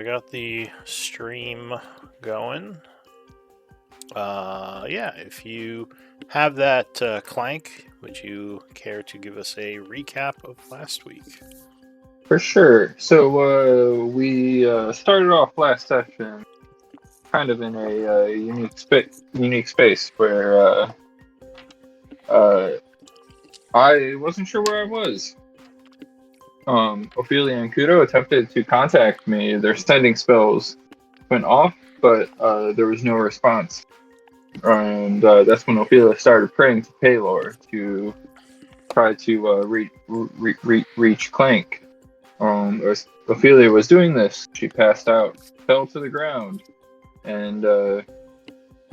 I got the stream going. Yeah, if you have that Clank, would you care to give us a recap of last week? For sure. So we started off last session kind of in a unique space where uh, I wasn't sure where I was. Ophelia and Kudo attempted to contact me. Their sending spells went off, but there was no response. And that's when Ophelia started praying to Paylor to try to reach Clank. As Ophelia was doing this, she passed out, fell to the ground, and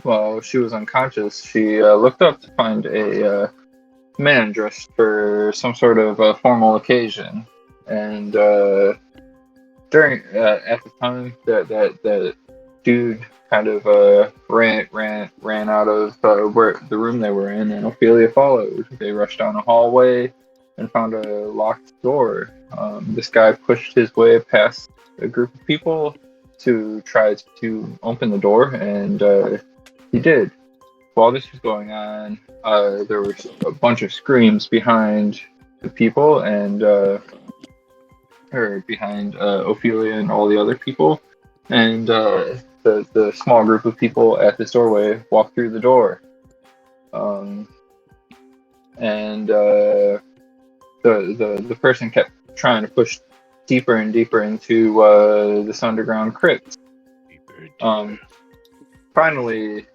while she was unconscious, she looked up to find a man dressed for some sort of formal occasion. And during at the time that dude kind of ran out of where the room they were in, and Ophelia followed. They rushed down a hallway and found a locked door. This guy pushed his way past a group of people to try to open the door, and he did. While this was going on, there was a bunch of screams behind the people and or behind Ophelia and all the other people, and the small group of people at this doorway walked through the door, and the person kept trying to push deeper and deeper into this underground crypt. Finally,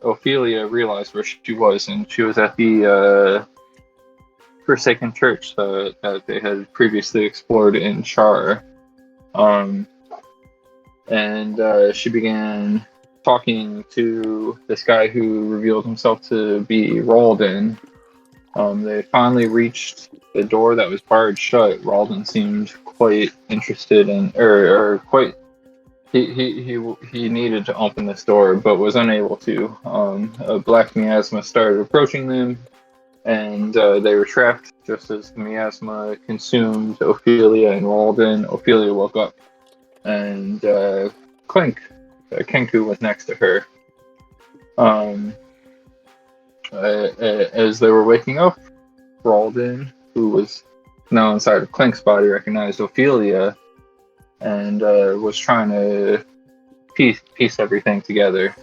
Ophelia realized where she was, and she was at the Forsaken Church that they had previously explored in Char. And she began talking to this guy who revealed himself to be Ralden. They finally reached the door that was barred shut. Ralden seemed quite interested in, or quite. He needed to open this door, but was unable to. A black miasma started approaching them, and they were trapped just as the miasma consumed Ophelia and Ralden. Ophelia woke up, and Clink, Kenku, was next to her. As they were waking up, Ralden, who was now inside of Clink's body, recognized Ophelia and was trying to piece everything together.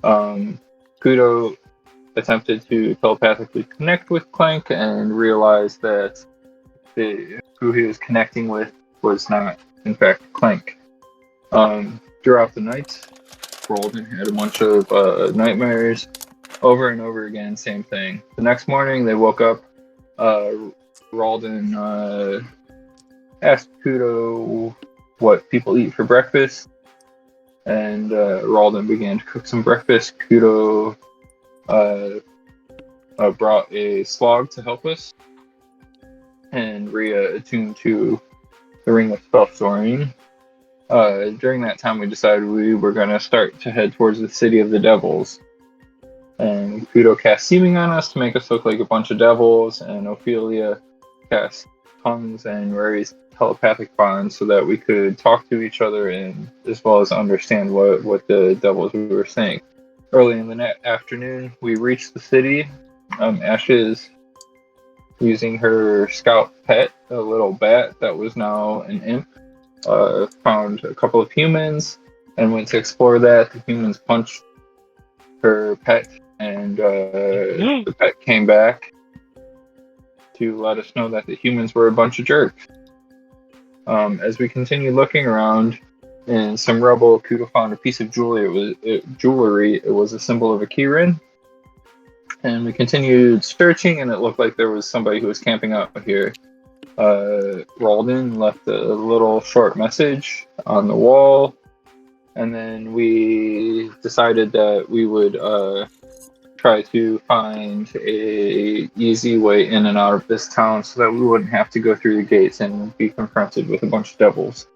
Kudo attempted to telepathically connect with Clank and realized that who he was connecting with was not, in fact, Clank. Throughout the night, Ralden had a bunch of nightmares over and over again, same thing. The next morning, they woke up. Ralden asked Kudo what people eat for breakfast, and Ralden began to cook some breakfast. Kudo brought a slog to help us, and Rhea attuned to the Ring of Spellstoring. During that time, we decided we were going to start to head towards the City of the Devils. And Kudo cast Seeming on us to make us look like a bunch of devils, and Ophelia cast Tongues and Rary's telepathic bond so that we could talk to each other and as well as understand what the devils we were saying. Early in the afternoon, we reached the city. Ashes, using her scout pet, a little bat that was now an imp, found a couple of humans and went to explore that. The humans punched her pet, and the pet came back to let us know that the humans were a bunch of jerks. As we continued looking around, in some rubble, Kudo found a piece of jewelry. It was a symbol of a Kirin. And we continued searching, and it looked like there was somebody who was camping out here. Ralden left a little short message on the wall, and then we decided that we would try to find a easy way in and out of this town so that we wouldn't have to go through the gates and be confronted with a bunch of devils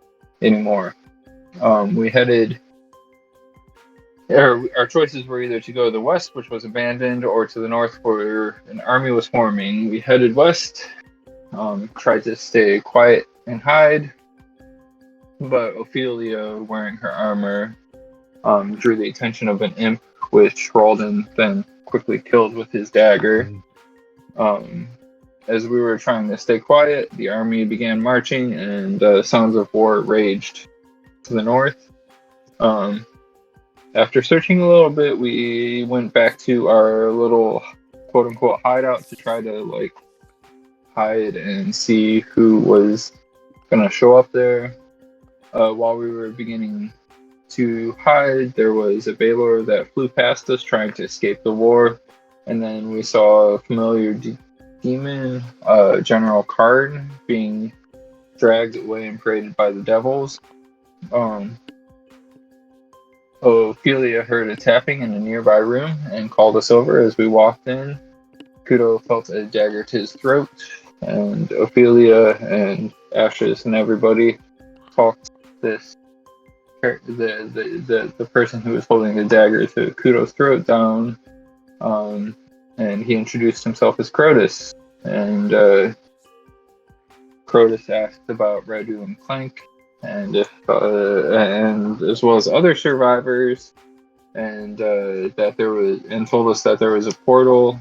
anymore. We headed. Our choices were either to go to the west, which was abandoned, or to the north, where an army was forming. We headed west, tried to stay quiet and hide. but Ophelia, wearing her armor, drew the attention of an imp, which Ralden then quickly killed with his dagger. As we were trying to stay quiet, the army began marching, and sounds of war raged to the north. After searching a little bit, we went back to our little quote-unquote hideout to try to hide and see who was gonna show up there. While we were beginning to hide, there was a Baylor that flew past us trying to escape the war, and then we saw a familiar demon, General Card, being dragged away and paraded by the devils. Ophelia heard a tapping in a nearby room and called us over. As we walked in, Kudo felt a dagger to his throat, and Ophelia and Ashes and everybody talked the person who was holding the dagger to Kudo's throat down, and he introduced himself as Crotus, and Crotus asked about Radu and Clank, and as well as other survivors, and told us that there was a portal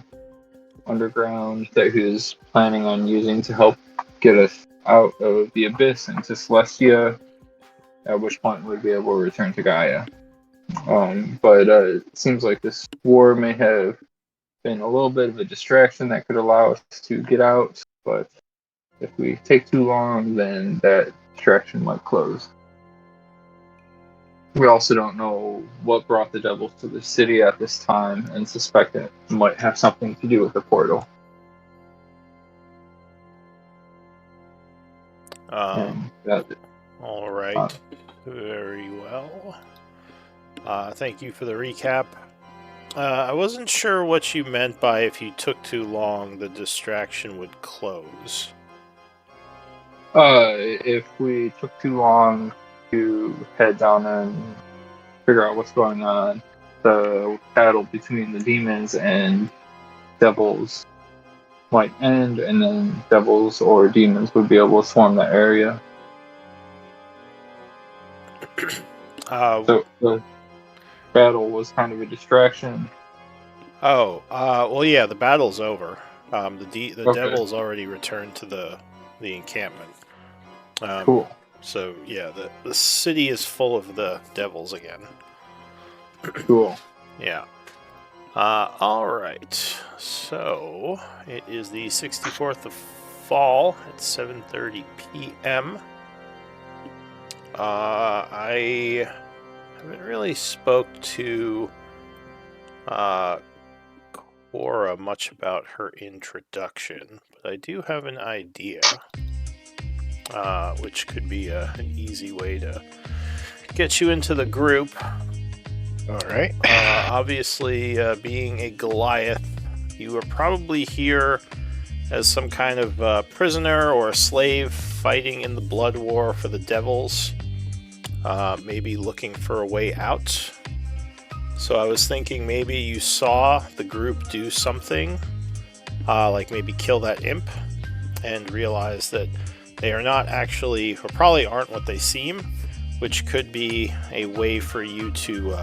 underground that he was planning on using to help get us out of the abyss into Celestia, at which point we'd be able to return to Gaia. But it seems like this war may have been a little bit of a distraction that could allow us to get out, but if we take too long, then that distraction might close. We also don't know what brought the devils to the city at this time, and suspect it might have something to do with the portal. All right. Very well. Thank you for the recap. I wasn't sure what you meant by if you took too long, the distraction would close. If we took too long to head down and figure out what's going on, the battle between the demons and devils might end, and then devils or demons would be able to swarm that area. So the battle was kind of a distraction. Well, yeah, the battle's over. The Okay. devils already returned to the encampment. Cool. So, yeah, the city is full of the devils again. Cool. Yeah. Alright. So, it is the 64th of fall at 7:30 p.m. I haven't really spoke to Cora much about her introduction, but I do have an idea, which could be an easy way to get you into the group. Alright. Obviously, being a Goliath, you are probably here as some kind of prisoner or a slave fighting in the blood war for the devils, maybe looking for a way out. So I was thinking maybe you saw the group do something, like maybe kill that imp, and realize that they are not actually, or probably aren't what they seem, which could be a way for you to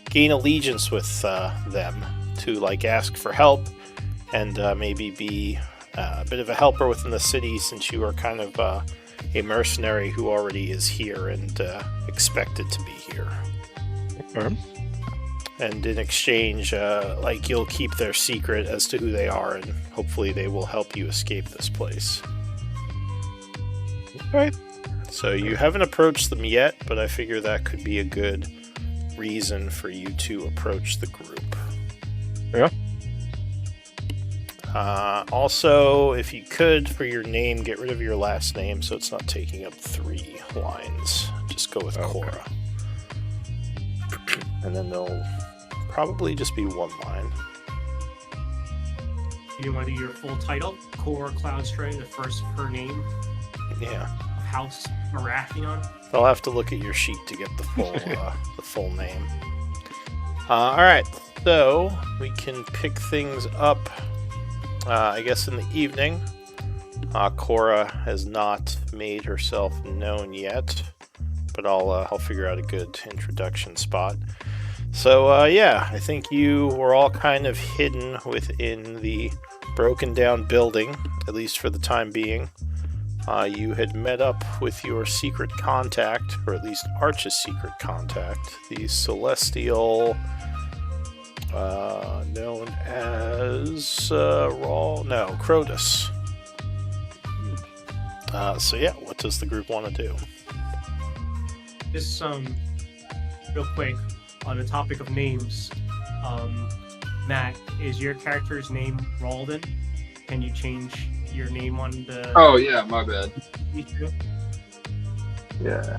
gain allegiance with them, to ask for help, and maybe be a bit of a helper within the city, since you are kind of a mercenary who already is here and expected to be here. And in exchange, you'll keep their secret as to who they are, and hopefully they will help you escape this place. Alright. So you haven't approached them yet, but I figure that could be a good reason for you to approach the group. Yeah. Also, if you could, for your name, get rid of your last name so it's not taking up 3 lines. Just go with Cora. And then they'll probably just be 1 line. You want to do your full title? Cora Cloudstray, the first of her name. Yeah. House Baratheon. I'll have to look at your sheet to get the full the full name. Alright, so we can pick things up, I guess, in the evening. Cora has not made herself known yet. but I'll figure out a good introduction spot. So yeah, I think you were all kind of hidden within the broken down building, at least for the time being. You had met up with your secret contact, or at least Arch's secret contact, the Celestial, known as Crotus. So yeah, what does the group want to do? Just real quick on the topic of names. Matt, is your character's name Ralden? Can you change your name on the? Oh yeah, my bad. YouTube? Yeah.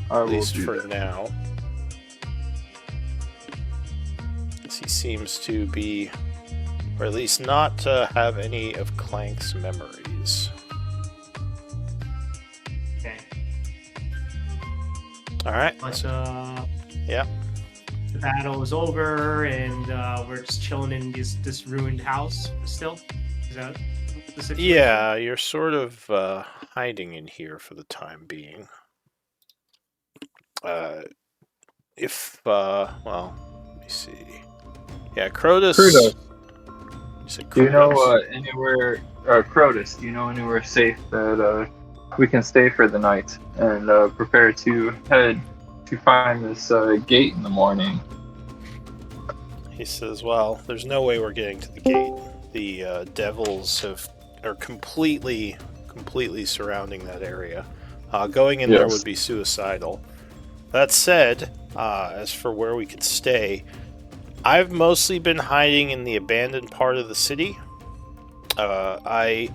I At will least do for that. now. As he seems to be, or at least not have any of Clank's memories. Okay. Alright. But Yeah. the battle is over, and we're just chilling in this ruined house still. Is that the situation? Yeah, you're sort of hiding in here for the time being. Well, let me see. Yeah, Crotus. Crotus. You said Do you know Crotus? anywhere, Crotus? Do you know anywhere safe that we can stay for the night and prepare to head to find this gate in the morning? He says, well, there's no way we're getting to the gate. The devils are completely surrounding that area. Going in there Yes. would be suicidal. That said, as for where we could stay, I've mostly been hiding in the abandoned part of the city. I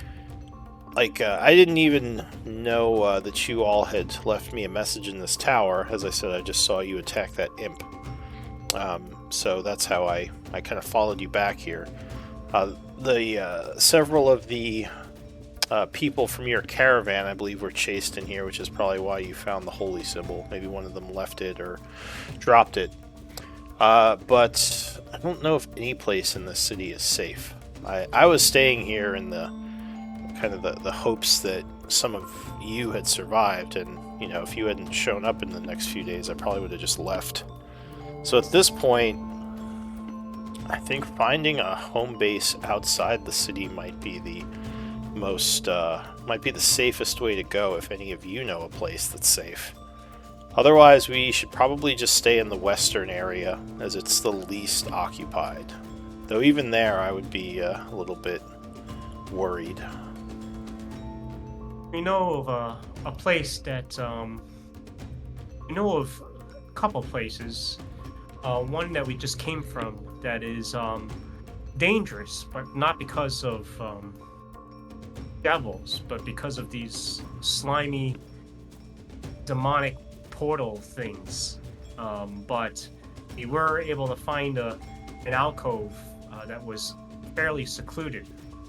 didn't even know that you all had left me a message in this tower. As I said, I just saw you attack that imp. So that's how I kind of followed you back here. Several of the people from your caravan, I believe, were chased in here, which is probably why you found the holy symbol. Maybe one of them left it or dropped it. But I don't know if any place in this city is safe. I was staying here in the kind of the hopes that some of you had survived, and if you hadn't shown up in the next few days, I probably would have just left. So at this point, I think finding a home base outside the city might be the safest way to go if any of you know a place that's safe. Otherwise, we should probably just stay in the western area, as it's the least occupied. Though even there, I would be a little bit worried. We know of a place that we know of a couple places. One that we just came from that is dangerous, but not because of devils, but because of these slimy, demonic portal things. But we were able to find an alcove that was fairly secluded.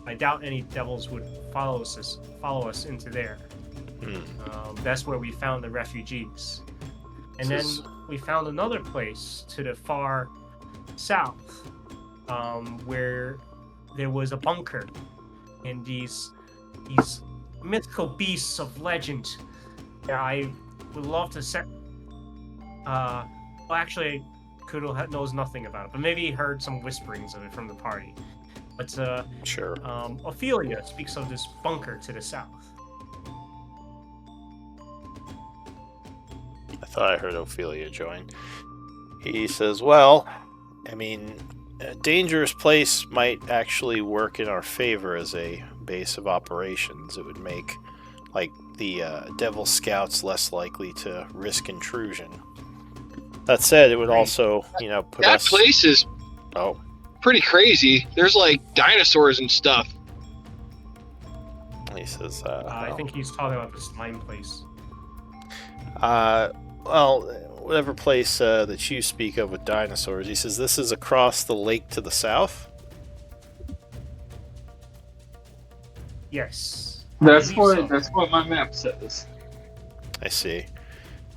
I doubt any devils would follow us into there. That's where we found the refugees. And then we found another place to the far south, where there was a bunker, and these mythical beasts of legend. Yeah, I would love to set. Well, actually, Kudo knows nothing about it, but maybe he heard some whisperings of it from the party. But Sure. Ophelia speaks of this bunker to the south. I thought I heard Ophelia join. He says, well, I mean, a dangerous place might actually work in our favor as a base of operations. It would make, the Devil Scouts less likely to risk intrusion. That said, it would also, put That us... place is Oh, pretty crazy. There's dinosaurs and stuff. he says, I think he's talking about the slime place. well, whatever place that you speak of with dinosaurs, he says this is across the lake to the south. Yes. That's I believe so. that's what my map says. I see.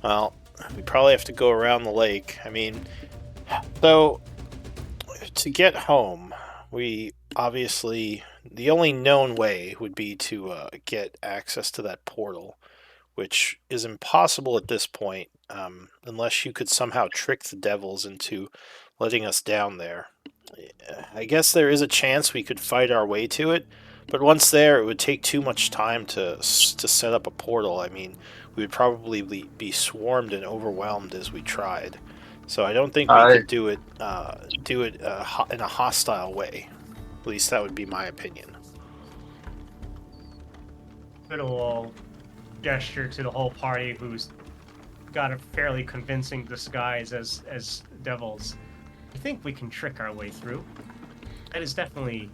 Well, we probably have to go around the lake. I mean, so to get home, we obviously the only known way would be to get access to that portal, which is impossible at this point, unless you could somehow trick the devils into letting us down there. I guess there is a chance we could fight our way to it, but once there, it would take too much time to set up a portal. I mean, we would probably be swarmed and overwhelmed as we tried. So I don't think we could do it in a hostile way. At least that would be my opinion. Little gesture to the whole party who's got a fairly convincing disguise as devils. I think we can trick our way through. That is definitely,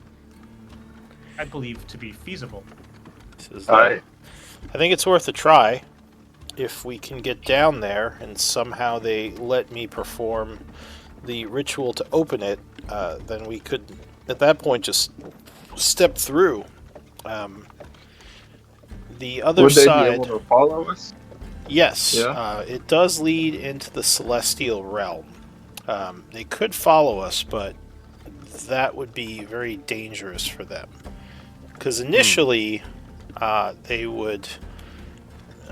I believe, to be feasible. I think it's worth a try. If we can get down there and somehow they let me perform the ritual to open it, then we could, at that point, just step through. The other Would they side... be able to follow us? Yes, Yeah. it does lead into the celestial realm. They could follow us, but that would be very dangerous for them. Because initially, they would,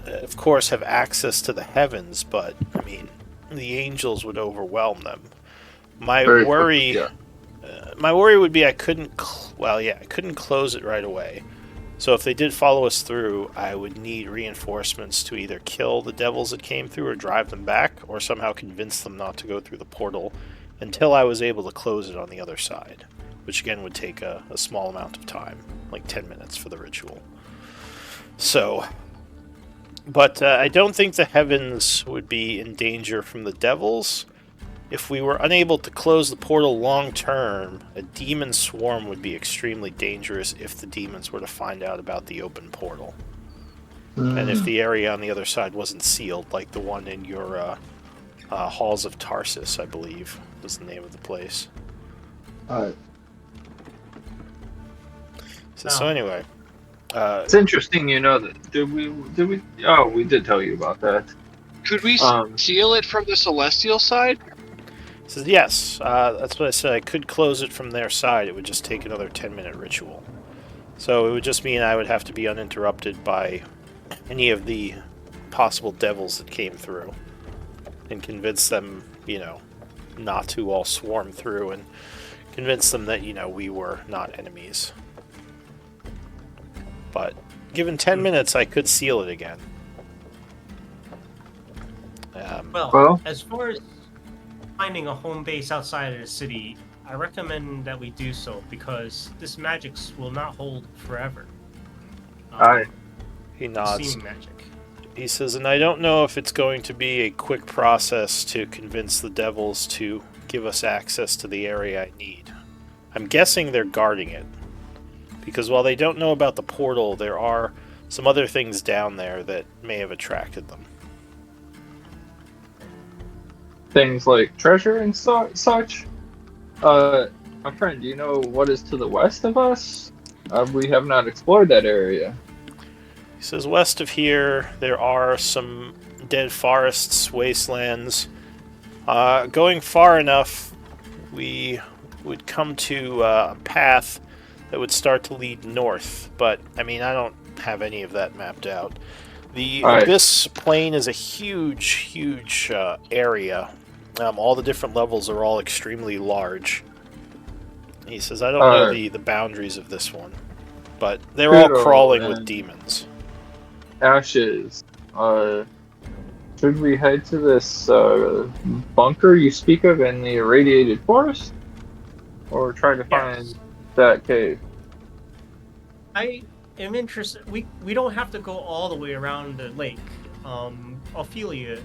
of course, have access to the heavens, but, I mean, the angels would overwhelm them. My worry would be I couldn't close it right away. So if they did follow us through, I would need reinforcements to either kill the devils that came through or drive them back, or somehow convince them not to go through the portal until I was able to close it on the other side, which again would take a small amount of time, like 10 minutes for the ritual. So, but I don't think the heavens would be in danger from the devils. If we were unable to close the portal long term, a demon swarm would be extremely dangerous if the demons were to find out about the open portal. And if the area on the other side wasn't sealed, like the one in your Halls of Tarsus, I believe, was the name of the place. So anyway. It's interesting, that. Did we? Oh, we did tell you about that. Could we seal it from the celestial side? Says yes, that's what I said. I could close it from their side. It would just take another 10-minute ritual. So it would just mean I would have to be uninterrupted by any of the possible devils that came through and convince them, not to all swarm through and convince them that, we were not enemies. But given 10 minutes, I could seal it again. Well, as far as finding a home base outside of the city, I recommend that we do so because this magic will not hold forever. He nods. Seeing magic. He says, and I don't know if it's going to be a quick process to convince the devils to give us access to the area I need. I'm guessing they're guarding it. Because while they don't know about the portal, there are some other things down there that may have attracted them. Things like treasure and such. My friend, do you know what is to the west of us? We have not explored that area. He says, west of here, there are some dead forests, wastelands. Going far enough, we would come to a path that would start to lead north. But, I mean, I don't have any of that mapped out. This plain is a huge area. All the different levels are all extremely large. He says, I don't know the boundaries of this one. But they're all crawling with demons. Ashes. Should we head to this bunker you speak of in the irradiated forest? Or try to find that cave? I am interested. We don't have to go all the way around the lake. Ophelia,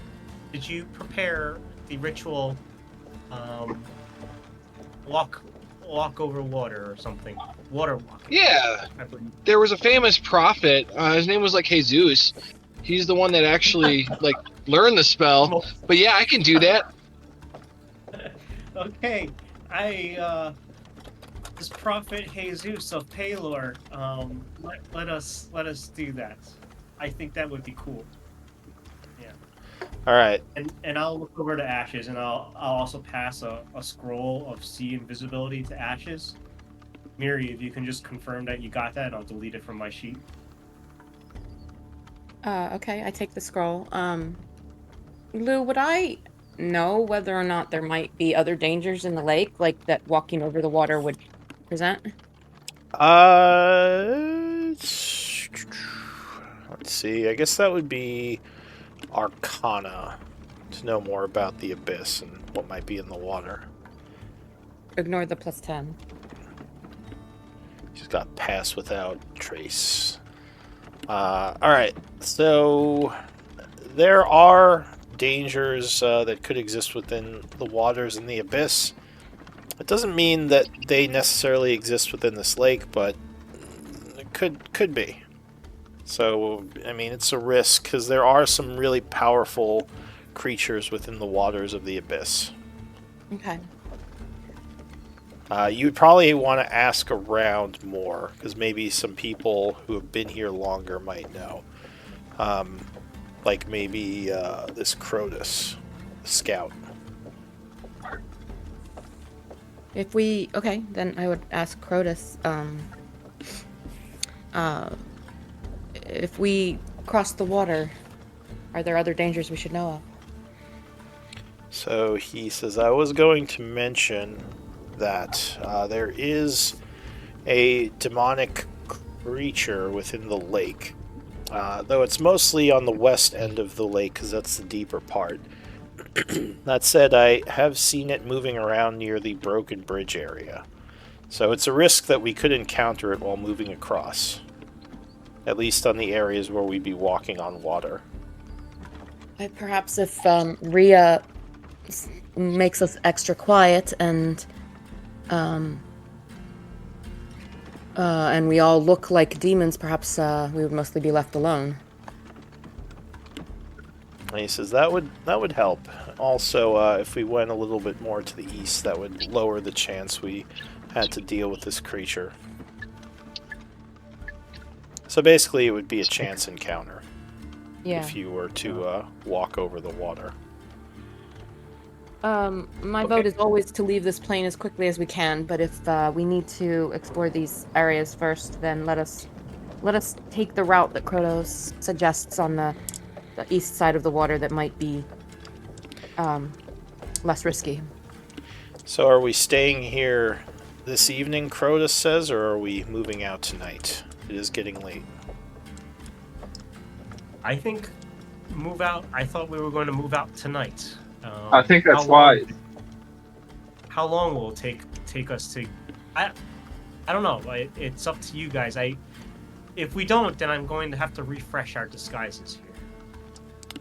did you prepare the ritual walk over water or something? Water walk. Yeah. There was a famous prophet. His name was like Jesus. He's the one that actually learned the spell. But yeah, I can do that. Okay. This prophet Jesus of Palor, let us do that. I think that would be cool. Yeah. All right. And I'll look over to Ashes, and I'll also pass a scroll of see invisibility to Ashes. Miri, if you can just confirm that you got that, I'll delete it from my sheet. Okay, I take the scroll. Lou, would I know whether or not there might be other dangers in the lake, like that walking over the water would present? Let's see. I guess that would be Arcana to know more about the abyss and what might be in the water. Ignore the +10. She's got pass without trace. Alright, so there are dangers that could exist within the waters in the abyss. It doesn't mean that they necessarily exist within this lake, but it could be. So, I mean, it's a risk, because there are some really powerful creatures within the waters of the abyss. Okay. You'd probably want to ask around more, because maybe some people who have been here longer might know. Like maybe this Crotus, scout. Okay, then I would ask Crotus, if we cross the water, are there other dangers we should know of? So he says, I was going to mention that there is a demonic creature within the lake. Though it's mostly on the west end of the lake, because that's the deeper part. That said, I have seen it moving around near the Broken Bridge area. So it's a risk that we could encounter it while moving across. At least on the areas where we'd be walking on water. Perhaps if Rhea makes us extra quiet and we all look like demons, perhaps we would mostly be left alone. And he says that would help. Also, if we went a little bit more to the east, that would lower the chance we had to deal with this creature. So basically, it would be a chance encounter. Yeah. If you were to walk over the water. My vote is always to leave this plane as quickly as we can, but if we need to explore these areas first, then let us take the route that Krotos suggests on the east side of the water that might be less risky. So are we staying here this evening, Crotus says, or are we moving out tonight? It is getting late. I think move out. I thought we were going to move out tonight. I think that's wise. How long will it take us to? I don't know. It's up to you guys. If we don't, then I'm going to have to refresh our disguises here.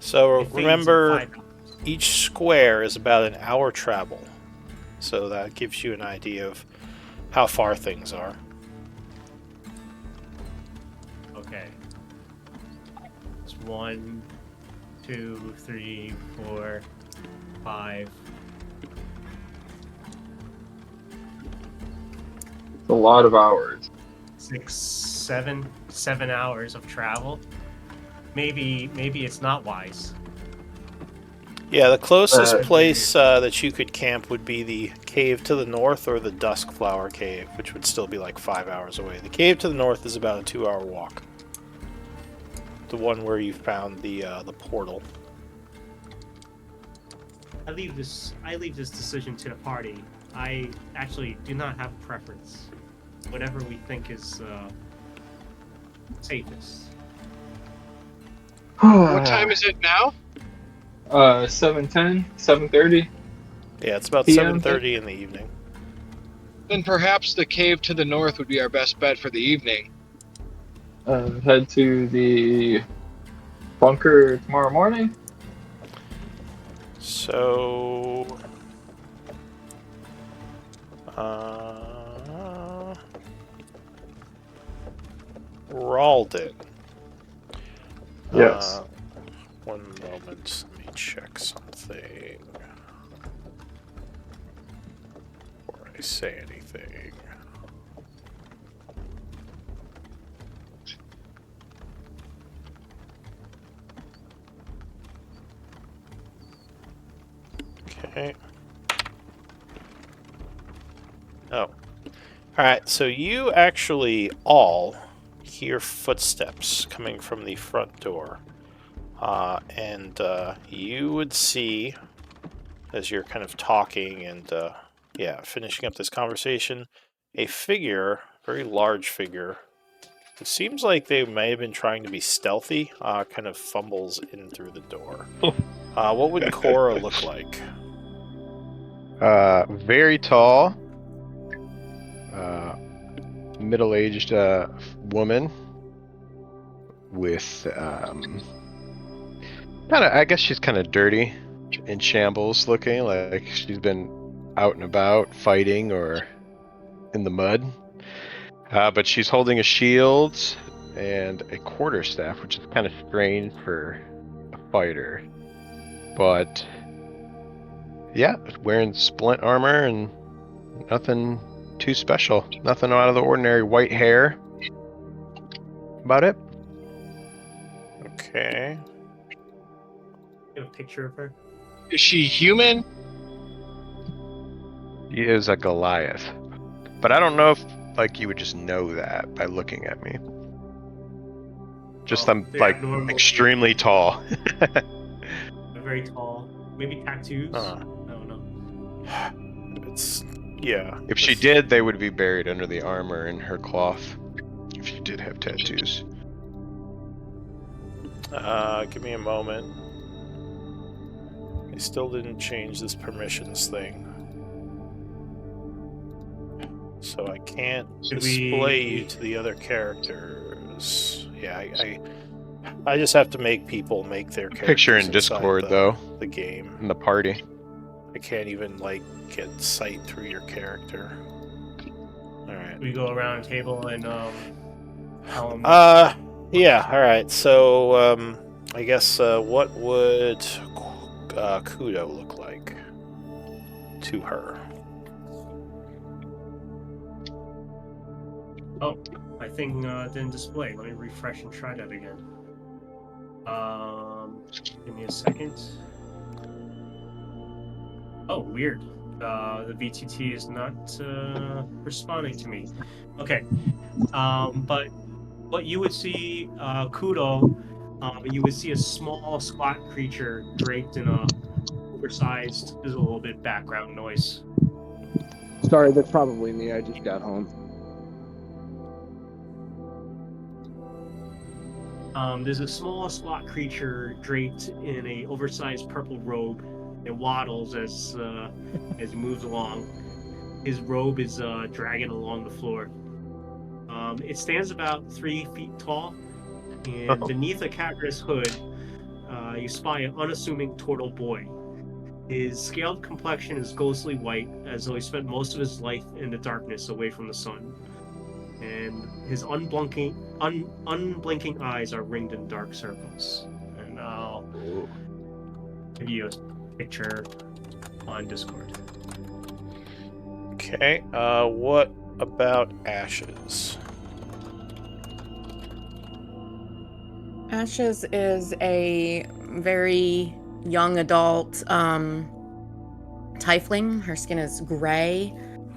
So It fades in remember, 5 hours. each square is about an hour travel. So that gives you an idea of how far things are. Okay. It's 1, 2, 3, 4, 5. It's a lot of hours. 6, 7 hours of travel. Maybe it's not wise. Yeah, the closest Uh, place that you could camp would be the cave to the north or the Duskflower Cave, which would still be like 5 hours away. The cave to the north is about a 2-hour walk. The one where you found the portal. I leave this decision to the party. I actually do not have a preference. Whatever we think is safest. What time is it now? 7:10, 7:30. Yeah, it's about PM? 7:30 in the evening. Then perhaps the cave to the north would be our best bet for the evening. Head to the bunker tomorrow morning. So, Ralden. Yes. One moment, let me check something before I say anything. Okay. Oh. Alright, so you actually all hear footsteps coming from the front door. and you would see, as you're kind of talking and finishing up this conversation, a figure, very large figure. It seems like they may have been trying to be stealthy, kind of fumbles in through the door. What would Cora look like? Very tall, middle-aged woman with I guess she's kind of dirty, in shambles looking, like she's been out and about fighting or in the mud. But she's holding a shield and a quarterstaff, which is kind of strange for a fighter. But yeah, wearing splint armor and nothing too special. Nothing out of the ordinary. White hair. About it. Okay. Get a picture of her. Is she human? He is a Goliath. But I don't know if you would just know that by looking at me. Just I'm normal. extremely tall. Very tall. Maybe tattoos. I don't know. It's If she did, they would be buried under the armor in her cloth. If she did have tattoos. Give me a moment. I still didn't change this permissions thing. So I can't display you to the other characters. Yeah, I just have to make people make their characters. Picture in Discord, though. The game. In the party. I can't even, get sight through your character. Alright. We go around a table and, tell them... Yeah, alright. So, I guess, what would Kudo look like to her? Oh, my thing didn't display. Let me refresh and try that again. Give me a second. Oh, weird. The VTT is not responding to me. Okay. But what you would see, Kudo, you would see a small, squat creature draped in a oversized. There's a little bit of background noise. Sorry, that's probably me. I just got home. There's a small, squat creature draped in a oversized purple robe. It waddles as he moves along. His robe is dragging along the floor. It stands about 3 feet tall, and beneath a cavernous hood, you spy an unassuming turtle boy. His scaled complexion is ghostly white, as though he spent most of his life in the darkness away from the sun. And his unblinking eyes are ringed in dark circles. And I'll give you a picture on Discord. Okay, what about Ashes? Ashes is a very young adult tiefling. Her skin is gray.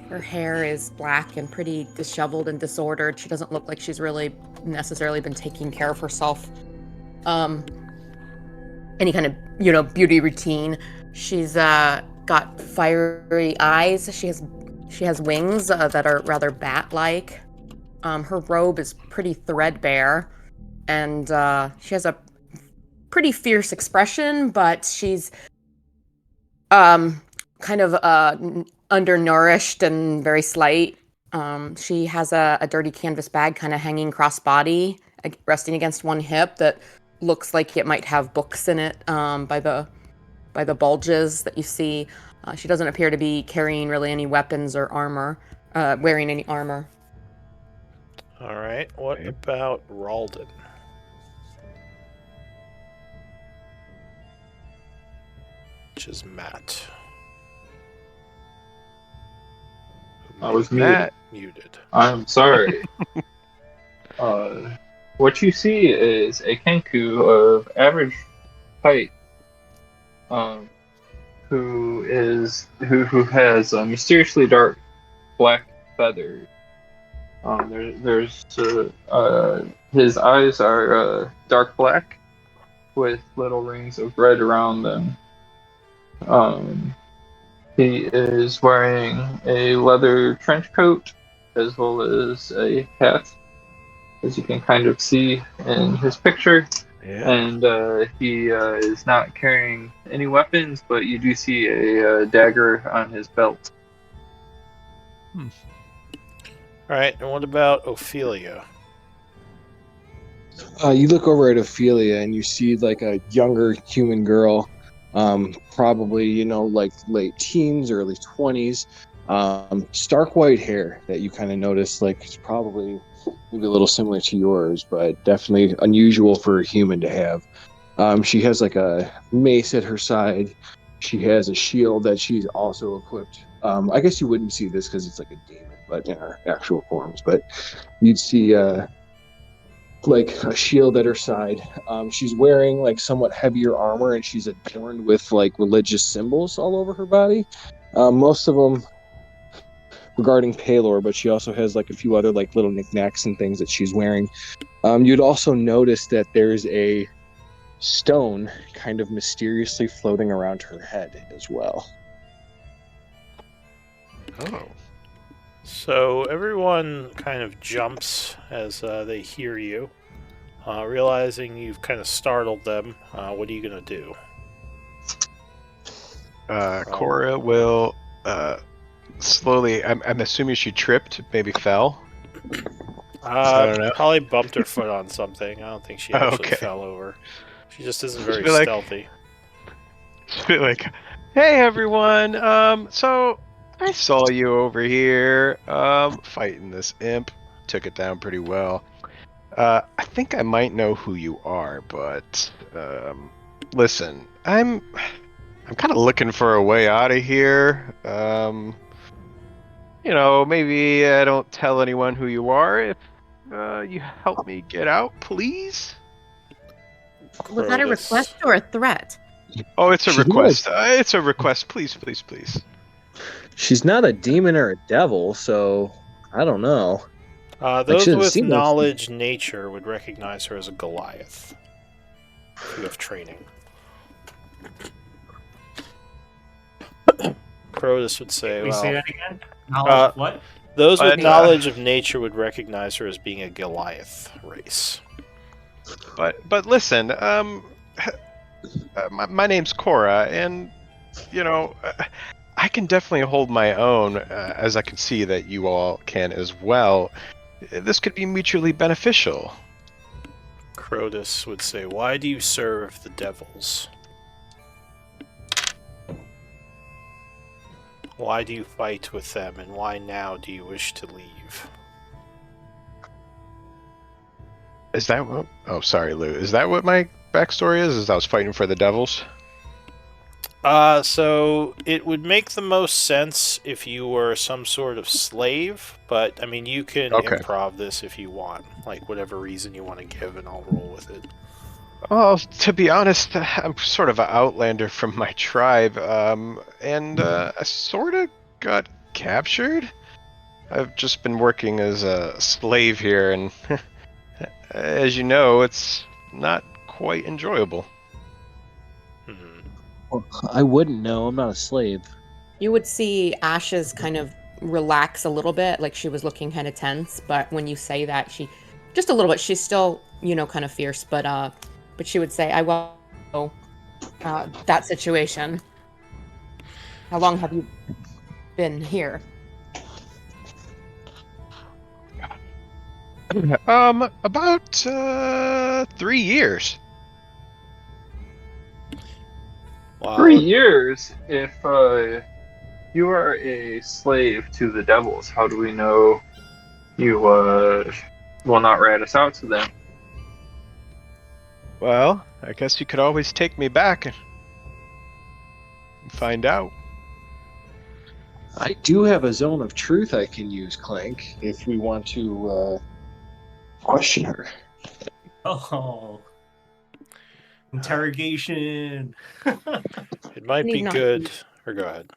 Her hair is black and pretty disheveled and disordered. She doesn't look like she's really necessarily been taking care of herself. Any kind of, beauty routine. She's got fiery eyes. She has wings that are rather bat-like. Her robe is pretty threadbare, and she has a pretty fierce expression, but she's kind of undernourished and very slight. She has a dirty canvas bag kind of hanging cross-body, resting against one hip that looks like it might have books in it by the bulges that you see. She doesn't appear to be carrying really any weapons or armor, wearing any armor. All right, what about Ralden? Which is Matt. I was muted. Muted. I'm sorry. What you see is a Kenku of average height, who has mysteriously dark black feathers. His eyes are dark black, with little rings of red around them. He is wearing a leather trench coat as well as a hat, as you can kind of see in his picture. Yeah. And he is not carrying any weapons, but you do see a dagger on his belt. All right, and what about Ophelia? You look over at Ophelia and you see like a younger human girl, probably, you know, like late teens, early 20s, stark white hair that you kind of notice, like it's probably maybe a little similar to yours, but definitely unusual for a human to have. She has like a mace at her side. She has a shield that she's also equipped. I guess you wouldn't see this because it's like a demon, but in her actual forms. But you'd see like a shield at her side. She's wearing like somewhat heavier armor, and she's adorned with like religious symbols all over her body. Most of them regarding Palor, but she also has like a few other like little knickknacks and things that she's wearing. You'd also notice that there's a stone kind of mysteriously floating around her head as well. Oh. So everyone kind of jumps as they hear you, realizing you've kind of startled them. What are you gonna do? Cora will slowly. I'm assuming she tripped, maybe fell. I don't know. Probably bumped her foot on something. I don't think she actually Okay. fell over. She just isn't very be like- stealthy. Just be like, hey everyone. So I saw you over here, fighting this imp. Took it down pretty well. I think I might know who you are, but listen, I'm kind of looking for a way out of here. You know, maybe I don't tell anyone who you are. If you help me get out, please. Was that a Crotus. request or a threat? Oh, it's a She's request. It's a request. Please, please, please. She's not a demon or a devil, so I don't know. Those shouldn't with see those knowledge nature would recognize her as a Goliath. If you have training. Crotus would say, Can we well, say that again? Knowledge what? those with But, knowledge of nature would recognize her as being a Goliath race. But listen, my name's Cora, and you know, I can definitely hold my own, as I can see that you all can as well. This could be mutually beneficial. Crotus would say, why do you serve the devils? Why do you fight with them, and why now do you wish to leave? Is that what? Oh, sorry, Lou. Is that what my backstory is? Is I was fighting for the devils? So it would make the most sense if you were some sort of slave, but I mean, you can Okay. improv this if you want, like whatever reason you want to give, and I'll roll with it. Well, to be honest, I'm sort of an outlander from my tribe, and I sort of got captured. I've just been working as a slave here, and as you know, it's not quite enjoyable. Hmm. Well, I wouldn't know. I'm not a slave. You would see Ashes kind of relax a little bit, like she was looking kind of tense. But when you say that, she just a little bit. She's still, you know, kind of fierce, but she would say, "I will know that situation. How long have you been here?" About 3 years. Wow. 3 years? If you are a slave to the devils, how do we know you will not rat us out to them? Well, I guess you could always take me back and find out. I do have a zone of truth I can use, Clank, if we want to question her. Oh. Interrogation. It might be Need not good. Or go ahead.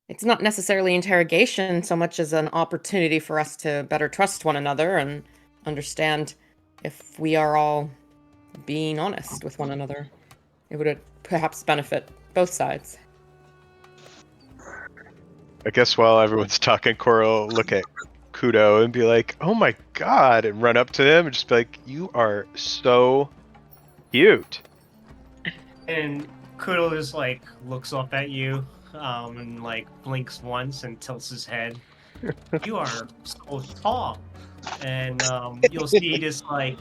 It's not necessarily interrogation so much as an opportunity for us to better trust one another and understand if we are all being honest with one another. It would perhaps benefit both sides. I guess while everyone's talking, Cora will look at Kudo and be like, "Oh my god," and run up to him and just be like, "You are so cute." And Kudo just like looks up at you, and like blinks once and tilts his head. You are so tall, and you'll see this like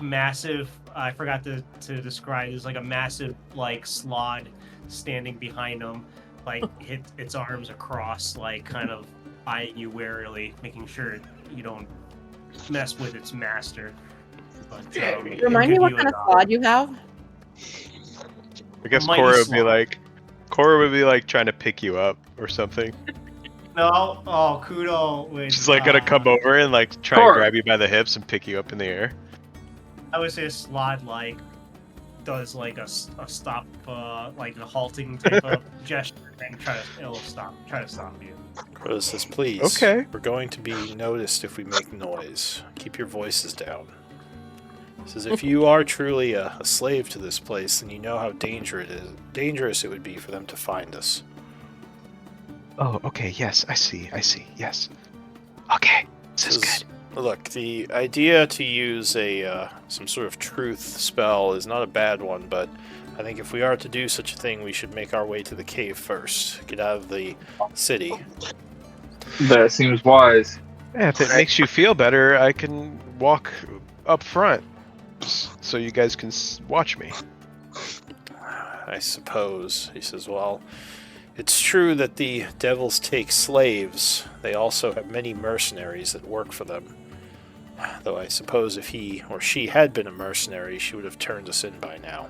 massive. I forgot to describe. There's like a massive like slod standing behind him, like its arms across, like kind of eyeing you warily, making sure you don't mess with its master. But, Remind me give what you kind a of slod you have? I guess Mighty Cora would be slot. like trying to pick you up or something. No, oh, Kudo would. She's like gonna come over and like try Cora. and grab you by the hips and pick you up in the air. I would say a slot like does like a stop, like a halting type of gesture, and try to stop you. Crota says, please. Okay. We're going to be noticed if we make noise. Keep your voices down. He says, if you are truly a slave to this place, then you know how dangerous it would be for them to find us. Oh, okay. Yes, I see. Yes. Okay, this is good. Look, the idea to use a some sort of truth spell is not a bad one, but I think if we are to do such a thing, we should make our way to the cave first. Get out of the city. That seems wise. Yeah, if it makes you feel better, I can walk up front so you guys can watch me. I suppose. He says, well, it's true that the devils take slaves. They also have many mercenaries that work for them. Though I suppose if he or she had been a mercenary, she would have turned us in by now.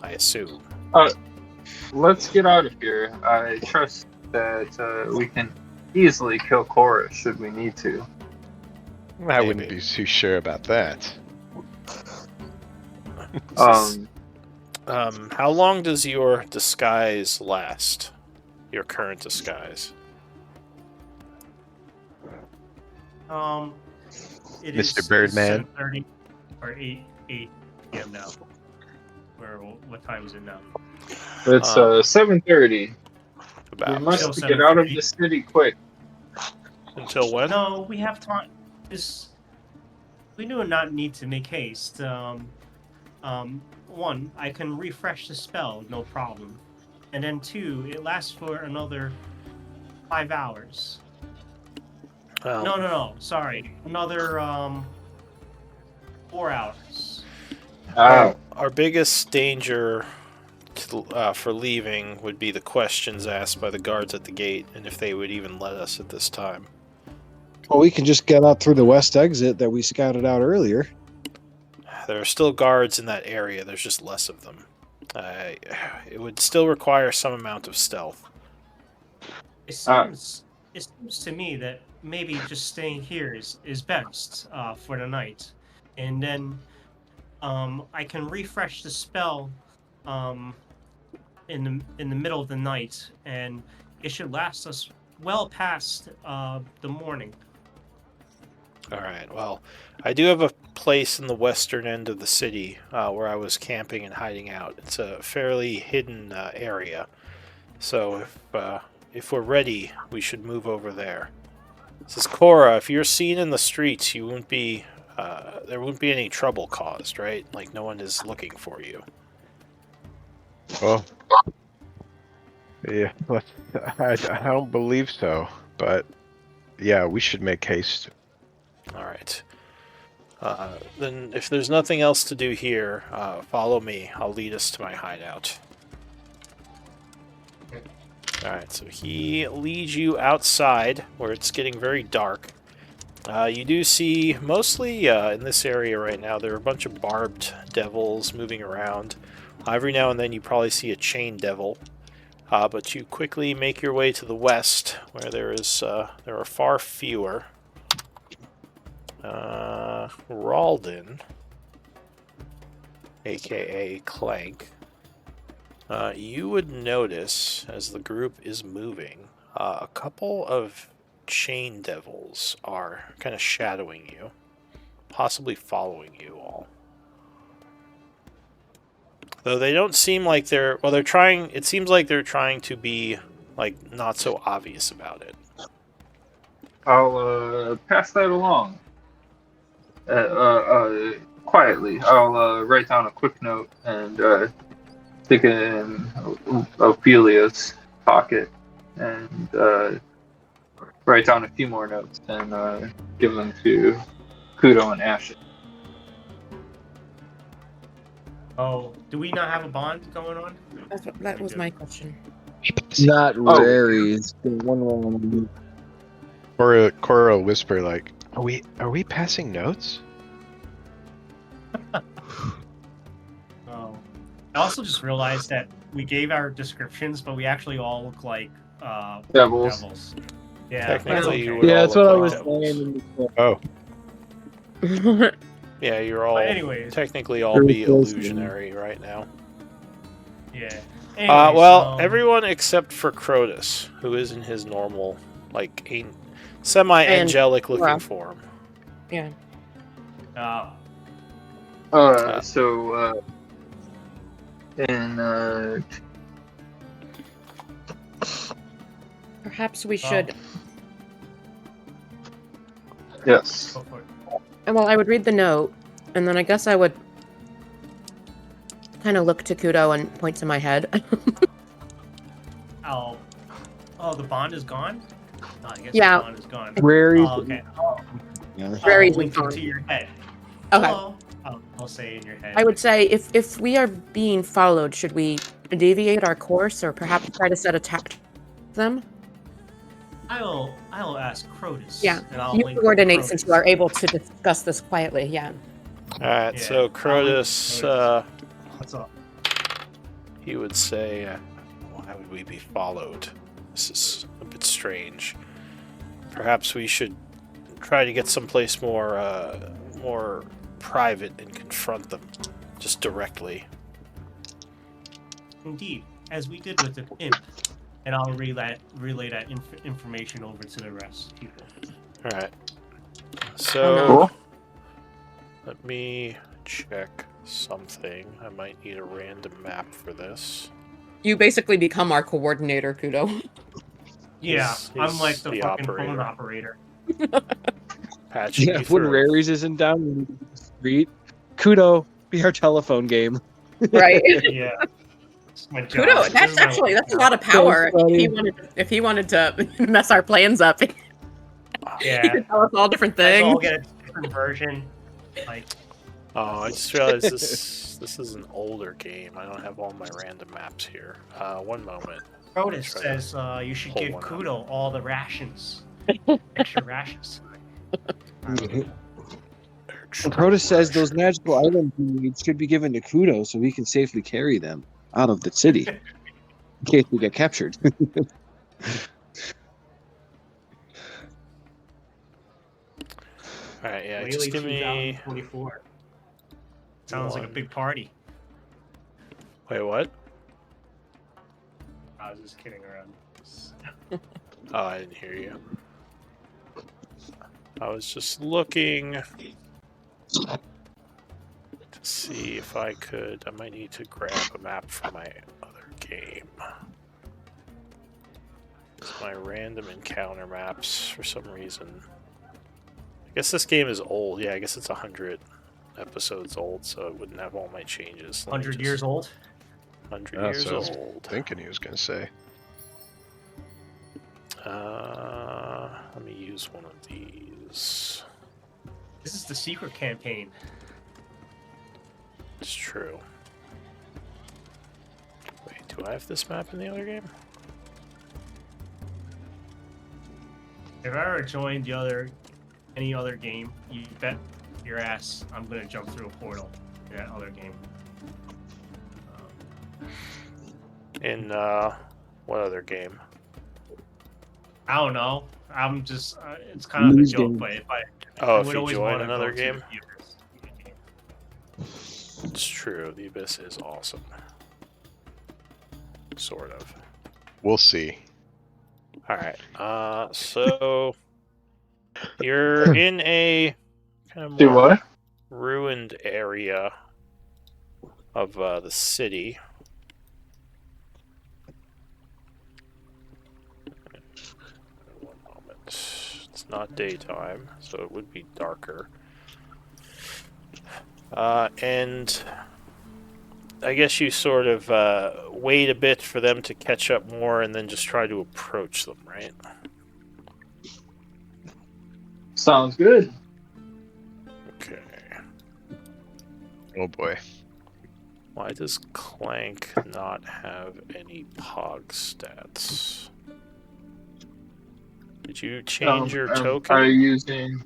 I assume. Let's get out of here. I trust that we can easily kill Cora should we need to. I wouldn't Maybe. be too sure about that. How long does your disguise last? Your current disguise? It Mr. is Birdman. 7:30 or 8 p.m. now. What time is it now? It's 7:30. We About must Still get out of 7:30. the city quick. until when? No, we have time. We do not need to make haste. One, I can refresh the spell, no problem. And then two, it lasts for another 5 hours. Well, No, sorry. Another 4 hours. Our biggest danger for leaving would be the questions asked by the guards at the gate, and if they would even let us at this time. Well, we can just get out through the west exit that we scouted out earlier. There are still guards in that area, there's just less of them. It would still require some amount of stealth. It seems to me that maybe just staying here is best for the night, and then I can refresh the spell in the middle of the night, and it should last us well past the morning. Alright, well, I do have a place in the western end of the city where I was camping and hiding out. It's a fairly hidden area, so if we're ready, we should move over there. This is Cora. If you're seen in the streets, you won't be. There won't be any trouble caused, right? Like no one is looking for you. Well, yeah, I don't believe so, but yeah, we should make haste. All right. Then, if there's nothing else to do here, follow me. I'll lead us to my hideout. Alright, so he leads you outside where it's getting very dark. You do see, mostly in this area right now, there are a bunch of barbed devils moving around. Every now and then you probably see a chain devil. But you quickly make your way to the west, where there are far fewer. Ralden, aka Clank. You would notice, as the group is moving, a couple of chain devils are kind of shadowing you, possibly following you all. Though they don't seem like they're they're trying. It seems like they're trying to be like not so obvious about it. I'll pass that along. Quietly. I'll write down a quick note and stick it in Ophelia's pocket and write down a few more notes and give them to Kudo and Ashen. Oh, do we not have a bond going on? That was my question. Not Oh. Rary's. One. Cora will whisper like, "Are we passing notes?" Oh. I also just realized that we gave our descriptions, but we actually all look like Devils. Yeah. Technically, you okay. would Yeah, all that's what I look was like devils. saying. Oh, Yeah, you're all anyways. technically all be illusionary right now. Yeah. Anyways, Well, everyone except for Crotus, who is in his normal, like, semi-angelic looking Cora. form. Yeah. Perhaps we should. Yes. go for it. Well, I would read the note, and then I guess I would kind of look to Kudo and point to my head. Oh, the bond is gone? No, I guess Yeah. the bond is gone. Rary's. Oh, okay. Yeah. Rary's I'll link gone. it to your head. Okay. Hello. I'll say in your head. I would say if we are being followed, should we deviate our course or perhaps try to set a trap to them? I'll ask Crotus. Yeah. And I'll You link coordinate Crotus. since you are able to discuss this quietly. Yeah. Alright, Yeah, so I'll Crotus, link What's up? he would say, why would we be followed? This is a bit strange. Perhaps we should try to get someplace more private and confront them just directly. Indeed, as we did with the imp, and I'll relay that information over to the rest people. Alright. So, Cool. let me check something. I might need a random map for this. You basically become our coordinator, Kudo. Yeah, He's I'm like the fucking operator. phone operator. Patching Yeah, you when through. Rary's isn't down in the street, Kudo, be our telephone game. Right. Yeah. It's my job. Kudo, This is that's my- a lot of power. So funny. If he wanted to mess our plans up, he Yeah. could tell us all different Let's all things. get a different version. Like, Oh, I just realized this is an older game. I don't have all my random maps here. One moment. Crotus Try to says you should pull give one up. Kudo all the rations. Extra rations. Protus says those magical items he needs should be given to Kudo so he can safely carry them out of the city in case we get captured. Alright, yeah, Whaley just give me... 2024. Sounds like a big party. Wait, what? I was just kidding around. Oh, I didn't hear you. I was just looking to see if I could... I might need to grab a map for my other game. It's my random encounter maps for some reason. I guess this game is old. Yeah, I guess it's 100 episodes old, so it wouldn't have all my changes. Let me 100 just- years old? 100 That's years what I was old. thinking he was gonna say. Let me use one of these. This is the secret campaign. It's true. Wait, do I have this map in the other game? If I ever joined any other game, you bet your ass I'm gonna jump through a portal in that other game. In what other game? I don't know. I'm just it's kind of a News joke, game. but if I Oh, I if would you always join wanna another go to game? the Abyss. It's true. The Abyss is awesome. Sort of. We'll see. All right. So you're in a kind of Do more what? ruined area. of the city. One moment. It's not daytime, so it would be darker. And I guess you sort of wait a bit for them to catch up more and then just try to approach them, right? Sounds good. Okay. Oh boy. Why does Clank not have any Pog stats? Did you change your token? Are you using?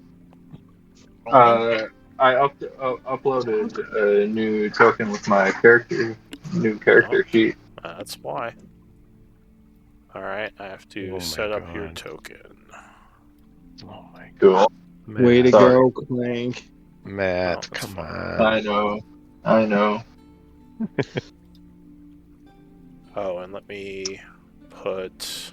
I uploaded a new token with my new character sheet. That's why. Alright, I have to Oh my set up your God. token. Oh my Cool. god. Way to Sorry. go, Clank. Matt, Oh, that's come fine. on. I know. Oh, and let me put...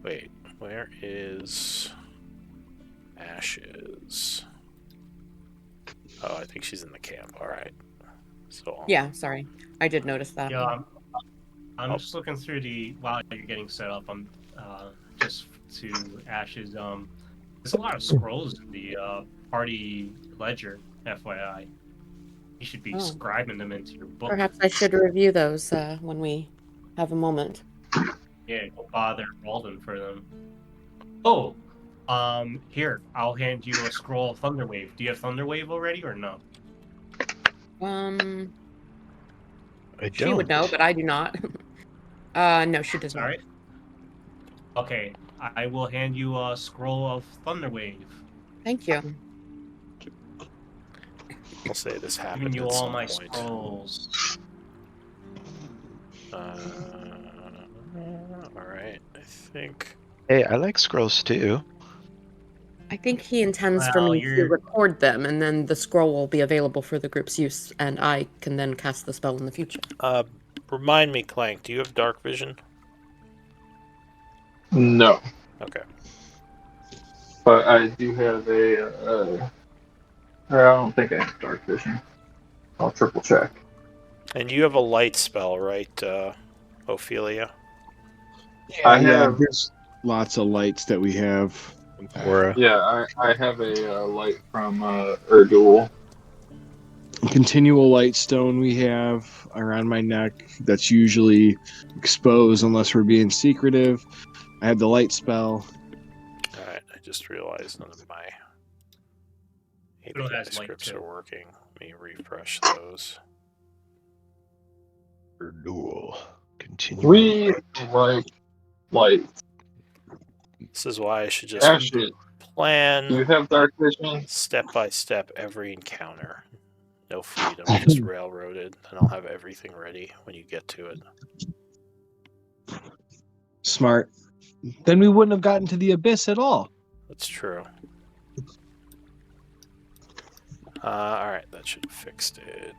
wait, where is Ashes? Oh, I think she's in the camp. Alright. So Yeah, sorry. I did notice that. Yeah, I'm Oh. just looking through while you're getting set up. I'm just to Ash's. There's a lot of scrolls in the party ledger. FYI, you should be Oh. scribing them into your book. Perhaps I should review those when we have a moment. Yeah, go bother Walden for them. Oh, here, I'll hand you a scroll of Thunderwave. Do you have Thunderwave already or no? I She would don't. know, but I do not. No, she does not. Alright. Okay, I will hand you a scroll of Thunderwave. Thank you. I'll say this Giving happened you at all some my point. scrolls. Alright, I think... Hey, I like scrolls too. I think he intends for Well, me to you're- record them, and then the scroll will be available for the group's use, and I can then cast the spell in the future. Remind me, Clank, do you have dark vision? No, Okay. but I do have I don't think I have dark vision. I'll triple check. And you have a light spell, right, Ophelia? I Yeah, have. there's lots of lights that we have. Aura. Yeah, I have a light from Erdul. Continual light stone we have around my neck that's usually exposed unless we're being secretive. I have the light spell. Alright, I just realized none of my It has API light, scripts too. are working. Let me refresh those. Duel. Continue. We like light. This is why I should just Ashes, do you plan have dark vision? step by step every encounter. No freedom, just railroaded, and I'll have everything ready when you get to it. Smart. Then we wouldn't have gotten to the abyss at all. That's true. Alright, that should have fixed it.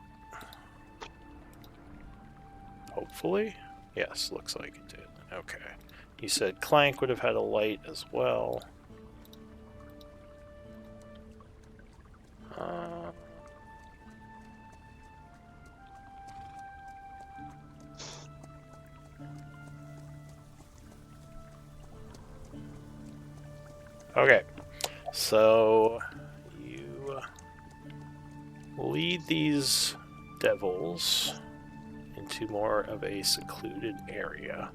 Hopefully? Yes, looks like it did. Okay. You said Clank would have had a light as well. Okay. So you lead these devils into more of a secluded area.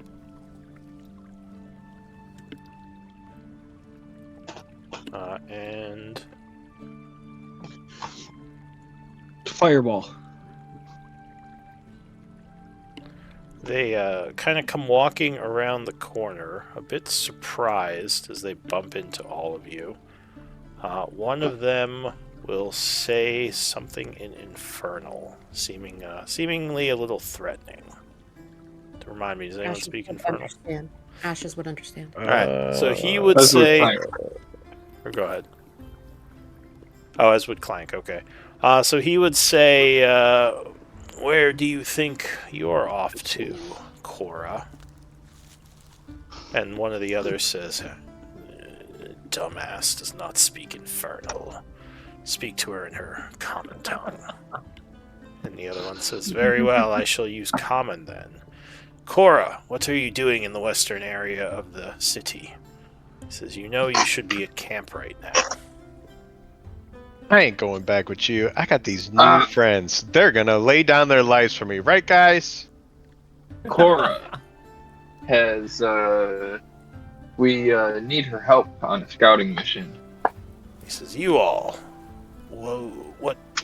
And Fireball. they kind of come walking around the corner, a bit surprised as they bump into all of you. One of them will say something in Infernal, seemingly a little threatening. To remind me, does anyone Ashes speak would Infernal? understand. Ashes would understand. Alright, so he would As would say... Clank. Or go ahead. Oh, as would Clank, okay. So he would say, where do you think you're off to, Cora? And one of the others says, dumbass does not speak Infernal. Speak to her in her common tongue. And the other one says, very well, I shall use common then. Cora, what are you doing in the western area of the city? He says, you know you should be at camp right now. I ain't going back with you. I got these new friends. They're gonna lay down their lives for me, right, guys? Cora has, we need her help on a scouting mission. He says, you all, whoa,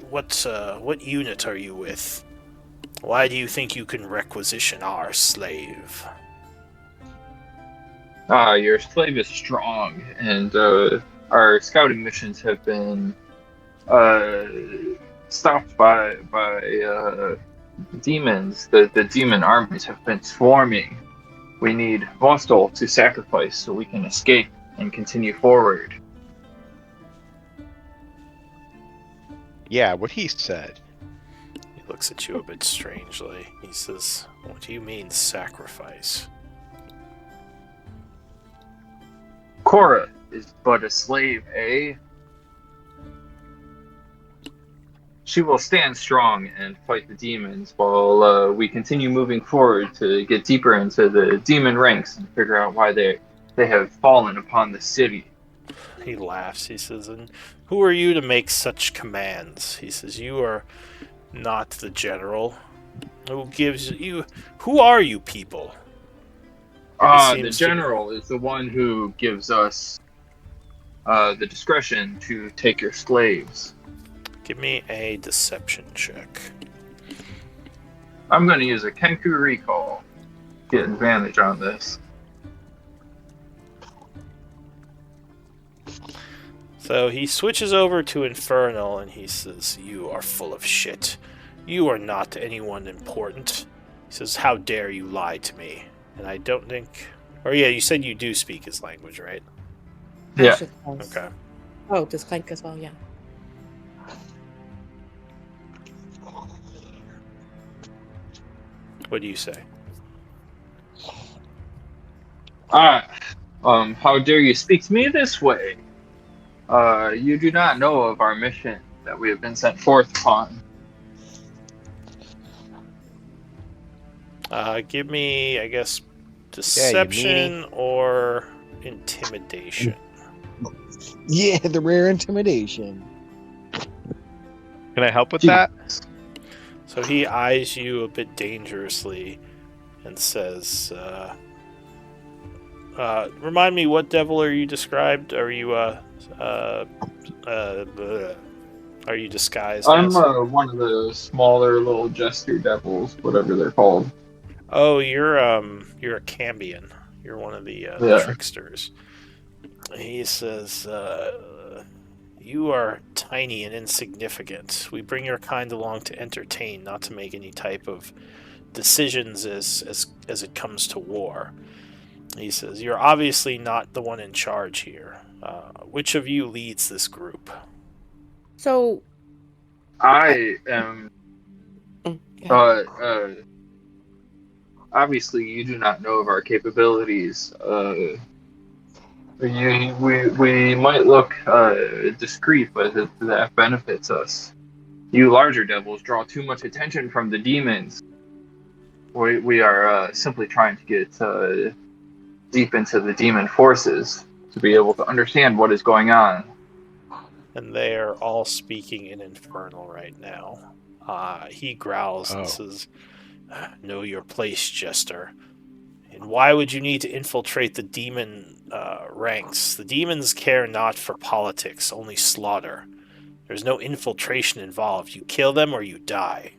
what unit are you with? Why do you think you can requisition our slave? Your slave is strong, and our scouting missions have been stopped by demons. The demon armies have been swarming. We need Vostol to sacrifice so we can escape and continue forward. Yeah, what he said. He looks at you a bit strangely. He says, what do you mean sacrifice? Cora is but a slave, eh? She will stand strong and fight the demons while we continue moving forward to get deeper into the demon ranks and figure out why they have fallen upon the city. He laughs. He says, and who are you to make such commands? He says, you are not the general. Who are you people? The general is the one who gives us the discretion to take your slaves. Give me a deception check. I'm going to use a Kenku recall. Get advantage on this. So he switches over to Infernal and he says, you are full of shit. You are not anyone important. He says, how dare you lie to me? And I don't think... Or yeah, you said you do speak his language, right? Yeah. Ashes does. Okay. Oh, does Clank as well? Yeah. What do you say? How dare you speak to me this way? You do not know of our mission that we have been sent forth upon. Give me, I guess, deception meanie. or intimidation. Yeah, the rare intimidation. Can I help with that? So he eyes you a bit dangerously and says, remind me, what devil are you described? Are you, are you disguised I'm as? one of the smaller little jester devils, whatever they're called. Oh, you're a Cambion. You're one of the tricksters. He says, you are tiny and insignificant. We bring your kind along to entertain, not to make any type of decisions as it comes to war. He says, you're obviously not the one in charge here. Which of you leads this group? So. I am. Obviously, you do not know of our capabilities. We might look discreet, but that benefits us. You larger devils draw too much attention from the demons. We are simply trying to get deep into the demon forces to be able to understand what is going on. And they are all speaking in Infernal right now. He growls and says, know your place, Jester. And why would you need to infiltrate the demon ranks? The demons care not for politics, only slaughter. There's no infiltration involved. You kill them or you die.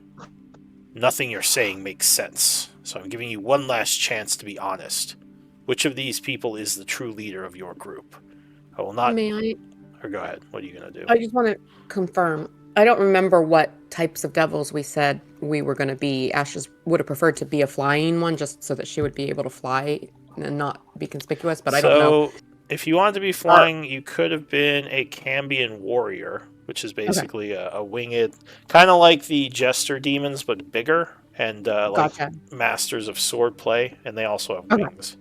Nothing you're saying makes sense. So I'm giving you one last chance to be honest. Which of these people is the true leader of your group? I will not... May I? Or go ahead. What are you going to do? I just want to confirm. I don't remember what types of devils we said we were going to be. Ashes would have preferred to be a flying one just so that she would be able to fly and not be conspicuous, but I don't know. So, if you wanted to be flying, you could have been a Cambion warrior, which is basically a winged, kind of like the Jester demons, but bigger, and like Gotcha. masters of swordplay, and they also have wings.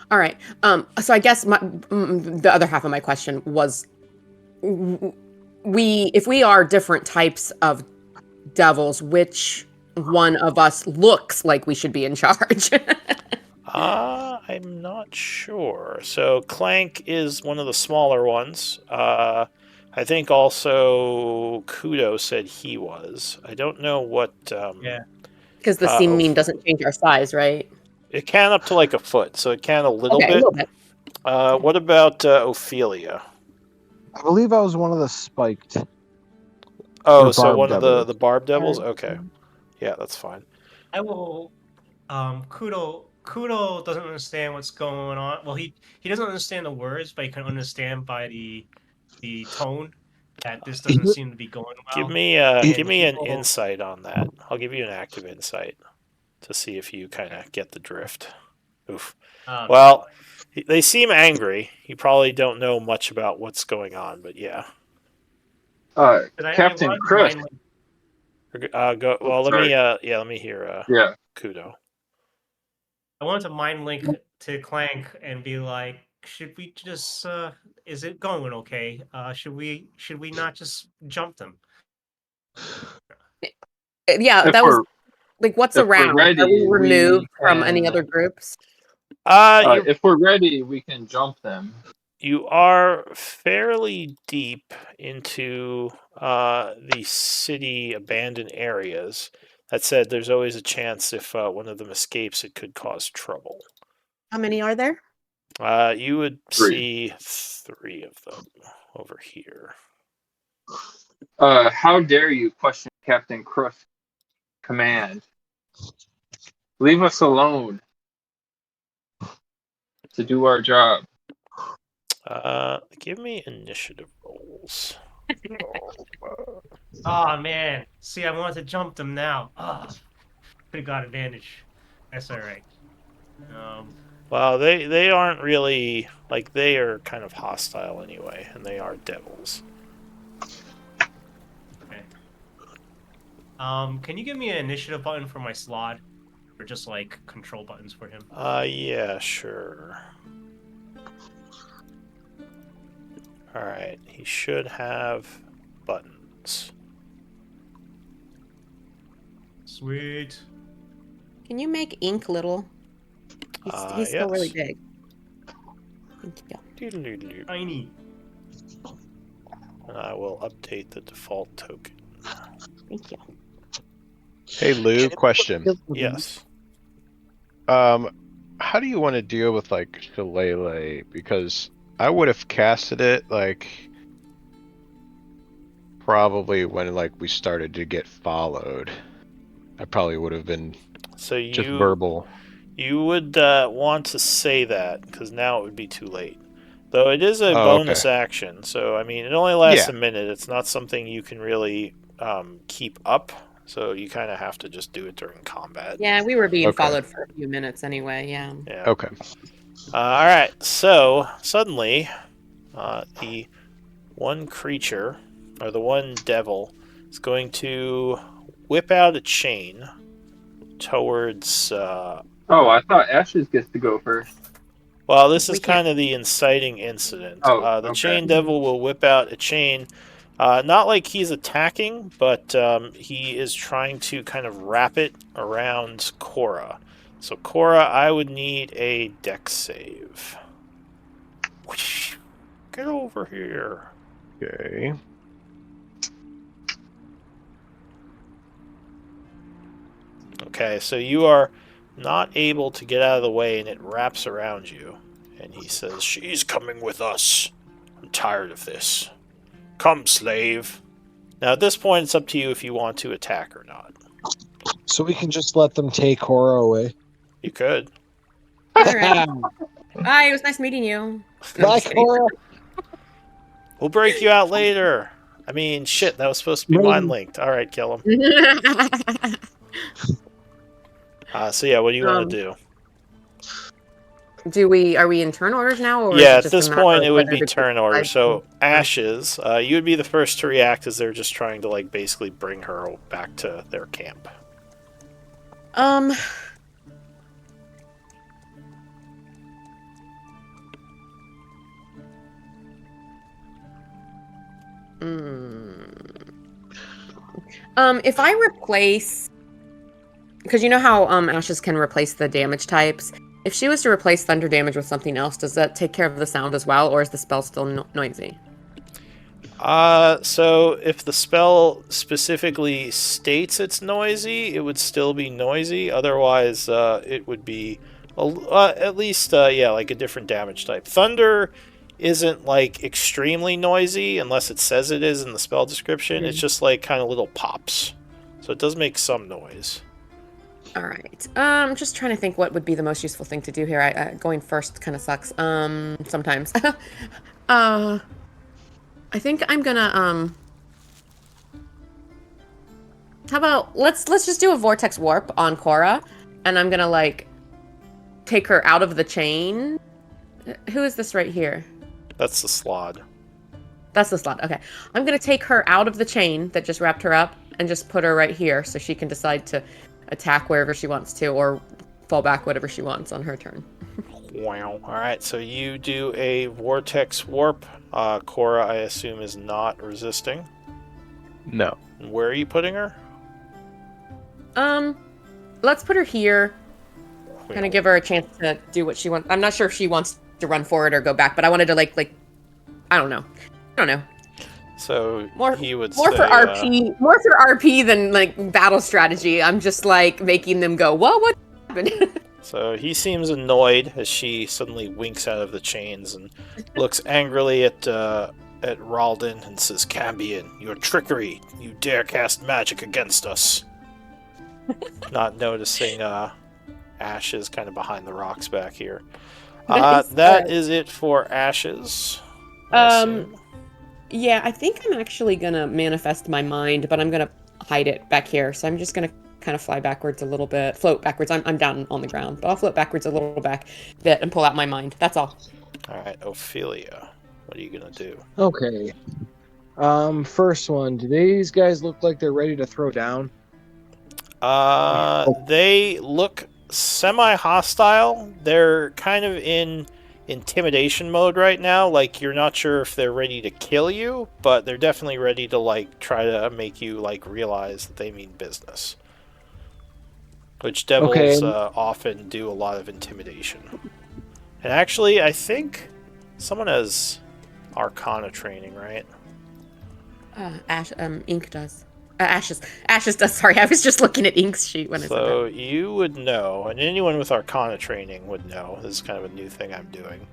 All right. So I guess the other half of my question was, if we are different types of devils, which one of us looks like we should be in charge? I'm not sure. So Clank is one of the smaller ones. I think also Kudo said he was. I don't know what. Yeah. Because the seam doesn't change our size, right? It can up to like a foot, so it can a little Okay, a bit. little bit. What about Ophelia? I believe I was one of the spiked. Oh, Or so barb one of devils. the barb devils? Okay. Yeah, that's fine. I will. Kudo doesn't understand what's going on. Well, he doesn't understand the words, but he can understand by the tone that this doesn't seem to be going well. Give me And give me an people- insight on that. I'll give you an active insight to see if you kind of get the drift. Oof. Well, they seem angry. You probably don't know much about what's going on, but yeah. Captain wanted to Chris. Go. Well, let sorry. me. Let me hear. Yeah. Kudo. I wanted to mind link to Clank and be like, should we just? Is it going okay? Should we not just jump them? Yeah, If that was we're- like, what's if we're around? ready, Are we removed we from any can- other groups? if we're ready, we can jump them. You are fairly deep into the city abandoned areas. That said, there's always a chance if one of them escapes, it could cause trouble. How many are there? You would see 3 of them over here. How dare you question Captain Crook's command? Leave us alone to do our job. Give me initiative rolls. Oh man, see, I wanted to jump them now. Could have got advantage. That's all right. Well, they aren't really like, they are kind of hostile anyway, and they are devils. Okay. Can you give me an initiative button for my slot, or just like control buttons for him? Yeah, sure. All right, he should have buttons. Sweet. Can you make ink little? He's still really Yes. big. Thank you. Doodle-doodle-doo. Tiny. And I will update the default token. Thank you. Hey Lou, question. Yes. How do you want to deal with like Shillelagh? Because I would have casted it like probably when like we started to get followed. I probably would have been So just verbal. You would want to say that, because now it would be too late. Though it is a bonus action, so I mean, it only lasts a minute. It's not something you can really keep up, so you kind of have to just do it during combat. Yeah, we were being followed for a few minutes anyway, yeah. Okay. Alright, so suddenly the one creature, or the one devil, is going to whip out a chain towards... Oh, I thought Ashes gets to go first. Well, this is kind of the inciting incident. The chain devil will whip out a chain, not like he's attacking, but he is trying to kind of wrap it around Cora. So Cora, I would need a dex save. Whoosh. Get over here. Okay. Okay, so you are not able to get out of the way, and it wraps around you. And he says, "She's coming with us. I'm tired of this. Come, slave." Now, at this point, it's up to you if you want to attack or not. So we can just let them take Cora away. You could. All right. Hi, it was nice meeting you. Bye, Cora. We'll break you out later. I mean, shit, that was supposed to be mind linked. All right, kill him. So yeah, what do you want to do? Are we in turn orders now? Or Yeah, is at it just this a matter point, of it would whether be to turn order. decide So, to- Ashes, you would be the first to react as they're just trying to, like, basically bring her back to their camp. If I replace, because you know how ashes can replace the damage types. If she was to replace thunder damage with something else, does that take care of the sound as well, or is the spell still noisy? So if the spell specifically states it's noisy, it would still be noisy. Otherwise, it would be at least, yeah, like a different damage type. Thunder isn't like extremely noisy unless it says it is in the spell description. It's just like kind of little pops, so it does make some noise. All right. I'm just trying to think what would be the most useful thing to do here. Going first kind of sucks. Sometimes. I think I'm gonna How about let's just do a vortex warp on Cora, and I'm gonna like take her out of the chain. Who is this right here? That's the slot. That's the slot. Okay. I'm gonna take her out of the chain that just wrapped her up and just put her right here so she can decide to attack wherever she wants to or fall back whatever she wants on her turn. Wow. Alright, so you do a vortex warp. Cora, I assume, is not resisting. No. Where are you putting her? Let's put her here. Kind of give her a chance to do what she wants. I'm not sure if she wants to run forward or go back, but I wanted to like I don't know. So he would more say, for RP than like battle strategy. I'm just like making them go, "Whoa, what happened?" So he seems annoyed as she suddenly winks out of the chains and looks angrily at Ralden and says, "Cambion, your trickery! You dare cast magic against us!" Not noticing Ashes kind of behind the rocks back here. That is it for Ashes. I assume. Yeah, I think I'm actually gonna manifest my mind, but I'm gonna hide it back here. So I'm just gonna kind of fly backwards a little bit, float backwards. I'm down on the ground, but I'll float backwards a little bit and pull out my mind. That's all. All right, Ophelia, what are you gonna do? Okay. First one. Do these guys look like they're ready to throw down? They look semi-hostile. They're kind of in intimidation mode right now. Like, you're not sure if they're ready to kill you, but they're definitely ready to like try to make you like realize that they mean business. Which devils often do a lot of intimidation. And actually, I think someone has Arcana training, right? Ink does. Ashes does. Sorry, I was just looking at Ink's sheet when I said that. So you would know, and anyone with Arcana training would know. This is kind of a new thing I'm doing.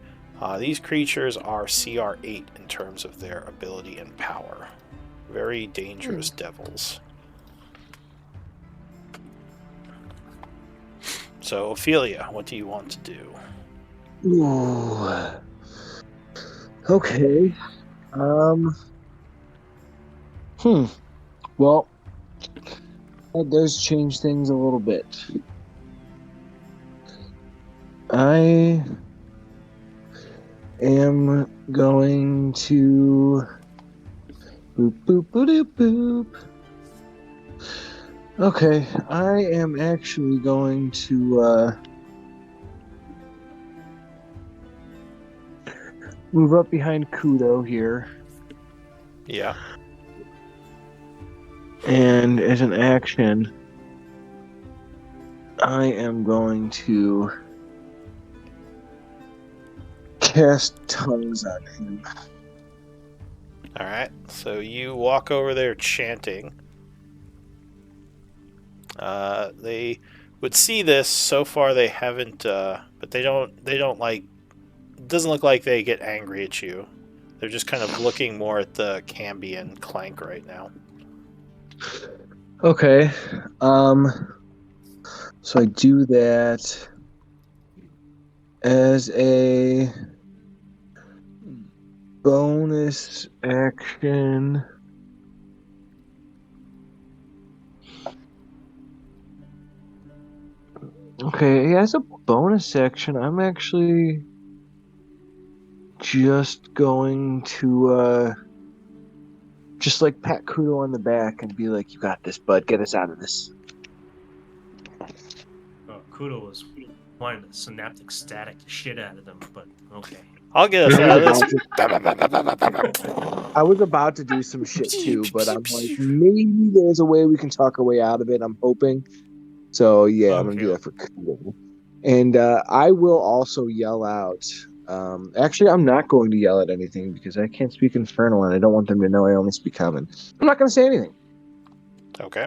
These creatures are CR8 in terms of their ability and power. Very dangerous devils. So Ophelia, what do you want to do? Ooh. Okay. Well, that does change things a little bit. I am going to boop boop boop boop. Okay, I am actually going to move up behind Kudo here. Yeah. And as an action, I am going to cast tongues on him. Alright, so you walk over there chanting. They would see this. So far they haven't, but they don't like, it doesn't look like they get angry at you. They're just kind of looking more at the Cambion Clank right now. Okay. So I do that as a bonus action. Okay, as a bonus action, I'm actually just going to just like pat Kudo on the back and be like, "You got this, bud. Get us out of this." Kudo was wanting to synaptic static the shit out of them, but okay. I'll get us out of this. I was about to do some shit too, but I'm like, maybe there's a way we can talk our way out of it. I'm hoping. So yeah, I'm gonna do that for Kudo. And I will also yell out. Actually, I'm not going to yell at anything because I can't speak Infernal, and I don't want them to know I only speak Common. I'm not gonna say anything. Okay.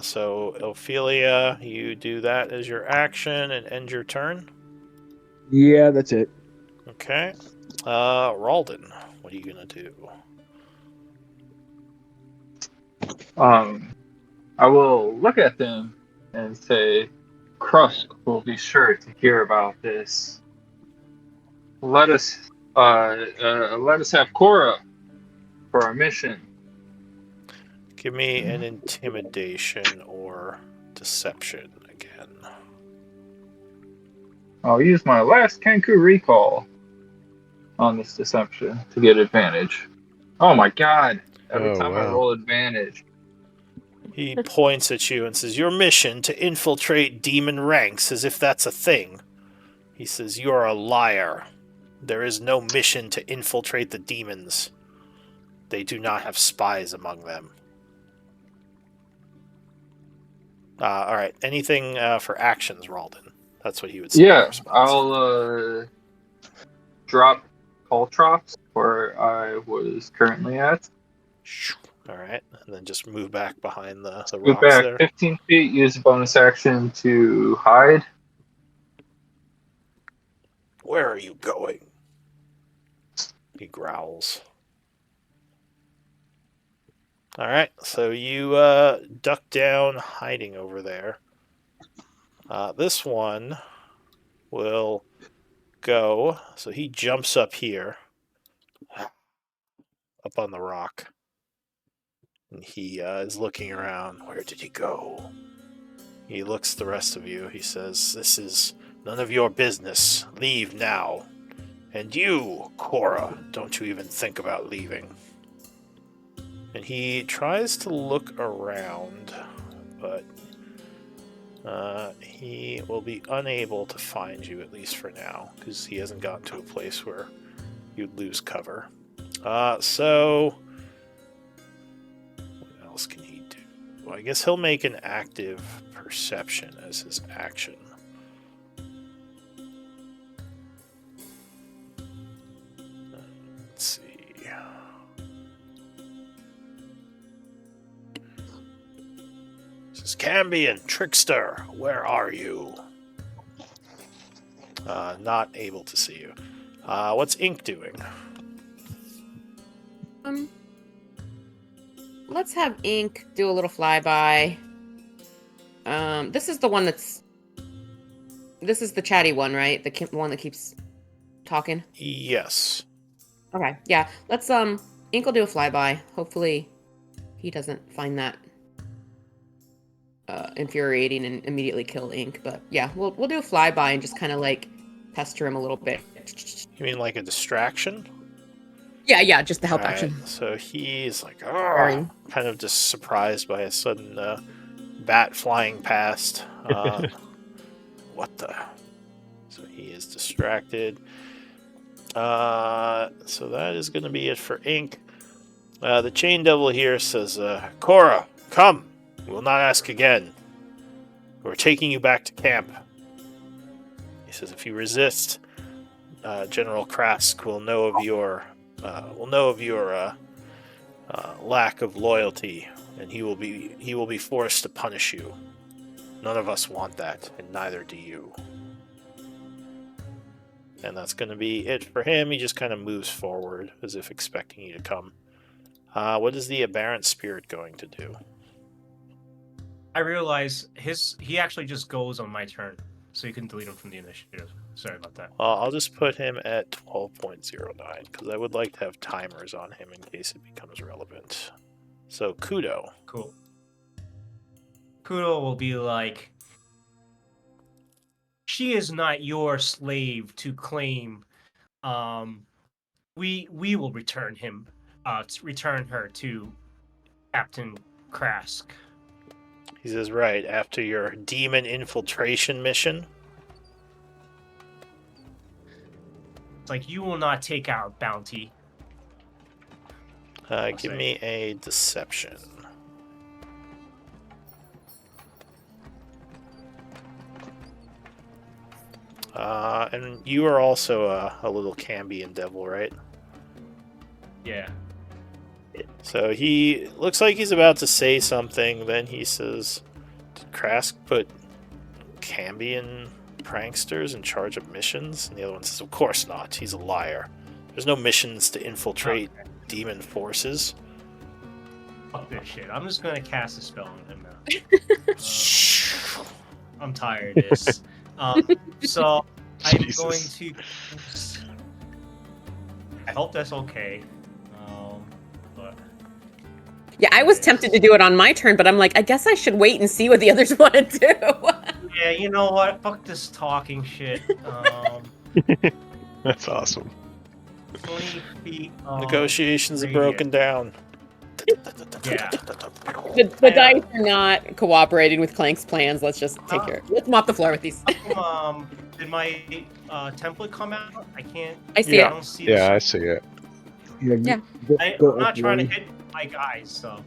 So Ophelia, you do that as your action and end your turn. Yeah, that's it. Okay. Ralden, what are you gonna do? I will look at them and say, Krusk will be sure to hear about this. Let us have Cora for our mission. Give me an intimidation or deception again. I'll use my last Kenku recall on this deception to get advantage. Oh my god! Every time I roll advantage. He points at you and says, "Your mission to infiltrate demon ranks, as if that's a thing." He says, "You're a liar. There is no mission to infiltrate the demons. They do not have spies among them." All right. Anything for actions, Ralden? That's what he would say. Yeah, I'll drop Caltrops where I was currently at. All right, and then just move back behind the Move rocks back there. 15 feet, use a bonus action to hide. Where are you going? He growls. All right, so you duck down, hiding over there. This one will go, so he jumps up here, up on the rock. And he is looking around. Where did he go? He looks at the rest of you. He says, "This is none of your business. Leave now. And you, Cora, don't you even think about leaving." And he tries to look around, but he will be unable to find you, at least for now, because he hasn't gotten to a place where you'd lose cover. So what else can he do? Well, I guess he'll make an active perception as his action. Let's see. This is Cambion, Trickster, where are you? Not able to see you. What's Ink doing? Let's have Ink do a little flyby. This is the one that's... This is the chatty one, right? The one that keeps talking? Yes. Okay, yeah. Let's, Ink will do a flyby. Hopefully he doesn't find that infuriating and immediately kill Ink. But yeah, we'll do a flyby and just kind of, like, pester him a little bit. You mean like a distraction? Yeah, just the help All right, action. so he's like, kind of just surprised by a sudden bat flying past. What the? So he is distracted. So that is going to be it for Ink. The Chain Devil here says, "Cora, come. We will not ask again. We're taking you back to camp." He says, "If you resist, General Krask will know of your lack of loyalty, and he will be forced to punish you. None of us want that, and neither do you." And that's going to be it for him. He just kind of moves forward as if expecting you to come. What is the Aberrant Spirit going to do? I realize he actually just goes on my turn, so you can delete him from the initiative. Sorry about that. I'll just put him at 12.09 because I would like to have timers on him in case it becomes relevant. So Kudo. Cool. Kudo will be like, "She is not your slave to claim. We will return her to Captain Krask." He says, "Right, after your demon infiltration mission." like, you will not take our bounty. Give me a deception. And you are also a little Cambion devil, right? Yeah. So he looks like he's about to say something, then he says, "Did Krask put Cambion pranksters in charge of missions?" And the other one says, "Of course not. He's a liar. There's no missions to infiltrate demon forces." Fuck this shit. I'm just gonna cast a spell on him now. I'm tired of this. So I'm Jesus. going to. I hope that's okay. But Yeah, I was tempted to do it on my turn, but I'm like, I guess I should wait and see what the others want to do. yeah, you know what? Fuck this talking shit. That's awesome. 20 feet. Negotiations are radius. broken down. Yeah. The dice are not cooperating with Clank's plans. Let's just take care. Let's mop the floor with these. Did my template come out? I can't. I see I it. don't see Yeah, I the see it. Yeah. I'm not trying to hit my guys, so.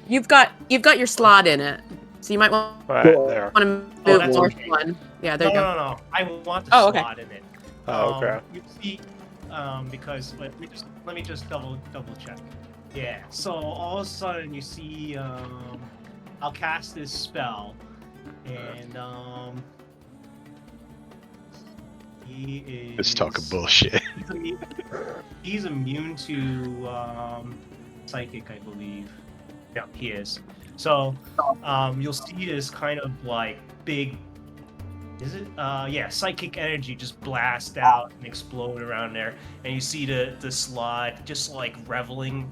You've got your slot in it, so you might want Right there. to move that's north okay. one. Yeah, there No, you go. no. I want the Oh, okay. slot in it. Oh, okay. You see, because let me just double check. Yeah. So all of a sudden you see, I'll cast this spell, and he is. Let's talk bullshit. He's immune to psychic, I believe. Yeah, he is. So you'll see this kind of like big. Is it? Yeah, psychic energy just blast out and explode around there, and you see the slot just like reveling,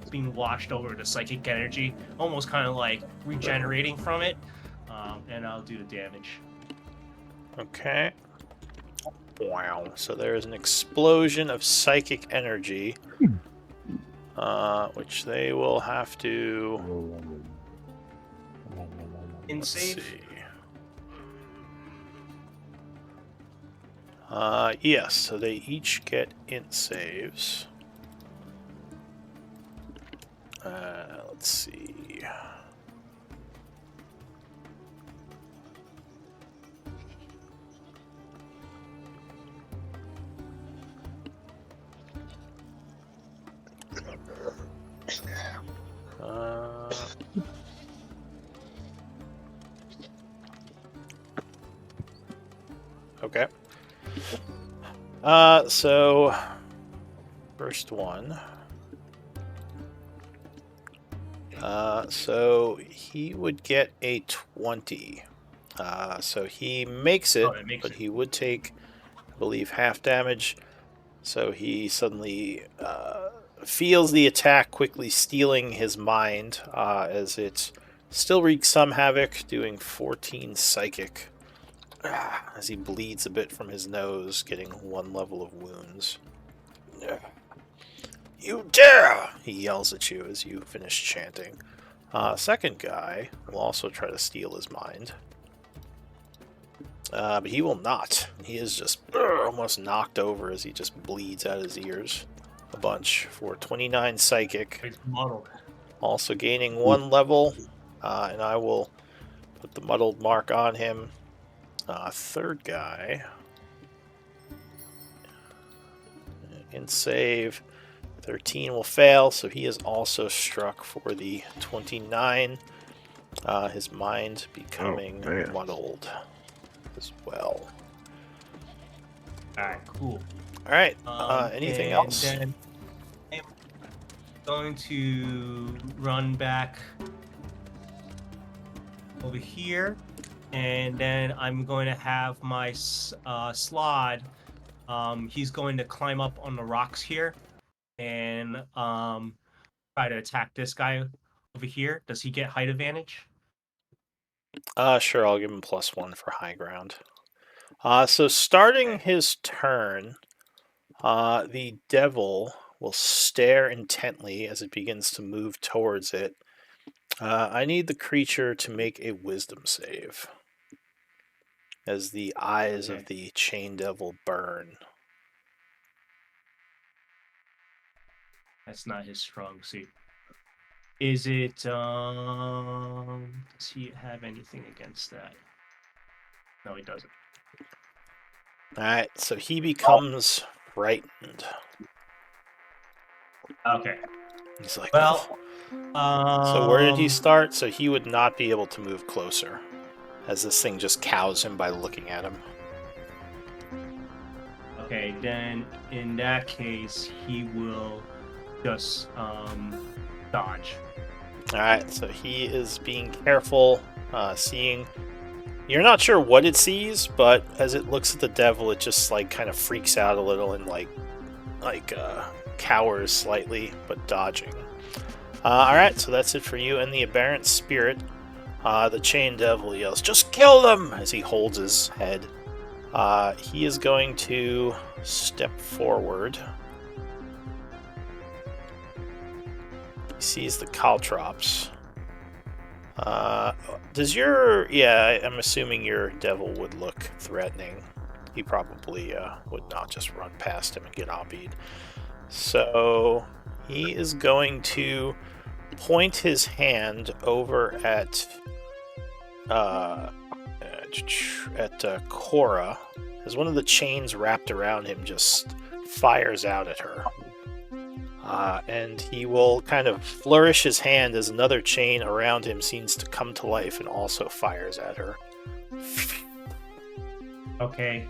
being washed over the psychic energy, almost kind of like regenerating from it. And I'll do the damage. Okay. Wow. So there is an explosion of psychic energy, which they will have to. Let's Let's see. see. Yes, so they each get int saves. Let's see. Okay. So first one. So he would get a 20. So he makes it, Oh, it makes but it. he would take, I believe, half damage. So he suddenly feels the attack quickly stealing his mind, as it still wreaks some havoc, doing 14 psychic. As he bleeds a bit from his nose, getting 1 level of wounds. You dare! He yells at you as you finish chanting. Second guy will also try to steal his mind. But he will not. He is just almost knocked over as he just bleeds out his ears a bunch for 29 psychic. It's muddled. Also gaining 1 level, and I will put the muddled mark on him. Third guy, in save, 13 will fail, so he is also struck for the 29. His mind becoming man. muddled as well. Alright, cool. Alright, anything else? Then I'm going to run back over here, and then I'm going to have my Slod. He's going to climb up on the rocks here and try to attack this guy over here. Does he get height advantage? Sure, I'll give him +1 for high ground. So starting his turn, the devil will stare intently as it begins to move towards it. I need the creature to make a wisdom save, as the eyes of the chain devil burn. That's not his strong suit. Is it? Does he have anything against that? No, he doesn't. All right, so he becomes frightened. Okay. He's like, Well, so where did he start? So he would not be able to move closer, as this thing just cows him by looking at him. Okay, then in that case, he will just dodge. All right, so he is being careful, seeing. You're not sure what it sees, but as it looks at the devil, it just like kind of freaks out a little and like cowers slightly, but dodging. All right, so that's it for you and the aberrant spirit. The chain devil yells, "Just kill them!" as he holds his head. He is going to step forward. He sees the caltrops. Does your... Yeah, I'm assuming your devil would look threatening. He probably would not just run past him and get obbied. So he is going to point his hand over at Cora, as one of the chains wrapped around him just fires out at her. And he will kind of flourish his hand as another chain around him seems to come to life and also fires at her. Okay.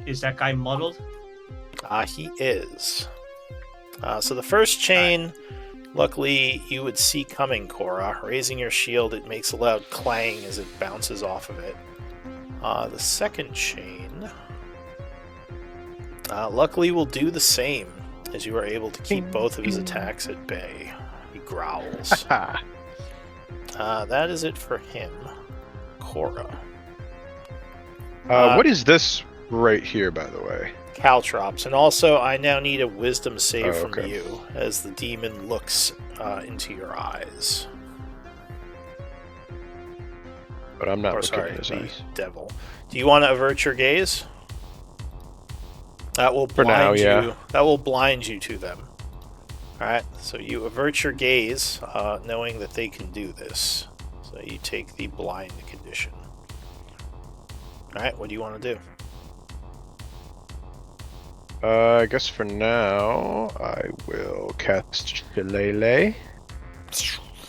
Is that guy muddled? He is. So the first chain, luckily, you would see coming, Cora. Raising your shield, it makes a loud clang as it bounces off of it. The second chain, luckily, will do the same, as you are able to keep both of his attacks at bay. He growls. That is it for him. Cora. What is this right here, by the way? Caltrops. And also, I now need a wisdom save from okay. you, as the demon looks into your eyes. But I'm not Or looking sorry, at his the eyes. devil. Do you want to avert your gaze? That will For blind now, yeah. you. That will blind you to them. Alright, so you avert your gaze, knowing that they can do this. So you take the blind condition. Alright, what do you want to do? I guess for now, I will cast Shillelagh.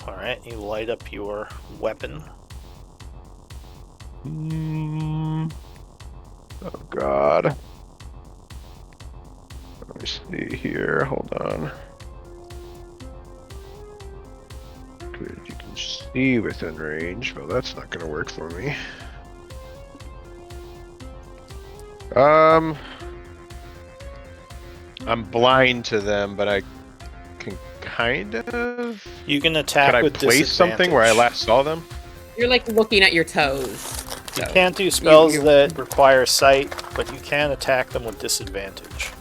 Alright, you light up your weapon. Oh god. Let me see here, hold on. Good, you can see within range, but that's not gonna work for me. I'm blind to them, but I can kind of... You can attack Could I with place something where I last saw them? You're like looking at your toes. You So, can't do spells you- that require sight, but you can attack them with disadvantage.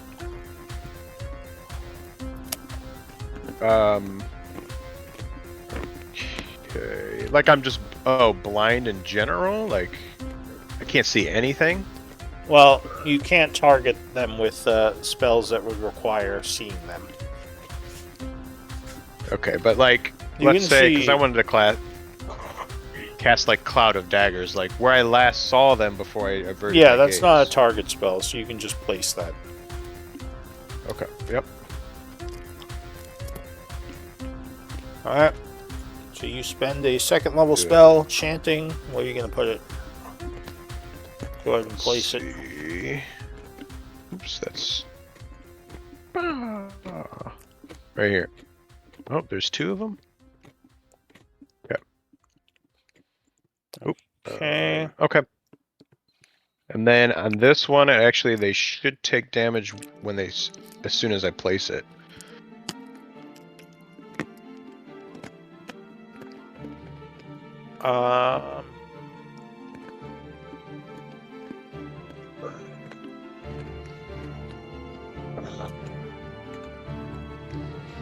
Okay. Like I'm just blind in general? Like I can't see anything? Well, you can't target them with spells that would require seeing them. Okay, but like You let's can say see- because I wanted to cast like Cloud of Daggers, like where I last saw them before I averted Yeah, my that's gaze. not a target spell, so you can just place that. Okay, yep. Alright. So you spend a second level Do it. spell chanting. Where are you going to put it? Go ahead and place it. it. Oops, that's right here. Oh, there's two of them. Okay. Okay. And then on this one, actually, they should take damage when as soon as I place it. As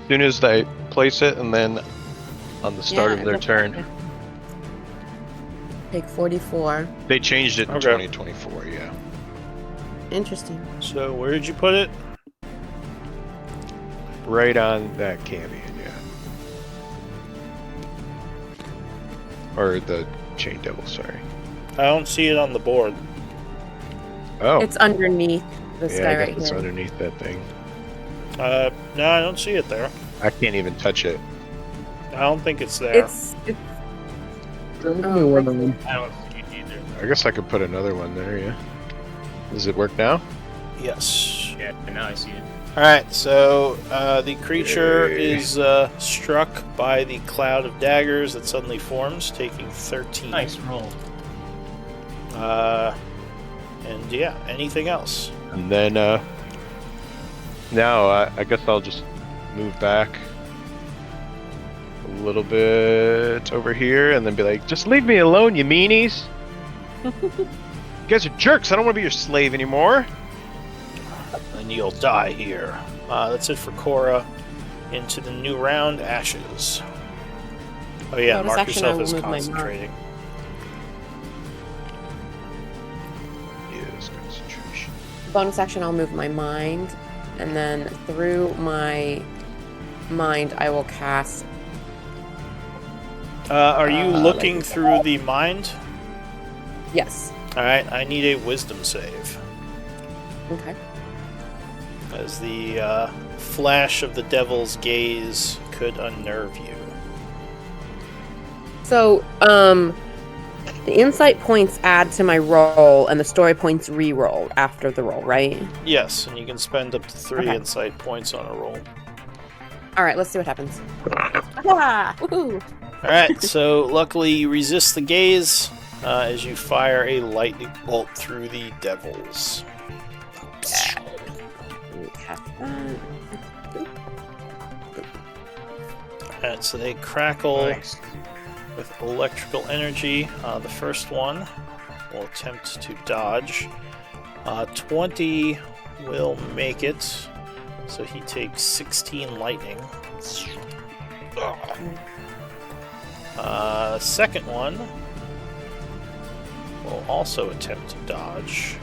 soon as I place it, and then on the start Yeah, of their it turn, looks like Take 44. they changed it in Okay. 2024. Yeah. Interesting. So where did you put it? right on that Cambion, yeah. Or the Chain Devil, sorry. I don't see it on the board. Oh, It's underneath this yeah, guy I guess right it's here. underneath that thing. No, I don't see it there. I can't even touch it. I don't think it's there. It's Oh, I don't see it either. I guess I could put another one there, yeah. Does it work now? Yes. Yeah, now I see it. Alright, so the creature Yay. is struck by the cloud of daggers that suddenly forms, taking 13. Nice roll. And yeah, anything else? And then, now I guess I'll just move back a little bit over here and then be like, just leave me alone, you meanies! You guys are jerks, I don't want to be your slave anymore! And you'll die here. That's it for Cora. Into the new round, Ashes. Oh yeah, Bonus mark action, I yourself will as move my mark. concentrating. Yes, concentration. bonus action. I'll move my mind, and then through my mind, I will cast. Are you looking like- through the mind? Yes. Alright, I need a wisdom save. Okay. As the flash of the devil's gaze could unnerve you. So, the insight points add to my roll, and the story points re-roll after the roll, right? Yes, and you can spend up to 3 Okay. insight points on a roll. All right, let's see what happens. Ah, woohoo! Alright, so luckily you resist the gaze as you fire a lightning bolt through the devils. Alright, so they crackle Nice. with electrical energy. The first one will attempt to dodge. 20 will make it, so he takes 16 lightning. Second one will also attempt to dodge.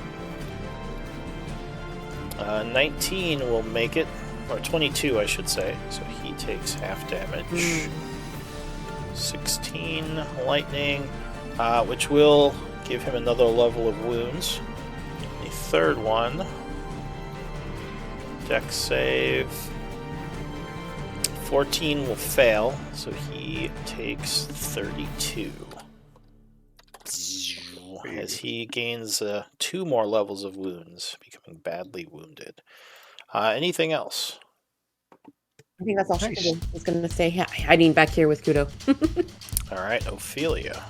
19 will make it, or 22 I should say, so he takes half damage. 16 lightning, which will give him another level of wounds. The third one, dex save, 14 will fail, so he takes 32. As he gains 2 more levels of wounds, becoming badly wounded. Anything else? I think that's all Nice. she can do. He's going to stay hiding back here with Kudo. Alright, Ophelia.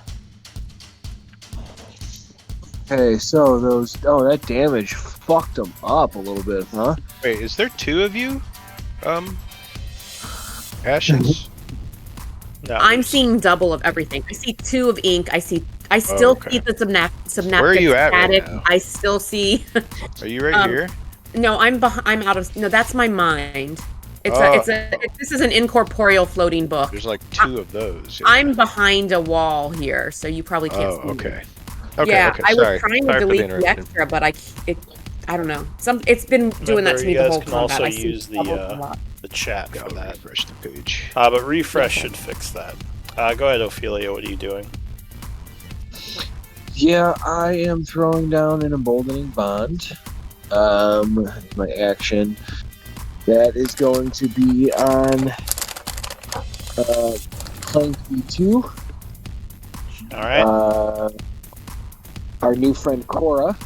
Okay, so that damage fucked them up a little bit, huh? Wait, is there 2 of you? Ashes? No, I'm there's- seeing double of everything. I see 2 of ink. I still okay. see the synaptic Where are you at right static. now? I still see. Are you right here? No, I'm out of. No, that's my mind. Oh. This is an incorporeal floating book. There's like 2 of those. yeah. I'm behind a wall here, so you probably can't Oh, see me. okay. Okay, Yeah, okay, I sorry. was trying to Sorry for the delete the interruption. extra, but I don't know. It's been doing that Remember, to me you the guys whole can combat. also I see use the, double a lot. the chat for Gotta that. refresh the page. But refresh should fix that. Go ahead, Ophelia, what are you doing? Yeah, I am throwing down an emboldening bond. My action. That is going to be on Clank B2. Alright. Our new friend Cora.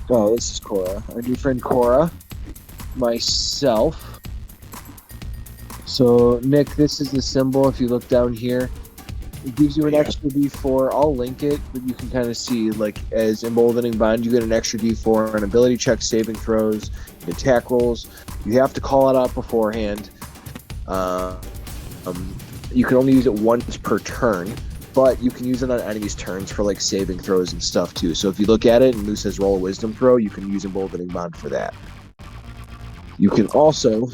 Oh, this is Cora. Our new friend Cora. Myself. So, Nick, this is the symbol. If you look down here, it gives you an Yeah. extra D4. I'll link it, but you can kind of see, like, as emboldening bond, you get an extra D4 on ability checks, saving throws, attack rolls. You have to call it out beforehand. You can only use it once per turn, but you can use it on enemies' turns for like saving throws and stuff too. So if you look at it and Lou says roll a wisdom throw, you can use emboldening bond for that. You can also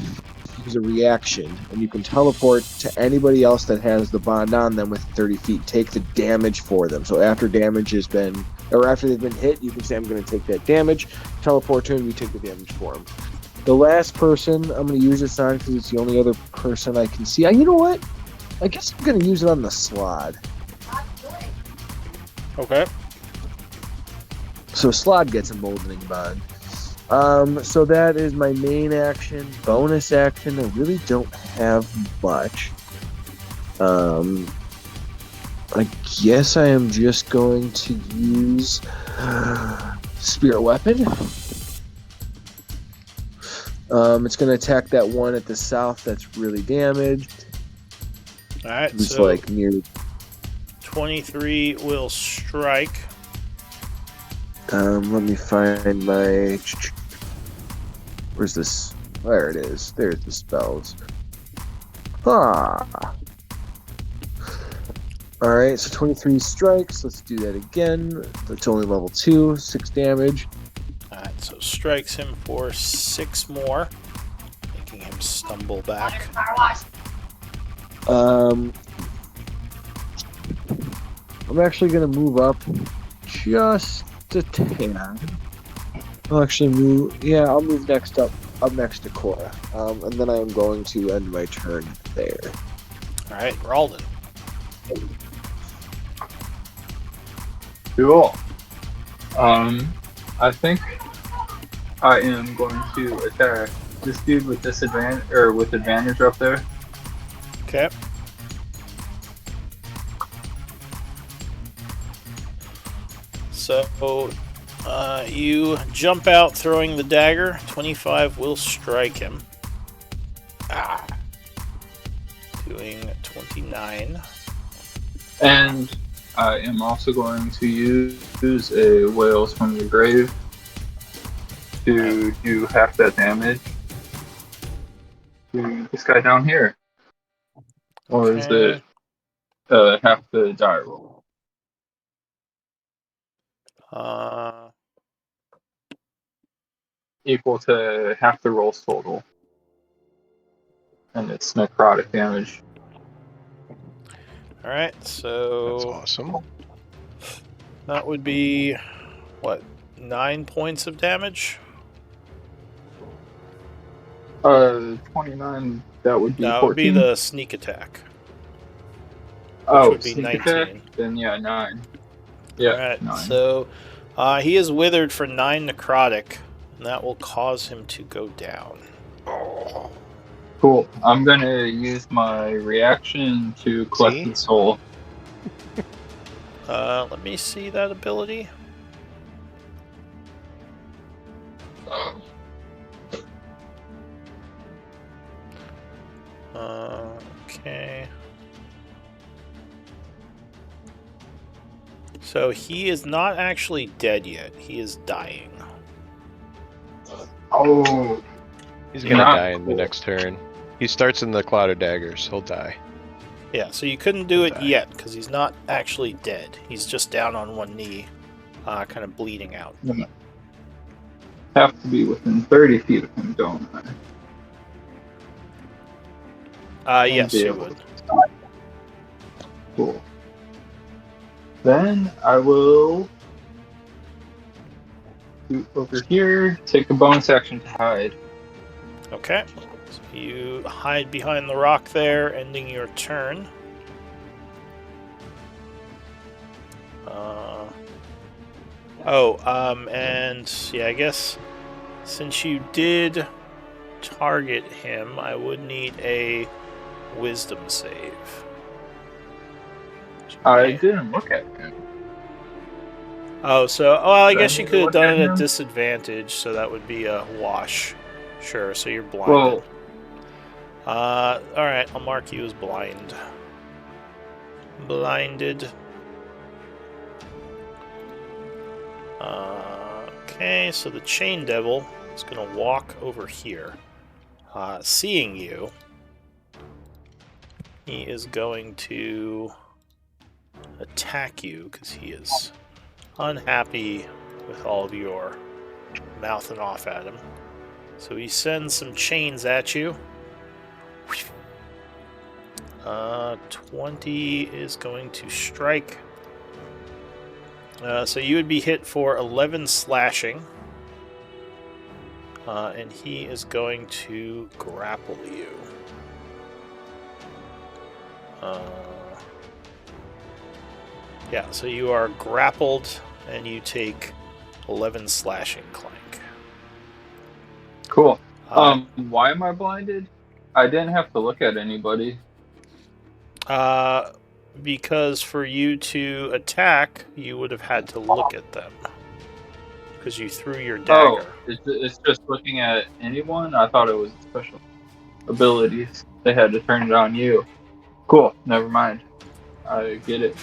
use a reaction, and you can teleport to anybody else that has the bond on them with 30 feet. Take the damage for them. So after damage has been, or after they've been hit, you can say, I'm going to take that damage. Teleport to him, you take the damage for them. The last person I'm going to use this on because it's the only other person I can see. You know what? I guess I'm going to use it on the Slod. Okay. So Slod gets emboldening bond. So that is my main action. Bonus action, I really don't have much. I guess I am just going to use Spirit Weapon. It's going to attack that one at the south that's really damaged. All right. It's So like near. 23 will strike. Let me find my. Where's this? There it is. There's the spells. Ah. Alright, so 23 strikes. Let's do that again. That's only level 2, 6 damage. Alright, so strikes him for 6 more, making him stumble back. I'm actually going to move up just a tad. I'll actually move. Yeah, I'll move next up next to Cora. And then I am going to end my turn there. Alright, Ralden. Cool. I think I am going to attack this dude with disadvantage or with advantage up there. Okay. So, you jump out throwing the dagger. 25 will strike him. Ah. Doing 29. And I am also going to use a Whales from the Grave to do half that damage to this guy down here. Or is it half the die roll? Equal to half the rolls total. And it's necrotic damage. Alright, so That's awesome. that would be, what, 9 points of damage? 29, that would be No, it 14. would be the sneak attack. Oh, would be sneak 19. attack? Then yeah, 9. Yeah, Alright, 9. so he is withered for 9 necrotic, and that will cause him to go down. Cool. I'm gonna use my reaction to collect the soul. Let me see that ability. Okay. So he is not actually dead yet. He is dying. Oh, He's gonna Not die in the cool. next turn. He starts in the Cloud of Daggers. He'll die. Yeah, so you couldn't do it Die. yet because he's not actually dead. He's just down on one knee, kind of bleeding out. have to be within 30 feet of him, don't I? Yes, be you able would. to- Cool. Then I will do over here, take a bonus action to hide. Okay. So you hide behind the rock there, ending your turn. And yeah, I guess since you did target him, I would need a wisdom save. I didn't look at him. Oh, I Did I guess you need to could have look done at it at him? disadvantage, so that would be a wash. Sure, so you're Well, blinded. Alright, I'll mark you as blind. Blinded. Okay, so the Chain Devil is going to walk over here. Seeing you, he is going to attack you because he is unhappy with all of your mouthing off at him. So he sends some chains at you. 20 is going to strike. So you would be hit for 11 slashing. and he is going to grapple you. Yeah, so you are grappled, and you take 11 slashing, Clank. Cool. Why am I blinded? I didn't have to look at anybody. Because for you to attack, you would have had to look at them. Because you threw your dagger. Oh, it's just looking at anyone? I thought it was special abilities. They had to turn it on you. Cool, never mind. I get it.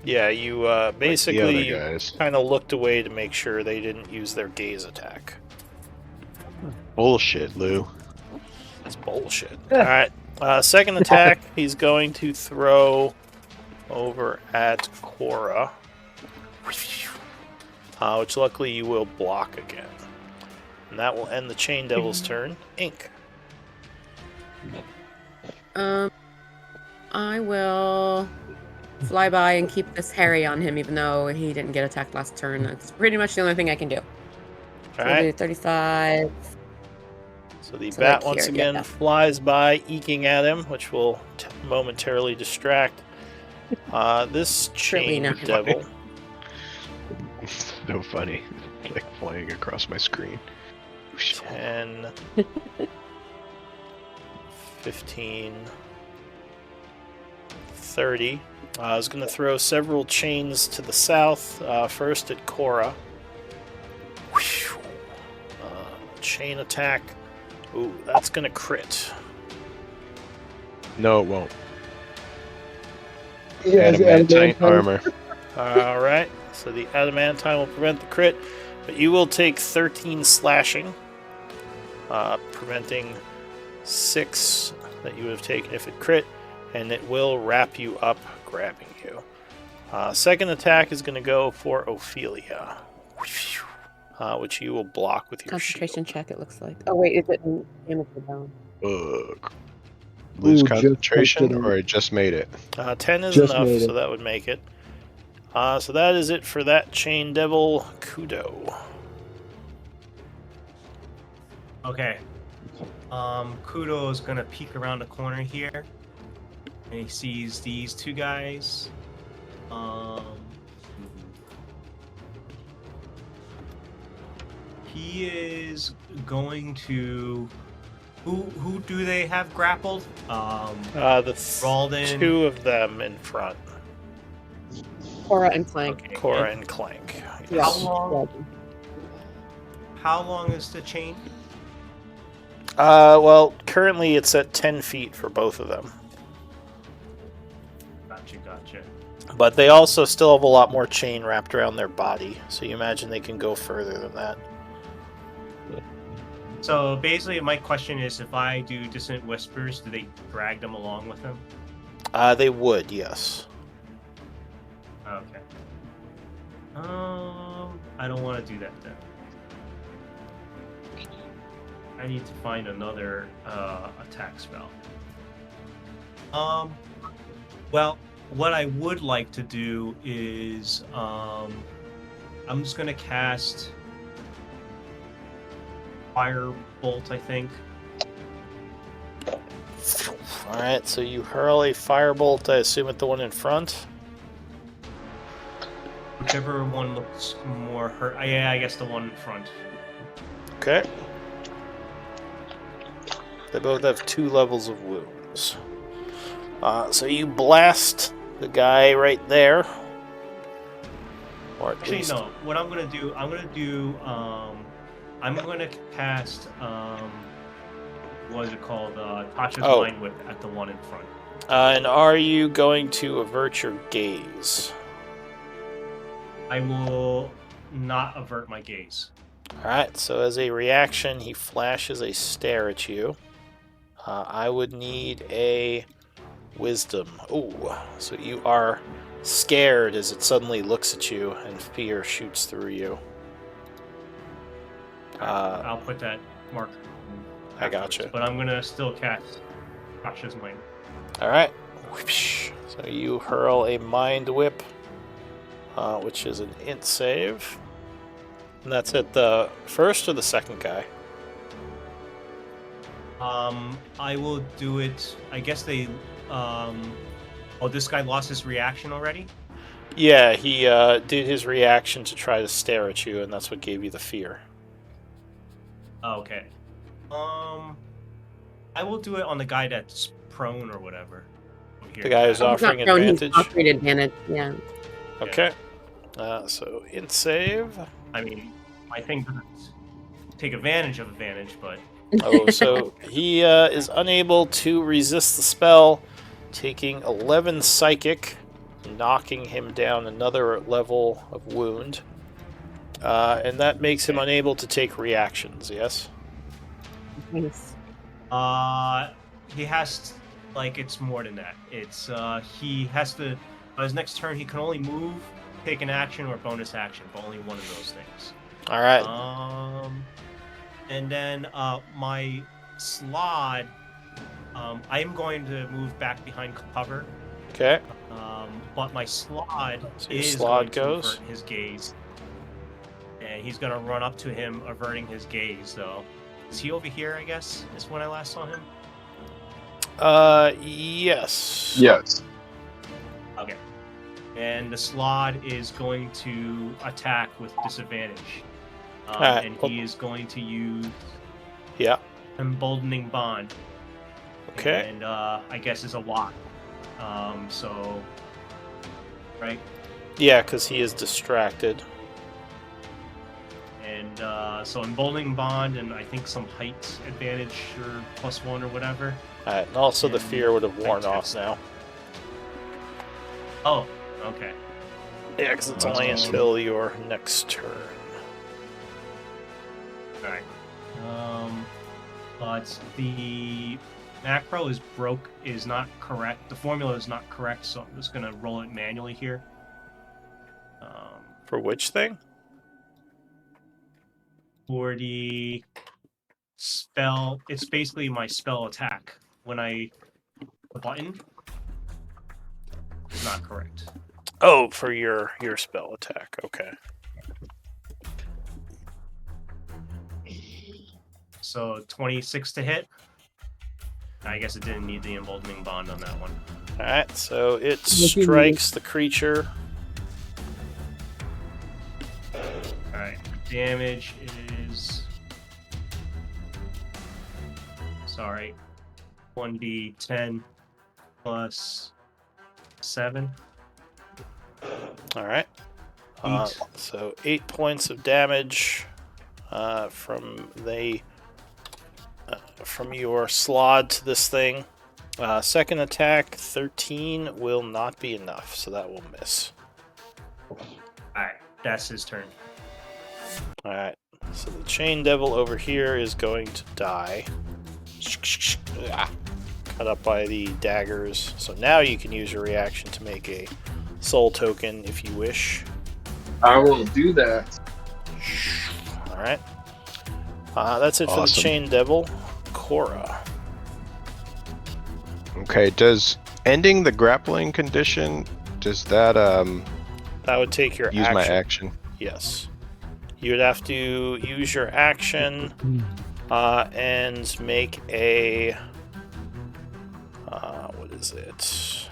Yeah, you The basically other guys. kind of looked away to make sure they didn't use their gaze Bullshit, Lou. That's bullshit. Alright, second attack, he's going to throw over at Cora. Which luckily you will block again. And that will end the Chain Devil's turn. Ink. I will fly by and keep this Harry on him, even though he didn't get attacked last turn. That's pretty much the only thing I can do. So we'll do 35. So the So bat like once here, again yeah. flies by, eking at him, which will momentarily distract this Chain not. Devil. It's so funny. Like flying across my screen. 10, 15, 30. I was going to throw several chains to the south. First at Cora. Chain attack. Ooh, that's going to crit. No, it won't. Yes, Adamantine armor. Alright, so the adamantine will prevent the crit, but you will take 13 slashing, preventing 6 that you would have taken if it crit, and it will wrap you up, grabbing you. Second attack is going to go for Ophelia, which you will block with your Concentration shield. check, it looks like. Oh, wait, is it damage down? Ugh. Lose Ooh, just concentration, touched it. or I just made it? 10 is Just enough, made it. so that would make it. So that is it for that Chain Devil. Kudo. Okay. Kudo is gonna peek around the corner here, and he sees these two guys. He is going to. Who do they have grappled? The Ralden. 2 of them in front. Cora and Clank. Okay. Cora and Clank. How Yes. long? How long is the chain? Well, currently it's at 10 feet for both of them. Gotcha. But they also still have a lot more chain wrapped around their body, so you imagine they can go further than that. So basically, my question is, if I do Dissonant Whispers, do they drag them along with them? They would, yes. Okay. I don't want to do that then. I need to find another attack spell. Well, what I would like to do is, I'm just gonna cast Firebolt, I think. Alright, so you hurl a firebolt, I assume, at the one in front. Whichever one looks more hurt. Yeah, I guess the one in front. Okay. They both have 2 levels of wounds. So you blast the guy right there. Or at Actually, least... no. What I'm gonna do, I'm gonna cast, what is it called? Tasha's Oh. Mind Whip at the one in front. and are you going to avert your gaze? I will not avert my gaze. Alright, so as a reaction, he flashes a stare at you. I would need a wisdom. Ooh, so you are scared as it suddenly looks at you and fear shoots through you. I'll put that mark. I gotcha. But I'm gonna still cast Tasha's Mind. Alright. So you hurl a mind whip, which is an int save. And that's it. The first or the second guy? I will do it. I guess they. Oh, this guy lost his reaction already. Yeah, he did his reaction to try to stare at you, and that's what gave you the fear. Oh, okay. I will do it on the guy that's prone or whatever. The guy who's He's not offering prone, he's advantage. offering advantage. Yeah. Okay. So int save. I mean, I think take advantage of advantage, but Oh, so he is unable to resist the spell, taking 11 psychic, knocking him down another level of wound. And that makes him unable to take reactions, yes? Nice. he has like it's more than that. It's he has to on his next turn he can only move, take an action, or bonus action, but only one of those things. Alright. And then my slod, I am going to move back behind cover. Okay. But my slod So your is slod going to goes? avert his gaze, and he's gonna run up to him, averting his gaze. Though, is he over here? I guess is when I last saw him. Yes. Yes. Okay. And the slod is going to attack with disadvantage. Alright, And well- he is going to use Yeah. Emboldening Bond. Okay. And I guess is a lock. So, right? Yeah, because he is distracted. And so Emboldening Bond and I think some height advantage or +1 or whatever. Alright, and also the And fear would have worn I off test- now. Oh, okay. Yeah, because it's only until your next turn. Alright. But the macro is not correct. The formula is not correct, so I'm just gonna roll it manually here. For which thing? For the spell, it's basically my spell attack. When the button is not correct. Oh, for your spell attack. Okay. So 26 to hit. I guess it didn't need the emboldening bond on that one. Alright, so it Yes, you strikes the creature. Alright, damage is. Sorry. 1d10 plus 7. Alright. Eight. So 8 points of damage from your slod to this thing. Second attack, 13 will not be enough, so that will miss. Alright, that's his turn. Alright, so the chain devil over here is going to die. Cut up by the daggers. So now you can use your reaction to make a soul token if you wish. I will do that. Alright. That's it for the Awesome. chain devil. Cora. Okay, does ending the grappling condition, does that That would take your use action. my action? Yes. You would have to use your action and make a. What is it?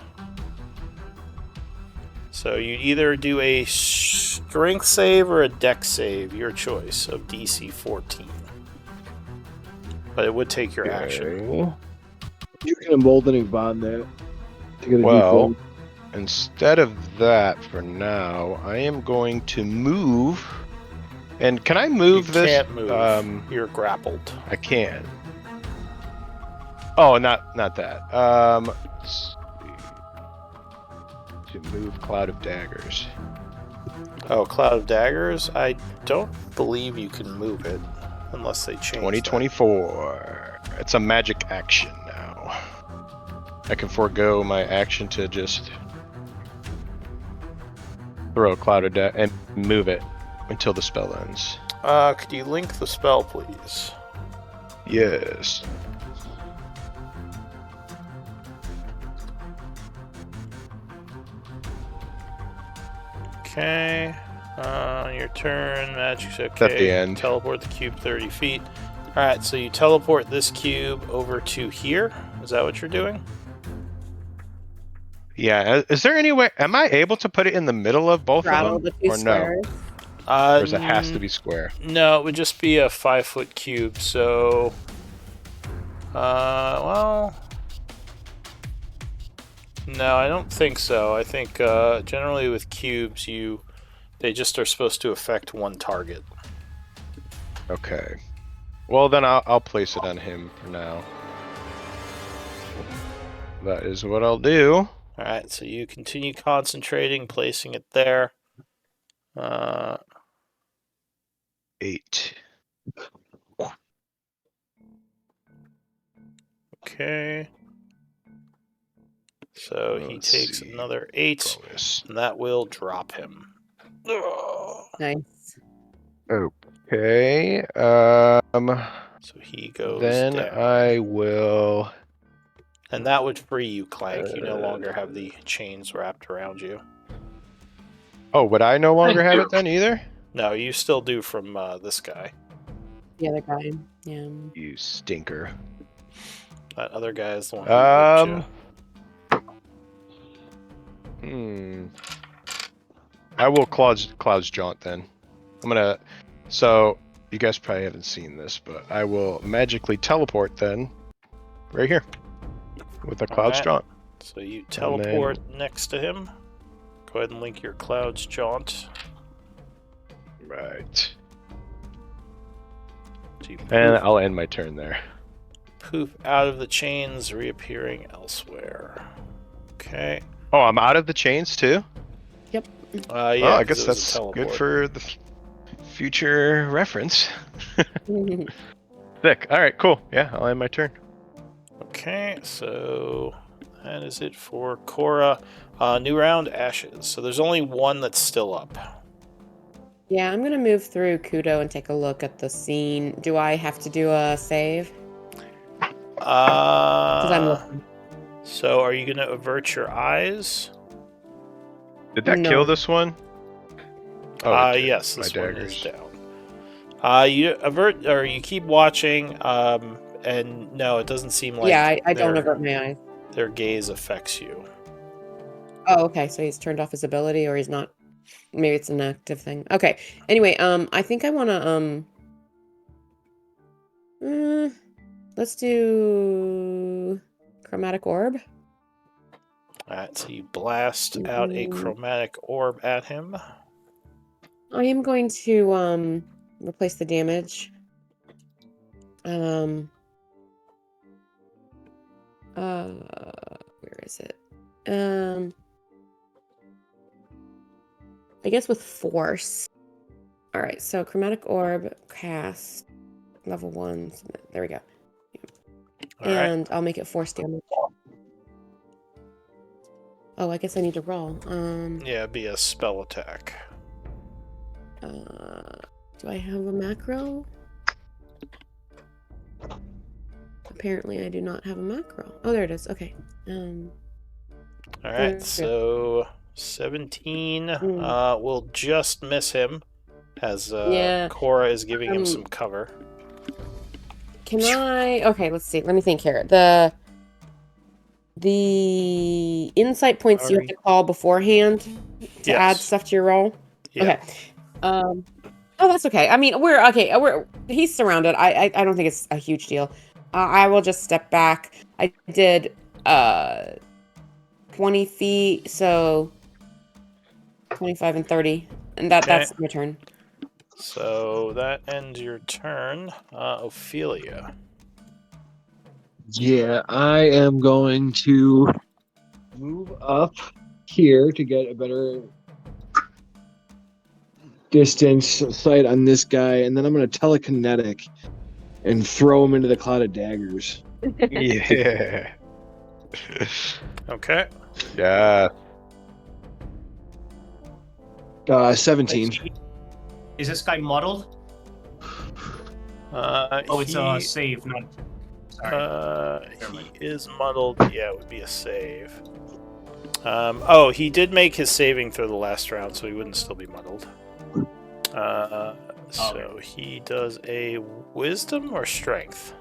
So you either do a strength save or a dex save, your choice, of DC 14. But it would take your action. Okay. You can emboldening bond that. To get a Well, D4. instead of that for now, I am going to move. And can I move You this? can't move. You're grappled. I can. Oh, not that. Let's see. To move Cloud of Daggers. Oh, Cloud of Daggers? I don't believe you can move it unless they change 2024. It's a magic action now. I can forego my action to just throw a Cloud of Daggers and move it until the spell ends. Could you link the spell, please? Yes. Okay. On your turn, magic's okay. At the end. Teleport the cube 30 feet. Alright, so you teleport this cube over to here. Is that what you're doing? Yeah. Is there any way? Am I able to put it in the middle of both Straddle of the them, two or no? squares. Or does it has to be square? No, it would just be a 5-foot cube. So, well, no, I don't think so. I think generally with cubes, they just are supposed to affect one target. Okay. Well, then I'll place it on him for now. That is what I'll do. Alright, so you continue concentrating, placing it there. 8. Okay. So he Let's takes see. another 8, Bonus. and that will drop him. Ugh. Nice. Okay. So he goes Then down. I will. And that would free you, Clank. You no longer have the chains wrapped around you. Oh, would I no longer Thank have you. it then either? No, you still do from this guy. The other guy. Yeah. You stinker. That other guy is the one who whipped you. I will Cloud's Jaunt then. I'm gonna. So you guys probably haven't seen this, but I will magically teleport then, right here, with a Cloud's Alright. Jaunt. So you teleport next to him. Go ahead and link your Cloud's Jaunt. Right. So you And I'll end my turn there. poof out of the chains, reappearing elsewhere. Okay. Oh, I'm out of the chains too. Yeah, oh, I guess 'cause it was a that's teleport. good for the future reference. Thick. All right, cool. Yeah, I'll end my turn. Okay, so that is it for Cora. New round, Ashes. So there's only one that's still up. Yeah, I'm gonna move through Kudo and take a look at the scene. Do I have to do a save? Because I'm looking. So are you going to avert your eyes? Did that No. kill this one? it did. Yes, My this one is daggers. down. You avert, or you keep watching, and no, it doesn't seem like Yeah, I don't their- avert my eyes. Their gaze affects you. Oh, okay. So he's turned off his ability, or he's not. Maybe it's an active thing. Okay. Anyway, I think I want to let's do chromatic orb. Alright, so you blast out a chromatic orb at him. I am going to replace the damage. Where is it? I guess with force. All right, so chromatic orb cast level 1. There we go. Alright. And I'll make it force damage. Oh, I guess I need to roll. Yeah, it'd be a spell attack. Do I have a macro? Apparently, I do not have a macro. Oh, there it is. Okay. Alright, Yeah. so 17 will just miss him, as Yeah. Cora is giving him some cover. Can I? Okay, let's see. Let me think here. The insight points you have to call beforehand to add Yes. stuff to your roll. Yeah. Okay. Oh, that's okay. I mean, he's surrounded. I don't think it's a huge deal. I will just step back. I did 20 feet, so 25 and 30, and that's my turn. So that ends your turn. Ophelia. Yeah, I am going to move up here to get a better distance sight on this guy, and then I'm going to telekinetic and throw him into the cloud of daggers. Yeah. Okay. Yeah. 17. Is this guy muddled? Oh, it's a save, not. Sorry. He is muddled. Yeah, it would be a save. He did make his saving throw the last round, so he wouldn't still be muddled. So he does a wisdom or strength?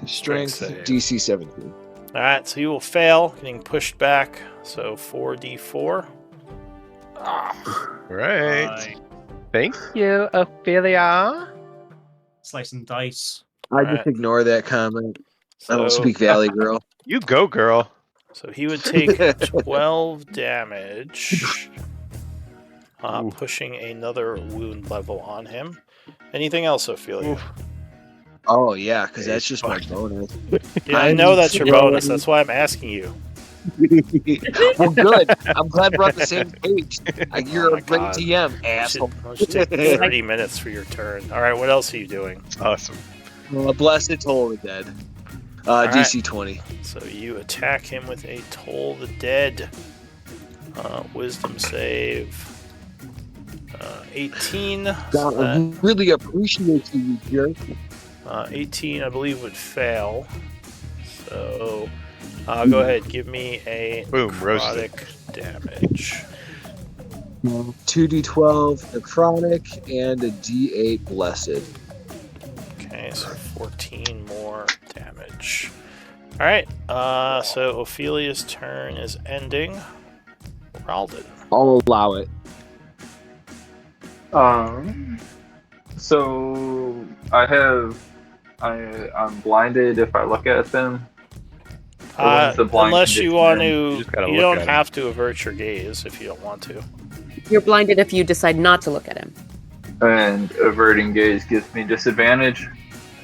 Strength save. DC 17. Alright, so you will fail, getting pushed back. So 4d4. Right. Thank you, Ophelia. Slice some dice. I Alright. just ignore that comment. I don't So, speak Valley Girl. You go, girl. so he would take 12 damage. Ooh. Pushing another wound level on him. Anything else, Ophelia? Oof. Oh yeah, because that's just my bonus. Yeah, I know that's your bonus. That's why I'm asking you. I'm good. I'm glad we're on the same page. You're my a great God. TM, Should, asshole. should take 30 minutes for your turn. All right, what else are you doing? Awesome. Blessed Toll of the Dead. right. DC 20. So you attack him with a Toll the Dead. Wisdom save. 18. God, I really appreciate you, you jerk. 18, I believe, would fail. So, go ahead. Give me a Boom, roasted. necrotic damage. 2d12 necrotic and a d8 blessed. Okay, so 14 more damage. All right. So Ophelia's turn is ending. Ralden. I'll allow it. So I'm blinded if I look at them. Or when's the blind Unless you condition want end? to, You just gotta you look don't at him. have to avert your gaze if you don't want to. You're blinded if you decide not to look at him. And averting gaze gives me disadvantage.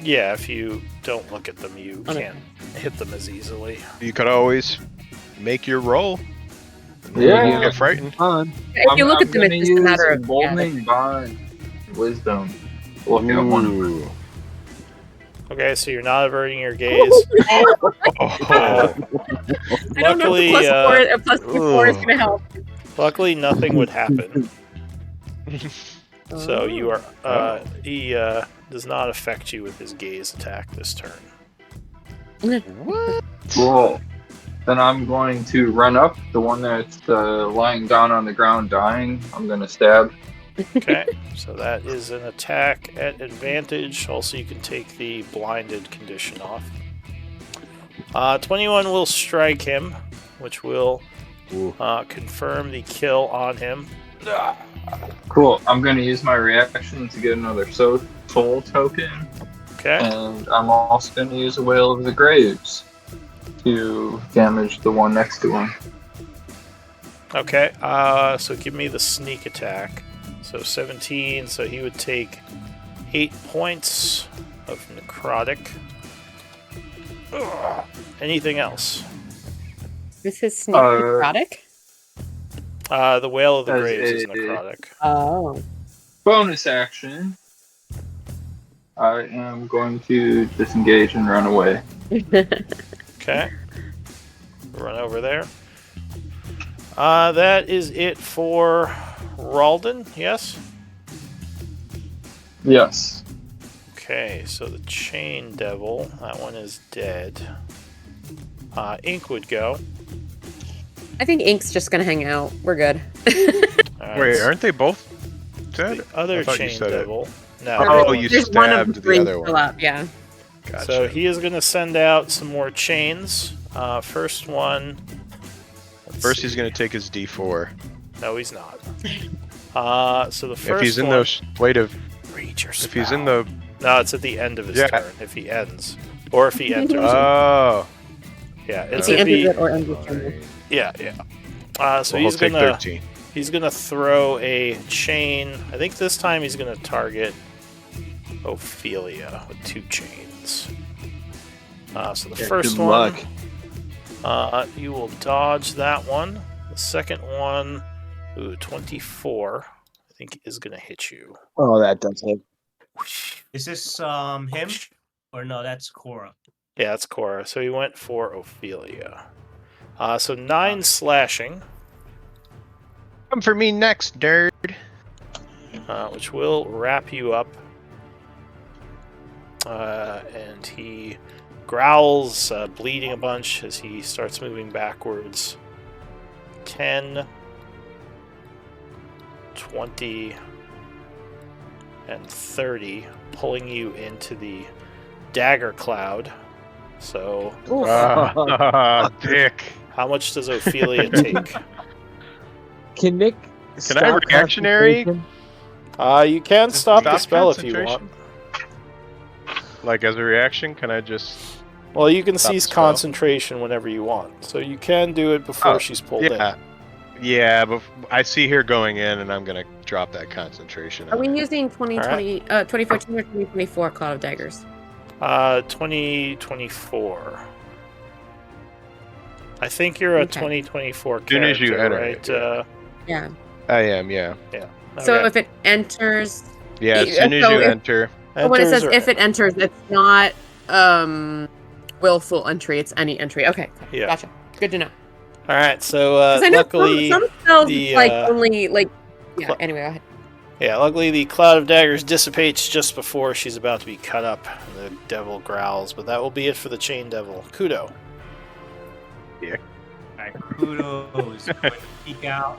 Yeah, if you don't look at them, you Okay. can't hit them as easily. You could always make your roll. Yeah. You get frightened. If you look at them, gonna it's just a use matter of emboldening bond wisdom. Looking at one of them. Ooh. Okay, so you're not averting your gaze. Oh. I don't know Luckily, if the plus 4 is going to help. Luckily, nothing would happen. So you are. He does not affect you with his gaze attack this turn. What? Cool. Then I'm going to run up the one that's lying down on the ground dying. I'm going to stab. Okay, so that is an attack at advantage. Also, you can take the blinded condition off. 21 will strike him, which will confirm the kill on him. Cool. I'm going to use my reaction to get another soul token. Okay, And I'm also going to use a Whale of the Graves to damage the one next to him. okay. So give me the sneak attack. So 17. So he would take 8 points of necrotic. Ugh. Anything else? This is sneak Uh, necrotic? The Whale of the As Graves is a- necrotic. Oh. Bonus action. I am going to disengage and run away. Okay. Run over there. That is it for Ralden, yes? Yes. Okay, so the Chain Devil, that one is dead. Ink would go. I think Ink's just going to hang out. We're good. Alright, Wait, aren't they both dead? the other I thought you Chain said it. Devil. No. Oh, you There's one of stabbed the three other still one. up, yeah. Gotcha. So he is going to send out some more chains. First one. let's First, see. he's going to take his D4. No, he's not. So the first If he's in one. the wait of, Read your if he's in the, No, it's at the end of his Yeah. turn. If he ends, or if he enters. oh, Yeah, If it's he if enters he. it or ends his turn. Yeah, yeah. So well, he'll he's take gonna 13. he's gonna throw a chain. I think this time he's gonna target Ophelia with 2 chains. So the first good one, luck. you will dodge that one. The second one, 24. I think is gonna hit you. Oh, that does hit. Is this him? Or no, that's Cora. Yeah, that's Cora. So he went for Ophelia. So 9 slashing, Come for me next, nerd. which will wrap you up. And he growls, bleeding a bunch as he starts moving backwards. 10, 20, and 30, pulling you into the dagger cloud. So, Oof. Dick. how much does Ophelia take? Can Nick? Can I stop reactionary? concentration? You can stop the Stop spell if you want. concentration? Like as a reaction, can I just? Well, you can Stop the cease spell. concentration whenever you want, so you can do it before Oh, she's pulled in. Yeah. Yeah, but I see her going in, and I'm gonna drop that concentration. Are on we her. using 2014 or 2024 Cloud of Daggers? 2024. I think you're a Okay. 2024 Soon as character, you enter right? it, Yeah. I am, yeah. So Okay. if it enters, Yeah, as Yeah, soon as so you if- enter. when it says Enters or- if it enters, it's not willful entry. It's any entry. Okay. Yeah. Gotcha. Good to know. All right, so 'Cause I know luckily, some spells the, it's like uh, only like. Yeah. cl- Anyway, go ahead. yeah, luckily the cloud of daggers dissipates just before she's about to be cut up. And the devil growls, but that will be it for the chain devil. Kudo. Alright, Kudo is going to peek out.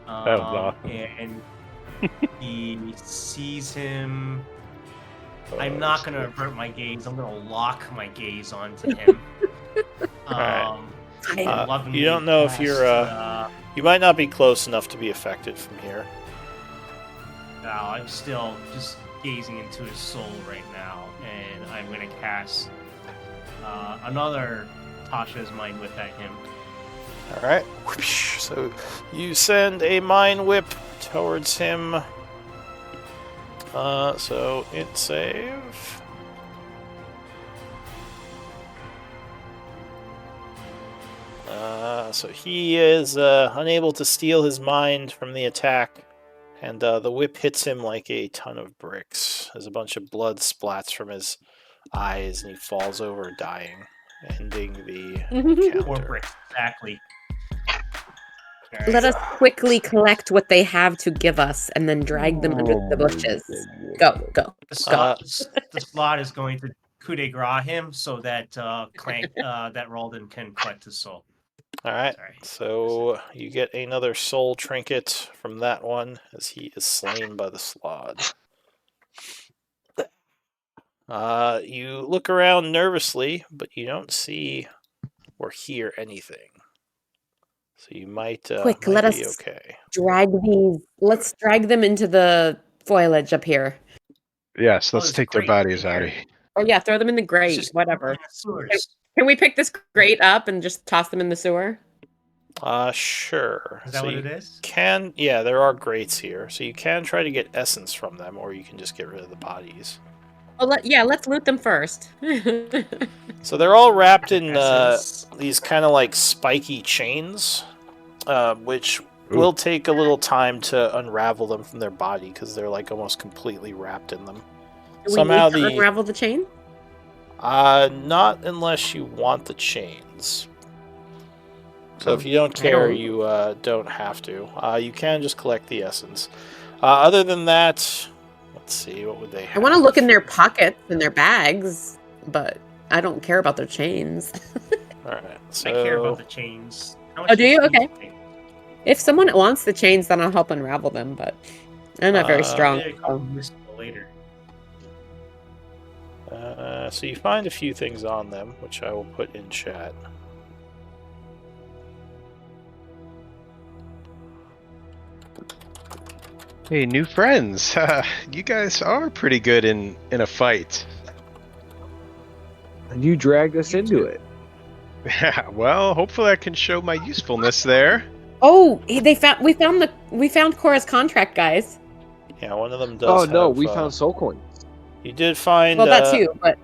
That was awesome. And he sees him. I'm not going to avert my gaze. I'm going to lock my gaze onto him. Alright. Lovingly you don't know if cast, you're, You might not be close enough to be affected from here. no, I'm still just gazing into his soul right now, and I'm going to cast another Tasha's Mind Whip at him. All right. Whoosh. So you send a mind whip towards him. So it save. So he is unable to steal his mind from the attack, and the whip hits him like a ton of bricks. As a bunch of blood splats from his eyes, and he falls over, dying, ending the Four encounter. bricks, exactly. Alright. Let us quickly collect what they have to give us and then drag them under the bushes. Go, go. The slot is going to coup de grace him so that that Ralden can collect his soul. All right. Sorry. So you get another soul trinket from that one as he is slain by the Slod. You look around nervously, but you don't see or hear anything. So you might, Quick, might let be us- okay. Let's drag them into the foliage up here. Yes, Oh, let's it's take their great. bodies out of here. Or yeah, throw them in the grate, Just whatever. in the sewers. Can we pick this grate up and just toss them in the sewer? Sure. Is that So what you it is? yeah, there are grates here. So you can try to get essence from them, or you can just get rid of the bodies. Well, let's loot them first. So they're all wrapped in Essence. these kind of like spiky chains, which Ooh. will take a little time to unravel them from their body because they're like almost completely wrapped in them. Do we Somehow need to the unravel the chain? not unless you want the chains. So if you don't I care, don't. you don't have to. You can just collect the essence. Other than that, let's see, what would they have? I want to look in their pockets and their bags, but I don't care about their chains. All right, so I care about the chains. How Oh, do you? does these Okay. thing? If someone wants the chains, then I'll help unravel them, but I'm not very strong. Maybe I can use it later. So you find a few things on them, which I will put in chat. Hey, new friends. You guys are pretty good in a fight. And you dragged us into it. Well, hopefully I can show my usefulness there. Oh, we found Cora's contract, guys. Yeah, one of them does. Oh no, have, we found soul coins. You did find. Well, that too, but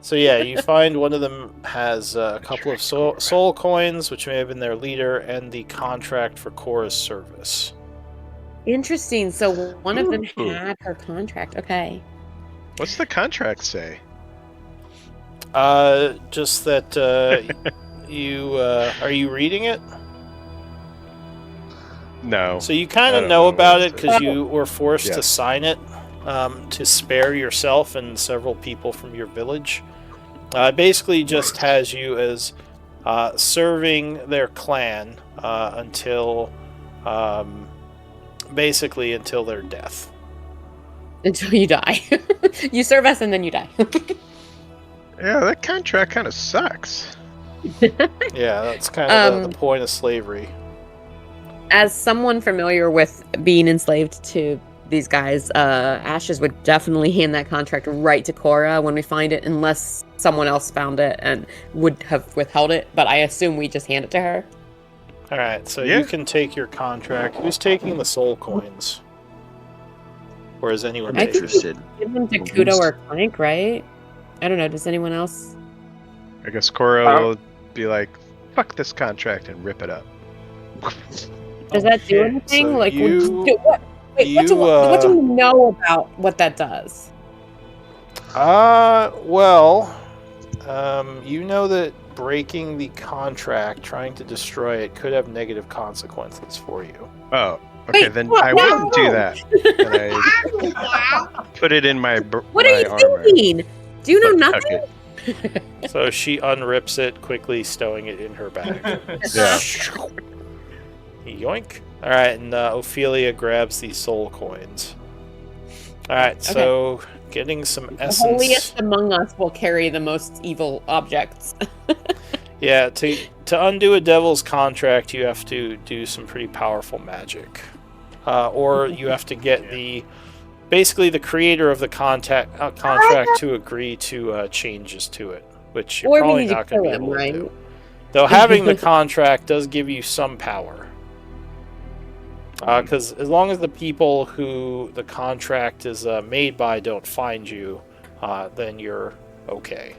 So yeah, you find one of them has a couple of soul coins, which may have been their leader, and the contract for Cora's service. interesting. So one of them Ooh. had her contract. Okay. What's the contract say? Just that you are you reading it? No. So you kind I of don't know know about what it it because you were forced Yeah. to sign it to spare yourself and several people from your village. It basically just has you as serving their clan until basically until their death. until you die. You serve us and then you die. Yeah, that contract kind of sucks. Yeah, that's kind of the Um, point of slavery. As someone familiar with being enslaved to these guys, Ashes would definitely hand that contract right to Cora when we find it, unless someone else found it and would have withheld it. But I assume we just hand it to her. All right, so Yeah. you can take your contract. Who's taking the soul coins? Or is anyone I I'm think taking? interested. Give them to Kudo or Clank, right? I don't know. Does anyone else? I guess Cora Uh, will be like, "Fuck this contract" and rip it up. Does that do Okay, anything? so Like, you- what? Wait, what do we know about what that does? Well, you know that breaking the contract, trying to destroy it, could have negative consequences for you. Oh, okay, Wait, then what? I No! wouldn't do that. And I put it in my What my are you armor. thinking? Do you know Tuck nothing? it. So she unrips it, quickly stowing it in her bag. Yeah. Yoink. All right, and Ophelia grabs these soul coins. All right, so getting some The essence. holiest among us will carry the most evil objects. Yeah, to undo a devil's contract, you have to do some pretty powerful magic, or you have to get basically the creator of the contract to agree to changes to it, which you're Or we probably need to not going to kill be him, able right? to do. Though having the contract does give you some power. Because as long as the people who the contract is made by don't find you, then you're okay.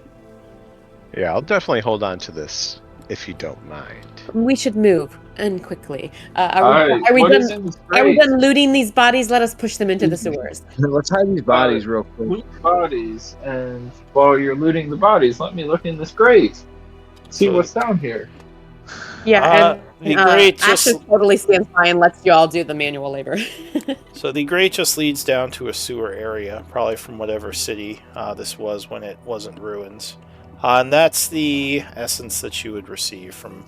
Yeah, I'll definitely hold on to this if you don't mind. We should move, and quickly. Are Alright, we what is done? in this Are we crate? done looting these bodies? Let us push them into the sewers. Let's hide these bodies real quick. Loot bodies, and while you're looting the bodies, let me look in this crate. See So- what's down here. Yeah, the grate just Ashes totally stands by and lets you all do the manual labor. so the grate just leads down to a sewer area, probably from whatever city this was when it wasn't ruins, and that's the essence that you would receive from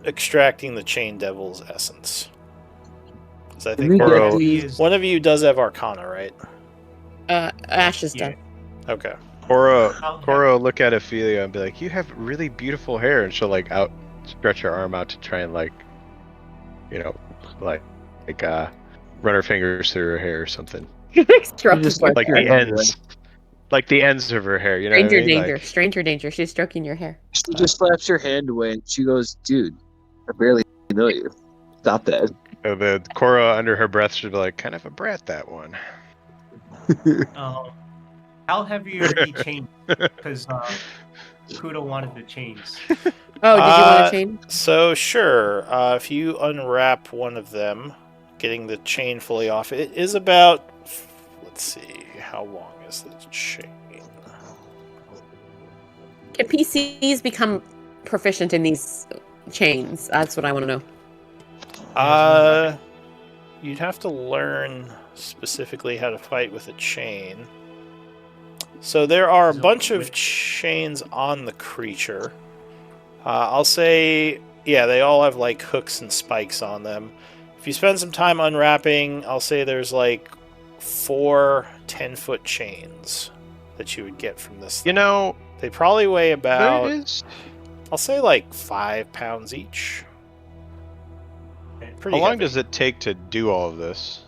extracting the Chain Devil's essence. 'Cause I think we get Oro- these? one of you does have Arcana, right? Ashes done. Okay. Cora will look at Ophelia and be like, "You have really beautiful hair," and she'll like stretch her arm out to try and like run her fingers through her hair or something. Stroking just your Like hair. the ends of her hair. You know what I Stranger mean? danger. Like, Stranger danger. She's stroking your hair. She just slaps her hand away and she goes, "Dude, I barely know you. Stop that." the Cora under her breath should be like, "Kind of a brat, that one." How heavy are the chains? Because Kudo wanted the chains. Oh, did you want Uh, to change? So sure, if you unwrap one of them, getting the chain fully off, it is about. Let's see, how long is the chain? Can PCs become proficient in these chains? That's what I want to know. You'd have to learn specifically how to fight with a chain. So there are a So bunch of with- chains on the creature. I'll say, yeah, they all have like hooks and spikes on them. If you spend some time unwrapping, I'll say there's like 4 10-foot chains that you would get from this. You know, They probably weigh there about, it is. I'll say like 5 pounds each. Pretty How long heavy. does it take to do all of this?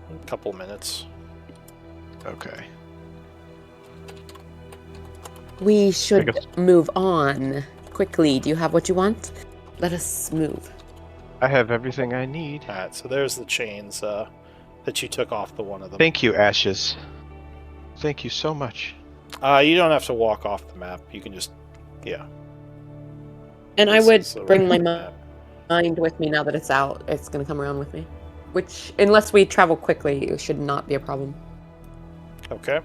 A couple minutes. Okay. We should guess- move on quickly. Do you have what you want? Let us move. I have everything I need. Alright, so there's the chains that you took off the one of them. Thank you, Ashes. Thank you so much. You don't have to walk off the map. You can just, yeah. And I This would is the bring my right map. mind with me now that it's out. It's going to come around with me. Which, unless we travel quickly, it should not be a problem. Okay.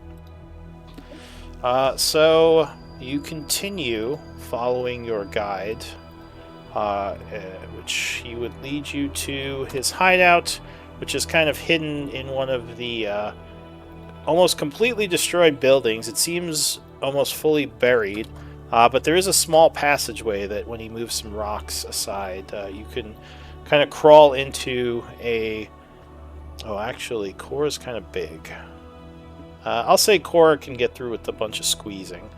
So you continue following your guide, which he would lead you to his hideout, which is kind of hidden in one of the almost completely destroyed buildings. It seems almost fully buried, but there is a small passageway that, when he moves some rocks aside, you can kind of crawl into a Oh, actually, Cora's kind of big. I'll say Cora can get through with a bunch of squeezing.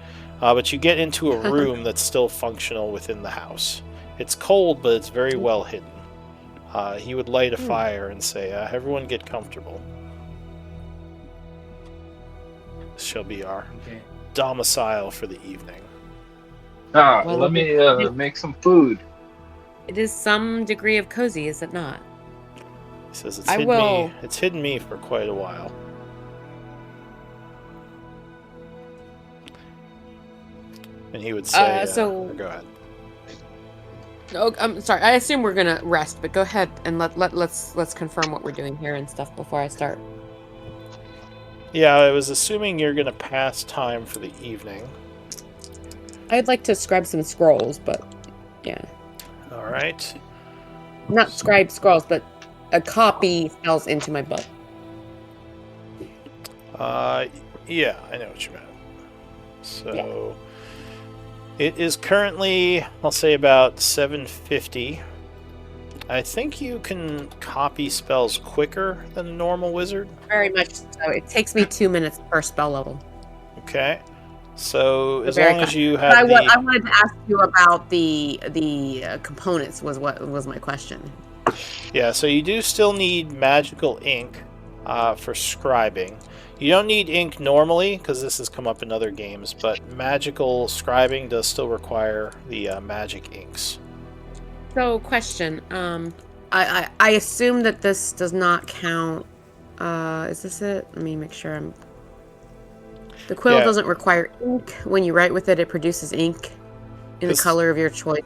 But you get into a room that's still functional within the house. It's cold, but it's very well hidden. He would light a fire and say, everyone get comfortable. This shall be our Okay. domicile for the evening. Well, Well, let me make some food. It is some degree of cozy, is it not? He says it's hidden me for quite a while. And he would say, go ahead. Oh, I'm sorry. I assume we're gonna rest, but go ahead and let's confirm what we're doing here and stuff before I start. Yeah, I was assuming you're going to pass time for the evening. I'd like to scribe some scrolls, but yeah, All right. not scribe scrolls, but a copy spells into my book. Yeah, I know what you meant. So it is currently, I'll say, about 7:50. I think you can copy spells quicker than a normal wizard. Very much so. It takes me 2 minutes per spell level. Okay. So as Very long as good. you But have I wanted to ask you about the components. Was what was my question? Yeah, so you do still need magical ink for scribing. You don't need ink normally, because this has come up in other games, but magical scribing does still require the magic inks. So, question. I assume that this does not count. Is this it? Let me make sure I'm. The quill Yeah. doesn't require ink. When you write with it, it produces ink in the This- color of your choice.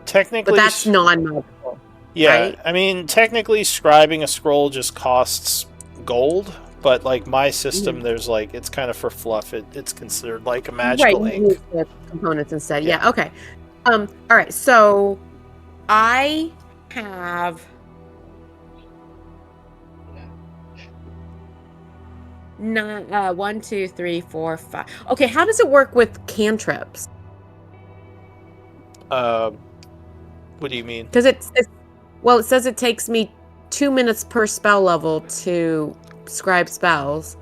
Technically, But that's non-magical. yeah, right? I mean, technically, scribing a scroll just costs gold, but like my system, there's like, it's kind of for fluff. It's considered like a magical right, you ink. use the components instead. Yeah. Yeah. Okay. All right. So, I have. Nine, 1, 2, 3, 4, 5. Okay, how does it work with cantrips? What do you mean? Because it says it takes me 2 minutes per spell level to scribe spells,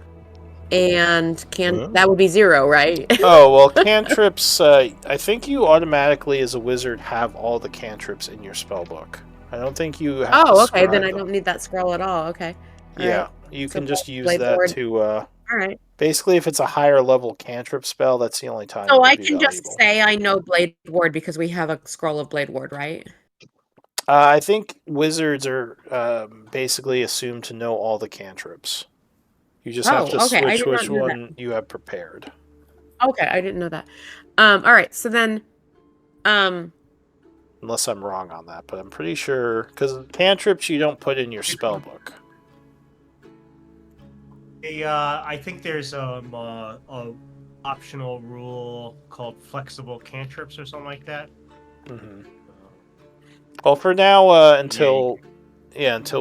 and that would be 0, right? Oh, well, cantrips, I think you automatically, as a wizard, have all the cantrips in your spell book. I don't think you have to Oh, okay. scribe Then I them. don't need that scroll at all. Okay. All Yeah, right. you So can just use Blade that Ward. to, All right. basically, if it's a higher level cantrip spell, that's the only time it So would I be can just valuable. say I know Blade Ward because we have a scroll of Blade Ward, right? I think wizards are basically assumed to know all the cantrips. You just have to Oh, okay. I switch did not which know that. one you have prepared. Okay, I didn't know that. All right. So then, Unless I'm wrong on that, but I'm pretty sure, because cantrips you don't put in your spell book. I think there's a optional rule called flexible cantrips or something like that. Mm-hmm. Well, for now, until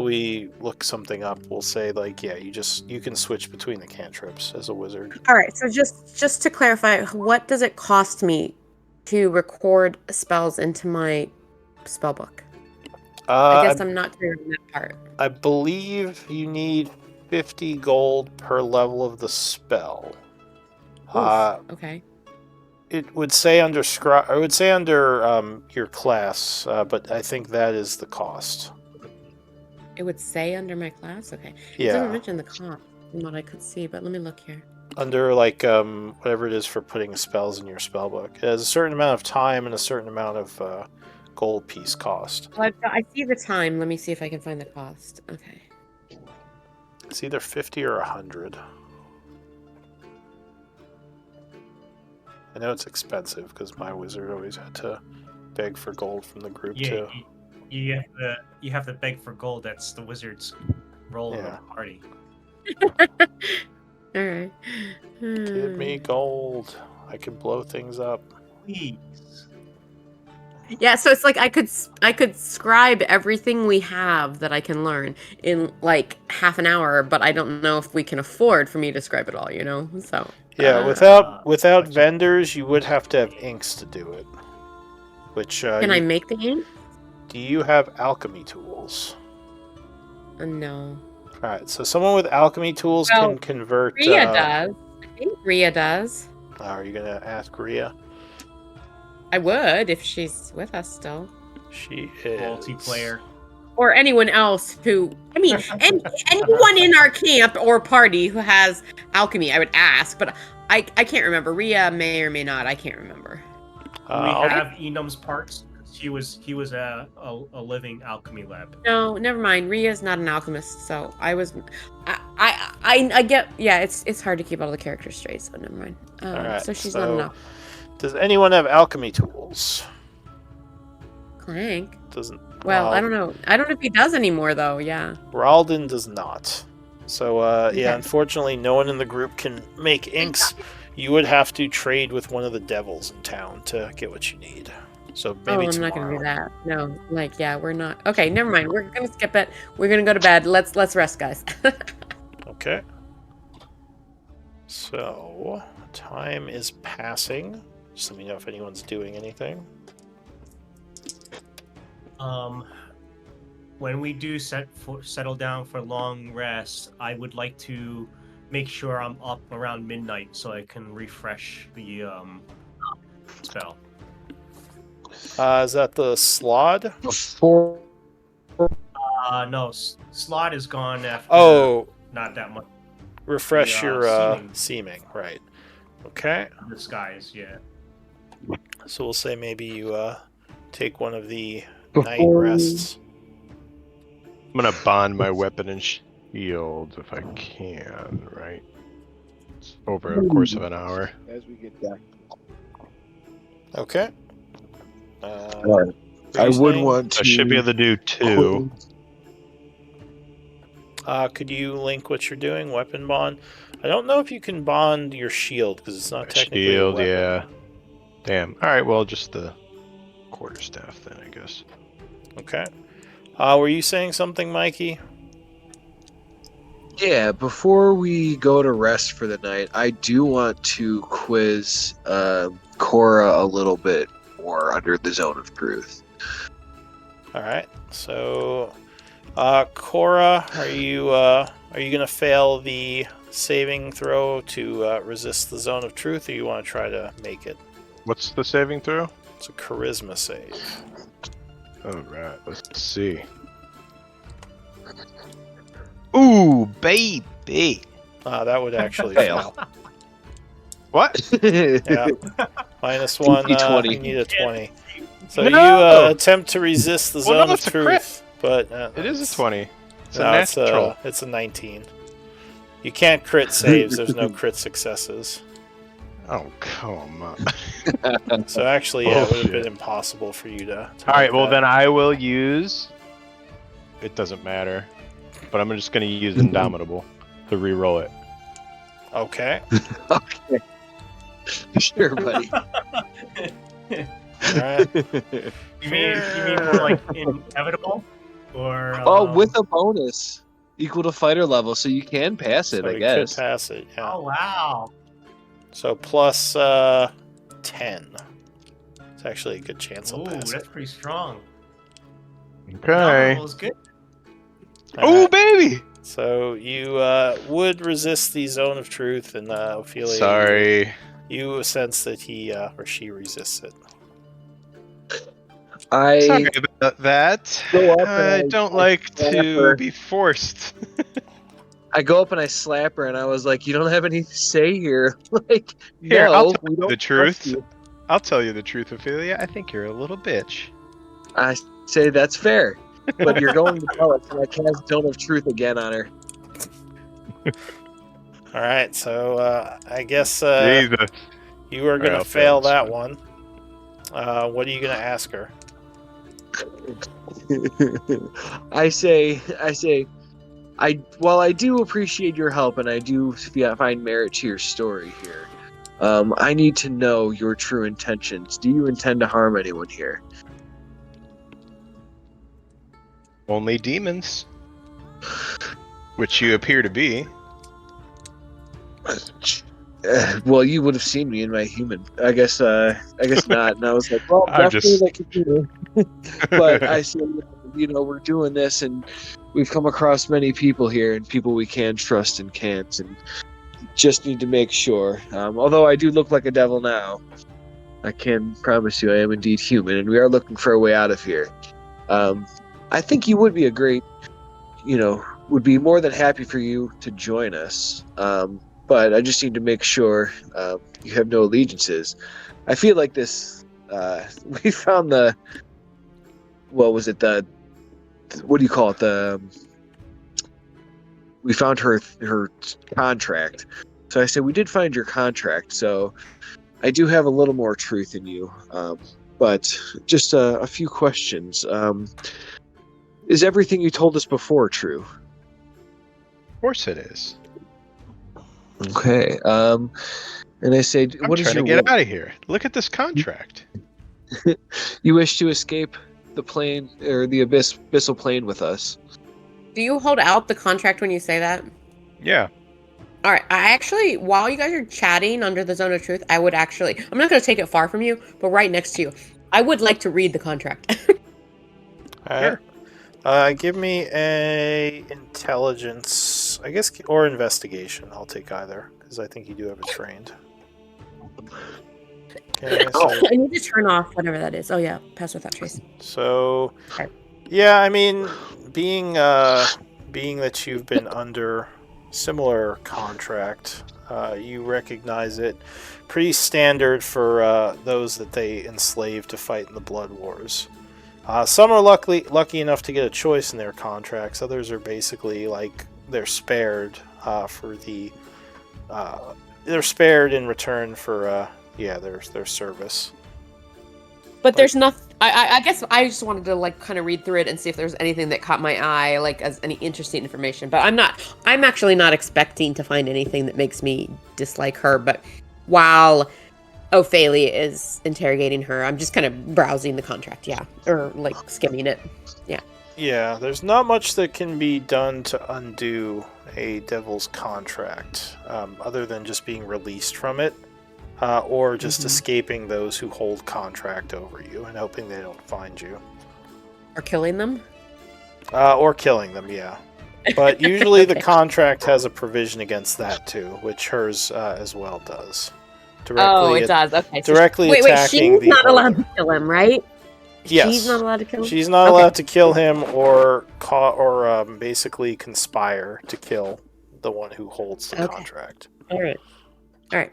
we look something up, we'll say like, yeah, you can switch between the cantrips as a wizard. all right. So just to clarify, what does it cost me to record spells into my spell book? I guess I'm not clear on that part. I believe you need 50 gold per level of the spell. Okay. It would say under your class, but I think that is the cost. It would say under my class. Okay. It Yeah. doesn't mention the cost from what I could see, but let me look here. Under like whatever it is for putting spells in your spell book. It has a certain amount of time and a certain amount of gold piece cost. Well, I see the time. Let me see if I can find the cost. Okay. It's either 50 or 100. I know it's expensive because my wizard always had to beg for gold from the group too. You have to beg for gold. That's the wizard's role in Yeah. the party. All right. Give me gold. I can blow things up. Please. Yeah, so it's like I could scribe everything we have that I can learn in like half an hour, but I don't know if we can afford for me to scribe it all, you know? So Yeah, without vendors, you would have to have inks to do it. Which can I make the ink? do you have alchemy tools? No. All right, so someone with alchemy tools Well, can convert. Rhea does. I think Rhea does. Are you gonna ask Rhea? I would if she's with us still. She is Multiplayer. Or anyone else who, I mean, anyone in our camp or party who has alchemy, I would ask, but I can't remember. Rhea may or may not. I can't remember. We I'll- have Enum's parts. He was a living alchemy lab. No, never mind. Rhea's not an alchemist, so I get. Yeah, it's hard to keep all the characters straight, so never mind. Alright, So she's not so- enough. Does anyone have alchemy tools? Clank. Doesn't. Well, I don't know. I don't know if he does anymore, though. Yeah. Ralden does not. So, yeah, Okay. unfortunately, no one in the group can make inks. You would have to trade with one of the devils in town to get what you need. So maybe I'm tomorrow. not gonna do that. No, like, yeah, we're not. Okay, never mind. We're gonna skip it. We're gonna go to bed. Let's rest, guys. Okay. So, time is passing. Just let me know if anyone's doing anything. When we do settle down for long rest, I would like to make sure I'm up around midnight so I can refresh the spell. Is that the Slod? Before No, slot is gone after. Oh, Not that much. refresh The, your seeming. Right. Okay. Disguise, yeah. So we'll say maybe you take one of the night Before- rests. I'm gonna bond my weapon and shield if I can, right? Over the course of an hour. as we get back. Okay. I what are you would saying? want to. I should be able to do two. Could you link what you're doing? Weapon bond. I don't know if you can bond your shield because it's not technically a Shield, weapon. yeah. Damn. Alright, well, just the quarterstaff then, I guess. Okay. Were you saying something, Mikey? Yeah, before we go to rest for the night, I do want to quiz Cora a little bit more under the Zone of Truth. All right. So, Cora, are you gonna fail the saving throw to resist the Zone of Truth, or you want to try to make it? What's the saving throw? It's a charisma save. Alright, let's see. Ooh, baby! That would actually Fail. fail. What? Yeah. -1. D20. You need a 20. So No! you attempt to resist the Well, Zone no, of it's a crit. Truth, but It is a 20. It's no, a natural. it's a 19. You can't crit saves. There's no crit successes. Oh, come on. So actually, yeah, it would have Bullshit. been impossible for you to. Alright, well then I will use... It doesn't matter. But I'm just gonna use Indomitable to re-roll it. Okay. Okay. Sure, buddy. Alright. You mean more like inevitable, or With a bonus equal to fighter level, so you can pass it, So I you guess. could pass it. Yeah. Oh wow! So plus 10. It's actually a good chance I'll Ooh, pass that's it. pretty strong. Okay. That was good. Oh, Alright, baby! So you would resist the Zone of Truth, and Ophelia. Sorry. You sense that he or she resists it. Sorry about that. Go up I and don't I like slap to her. be forced. I go up and I slap her, and I was like, "You don't have anything to say here." Like, Here, no, I'll tell we don't the trust truth. you. I'll tell you the truth, Ophelia. I think you're a little bitch. I say that's fair, but you're going to tell us, and I cast Zone of Truth again on her. All right. So I guess Jesus. you are going I'll to fail fail this that one. one. What are you going to ask her? I say, while I do appreciate your help and I do find merit to your story here, I need to know your true intentions. Do you intend to harm anyone here? Only demons. Which you appear to be. Well, you would have seen me in my human. I guess not. And I was like, well, I'm definitely just- like a human. But I said, we're doing this, and we've come across many people here, and people we can trust and can't, and just need to make sure. Although I do look like a devil now, I can promise you I am indeed human, and we are looking for a way out of here. I think you would be a great, would be more than happy for you to join us. But I just need to make sure you have no allegiances. I feel like this. We found what do you call it? We found her contract. So I said we did find your contract. So I do have a little more truth in you. But just a few questions. Is everything you told us before true? Of course it is. Okay. And I say, I'm what is trying your to get will? out of here. Look at this contract. You wish to escape the plane or the abyssal plane with us? Do you hold out the contract when you say that? Yeah. All right. I actually, while you guys are chatting under the zone of truth, I'm not going to take it far from you, but right next to you, I would like to read the contract. All right. Give me a intelligence, I guess, or investigation. I'll take either, because I think you do have it trained. Okay, I need to turn off whatever that is. Oh yeah, pass without trace. So, Okay. yeah, I mean, being that you've been under similar contract, you recognize it. Pretty standard for those that they enslave to fight in the Blood Wars. Some are lucky enough to get a choice in their contracts. Others are basically like they're spared they're spared in return for their service. But there's nothing. I guess I just wanted to kind of read through it and see if there's anything that caught my eye, as any interesting information. But I'm actually not expecting to find anything that makes me dislike her. But while Ophelia is interrogating her, I'm just kind of browsing the contract, or skimming it. Yeah, there's not much that can be done to undo a devil's contract, other than just being released from it. Or just escaping those who hold contract over you and hoping they don't find you. Or killing them? Or killing them, yeah. But usually the contract has a provision against that too, which hers as well does. It does. Okay. Directly wait, attacking she's not allowed to kill him, right? Yes. She's not allowed to kill him? She's not allowed to kill him or basically conspire to kill the one who holds the contract. All right.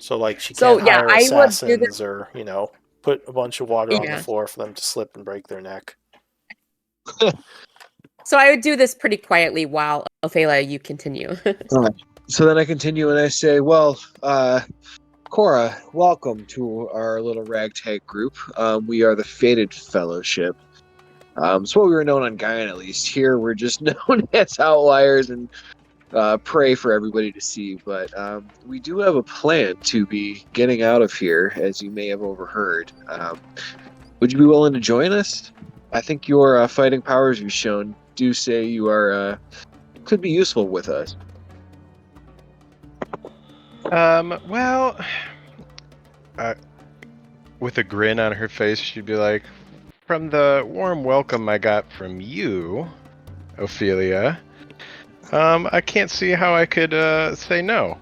So, she can't hire I would do assassins or, put a bunch of water on the floor for them to slip and break their neck. So I would do this pretty quietly while, Ophelia, you continue. All right. So then I continue and I say, well, Cora, welcome to our little ragtag group. We are the Fated Fellowship. It's what we were known on Gaian, at least. Here, we're just known as outliers and prey for everybody to see, but we do have a plan to be getting out of here, as you may have overheard. Would you be willing to join us? I think your fighting powers you've shown do say you are could be useful with us. With a grin on her face, she'd be like, from the warm welcome I got from you, Ophelia, I can't see how I could say no.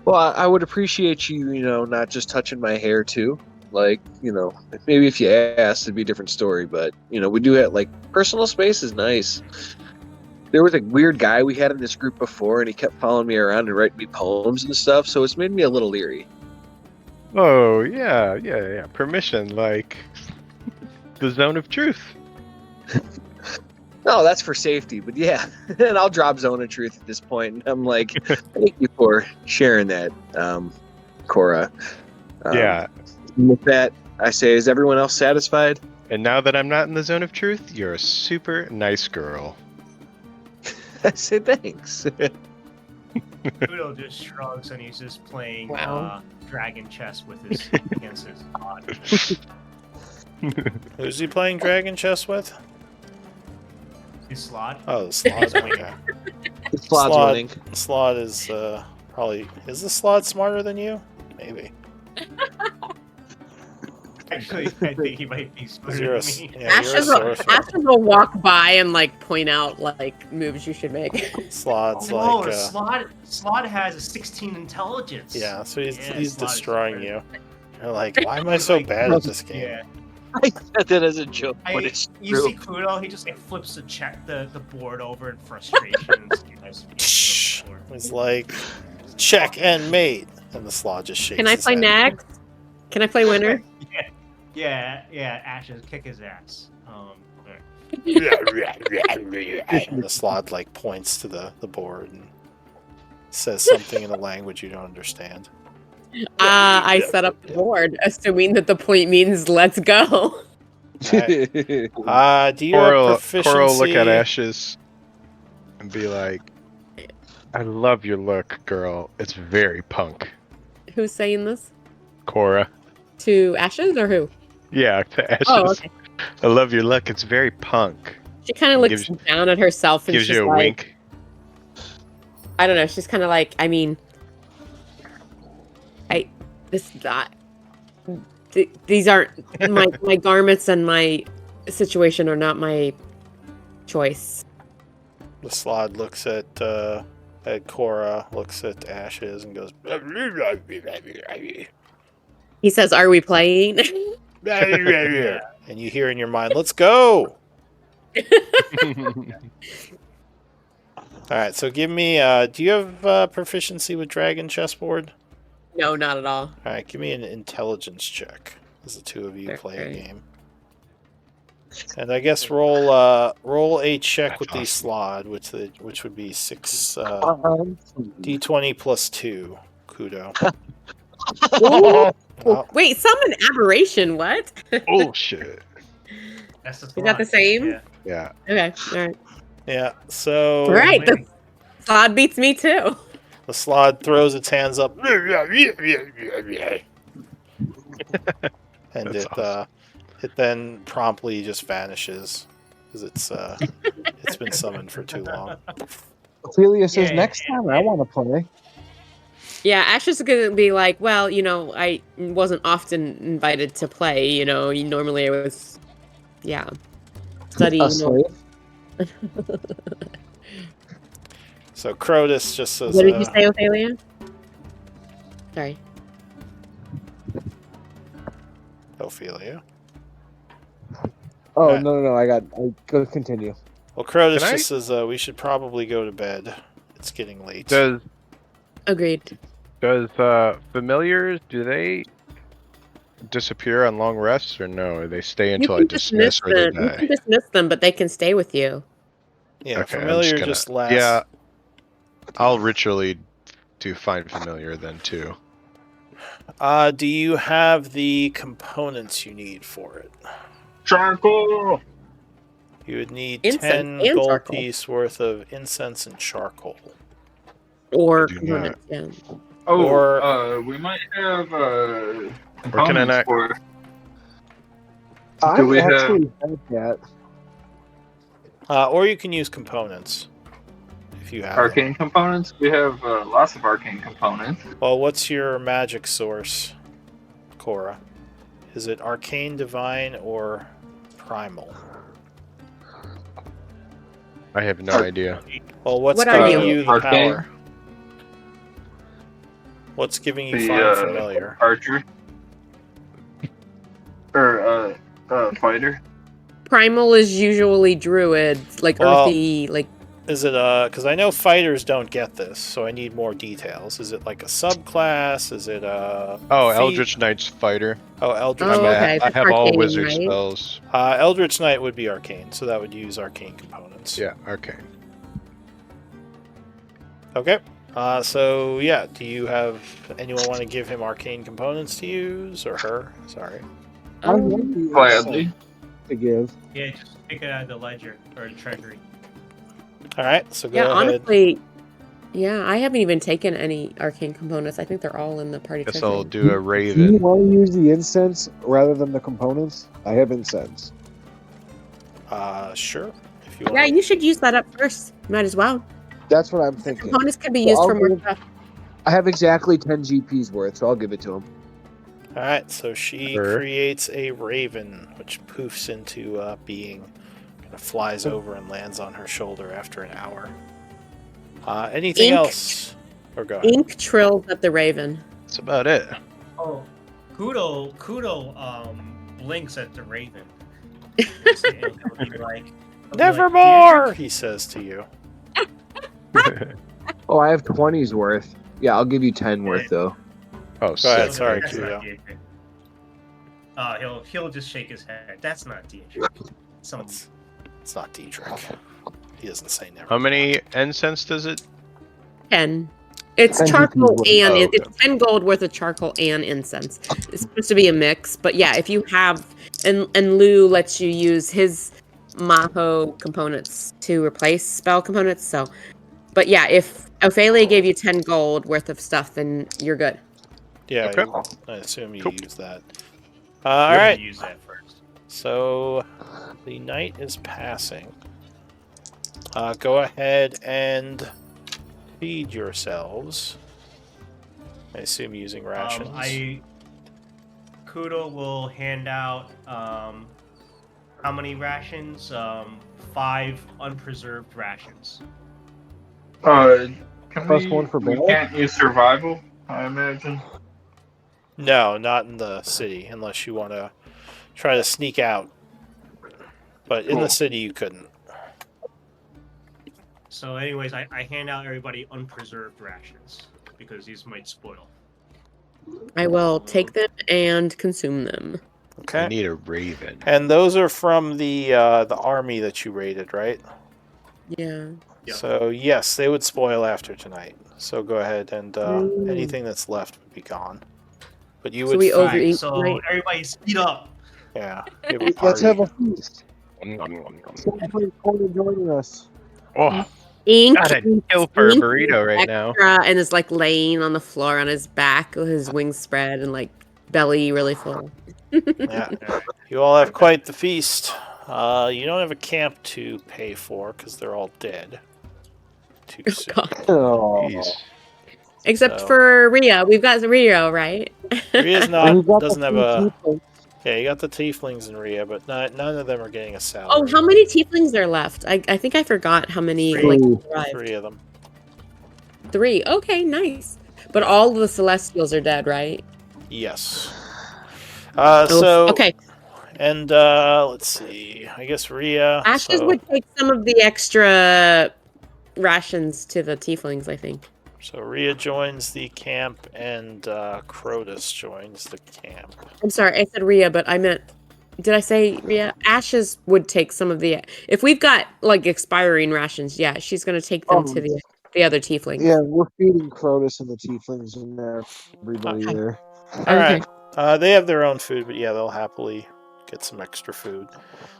Well, I would appreciate you, not just touching my hair too. Maybe if you asked, it'd be a different story. But we do have personal space is nice. There was a weird guy we had in this group before, and he kept following me around and writing me poems and stuff. So it's made me a little leery. Oh yeah. Permission, the zone of truth. No, that's for safety, but yeah. And I'll drop Zone of Truth at this point. And I'm like, thank you for sharing that, Cora. Yeah. With that, I say, is everyone else satisfied? And now that I'm not in the zone of truth, you're a super nice girl. I say thanks. Udo just shrugs and he's just playing dragon chess with against his god. Who's he playing dragon chess with? His Slod? Oh, the Slod's winning. The Slod's winning. Slod is probably... Is the Slod smarter than you? Maybe. Actually, I think he might be smarter You're a, than me. yeah, you're a Ashes will, sorcerer. Ashes will walk by and like point out like moves you should make. Slot's Whoa, like, Slot has a 16 intelligence. yeah, so he's Yeah, he's Slot is destroying better. you. You're like, why am I so bad at this game? Yeah. I said that as a joke, but it's You true. see Kudo, he just like flips the board over in frustration. And you guys Shh. beat him on the board. It's like, check and mate. And the Slot just shakes Can I his play head. next? Can I play winner? Yeah, Ashes, kick his ass. Alright. And the Slot like points to the board and says something in a language you don't understand. I set up the board, assuming that the point means let's go. Do you have proficiency? Cora will look at Ashes and be like, I love your look, girl. It's very punk. Who's saying this? Cora. To Ashes or who? Yeah, to Ashes. Oh, okay. I love your look. It's very punk. She kind of looks Gives- down at herself and Gives she's you a like, wink. I don't know. She's kind of like, I mean, these aren't my garments and my situation are not my choice. The Slot looks at Cora, looks at Ashes, and goes. He says, "Are we playing?" And you hear in your mind, "Let's go!" All right, so give me. Do you have proficiency with Dragon Chessboard? No, not at all. All right, give me an intelligence check as the two of you play a Okay. game. And I guess roll a check with the Slod, which would be 6 d20 plus 2. Kudo. Oh, Wait, summon aberration. What? Oh shit. That's the We got the same? Yeah. Yeah. Okay, all right. yeah. So All right, the Slod beats me too. the Slod throws its hands up, and That's it then promptly just vanishes because it's been summoned for too long. Ophelia says, Yeah. next time I want to play. Yeah, Ash is gonna be like, well, you know, I wasn't often invited to play. You know, normally I was, yeah, studying. A slave? So Crotus just says, What did you say, Ophelia? Sorry. Ophelia. Oh, Alright. no. I go continue. Well, Crotus Can I- just says we should probably go to bed. It's getting late. Does Agreed. familiars, do they disappear on long rests or no? They stay You until I can dismiss dismiss or they them. You die? can dismiss them, but they can stay with you. Yeah, Okay, I'm familiar gonna- just lasts. Yeah, I'll ritually do find familiar then too. Do you have the components you need for it? Charcoal. You would need Incense 10 and gold charcoal. piece worth of incense and charcoal. Or I do components, yeah. Oh, Or- we might have can I components not- for. I we have- actually have that. Or you can use components if you have them. Arcane components. We have lots of arcane components. Well, what's your magic source, Cora? Is it arcane, divine, or primal? I have no idea. Well, what's What are giving you? you the Arcane. power? What's giving you The, find familiar? Archer. Or fighter. Primal is usually druids, like Well- earthy, like Is it because I know fighters don't get this, so I need more details. Is it like a subclass? Is it Oh, feat? Eldritch Knight's fighter. Oh, Eldritch Oh, Knight. okay. I that's have all arcane, wizard right? spells. Eldritch Knight would be arcane, so that would use arcane components. Yeah, okay. Okay. So yeah, do you have anyone want to give him arcane components to use, or her? Sorry. I want the Gladly. insight to give. Yeah, just pick it out of the ledger or the treasury. All right. So go yeah. ahead. Honestly, yeah, I haven't even taken any arcane components. I think they're all in the party. Guess treasury. I'll do a Do you raven. want to use the incense rather than the components? I have incense. Sure. If you Yeah, want. you should use that up first. Might as well. That's what I'm thinking. Components can be Well, used I'll for more give- stuff. I have exactly 10 GPs worth, so I'll give it to him. All right, so she Sure. creates a raven, which poofs into being, kind of flies over and lands on her shoulder after an hour. Anything Ink. else? Or go ahead. Ink trills at the raven. That's about it. Oh, Kudo blinks at the raven. And he'll be like, Nevermore, he says to you. Oh, I have 20s worth. Yeah, I'll give you 10 worth though. Oh, Go ahead, sick. sorry, That's not Kudo. Dietrich. He'll just shake his head. That's not Dietrich. Some It's not Dietrich. He doesn't say never. How many incense does it? 10. It's 10 charcoal pieces and worth. it's 10 gold worth of charcoal and incense. It's supposed to be a mix, but yeah, if you have and Lou lets you use his Maho components to replace spell components. So, but yeah, if Ophelia gave you 10 gold worth of stuff, then you're good. Yeah, Okay. I assume you Cool. use that. I'm All gonna right, use that first. so the night is passing. Go ahead and feed yourselves. I assume using rations. Kudo will hand out how many rations? 5 unpreserved rations. Can Plus one for we Bella? can't use survival, I imagine. No, not in the city, unless you want to try to sneak out. But in the Cool. city, you couldn't. So, anyways, I hand out everybody unpreserved rations because these might spoil. I will take them and consume them. I Okay. need a raven. And those are from the army that you raided, right? Yeah. Yeah. So yes, they would spoil after tonight. So go ahead and anything that's left would be gone. But you So would we find- overeat. Alright, so tonight? everybody speed up. Yeah. You have a Let's party. have a feast. Oh, Somebody joining us. Ink God, I'd eats kill for a ink burrito right now. extra and is like laying on the floor on his back with his wings spread and like belly really full. Yeah. You all have quite the feast. You don't have a camp to pay for because they're all dead. Too soon. God. Oh. Jeez. Except So- for Ria. We've got Rio, right? Ria's And not we've got doesn't the have few a people. yeah. You got the tieflings in Ria, but none of them are getting a salary. Oh, how many tieflings are left? I think I forgot how many Three. like arrived. 3 of them. 3. Okay, nice. But all the Celestials are dead, right? Yes. Oh, So okay. and let's see. I guess Ria. Ashes so, would take some of the extra rations to the tieflings, I think. so Ria joins the camp, and Crotus joins the camp. I'm sorry, I said Ria, but I meant. Did I say Ria? Ashes would take some of the. If we've got like expiring rations, yeah, she's gonna take them to the other tieflings. Yeah, we're feeding Crotus and the tieflings and everybody Okay. there. All right. They have their own food, but yeah, they'll happily get some extra food.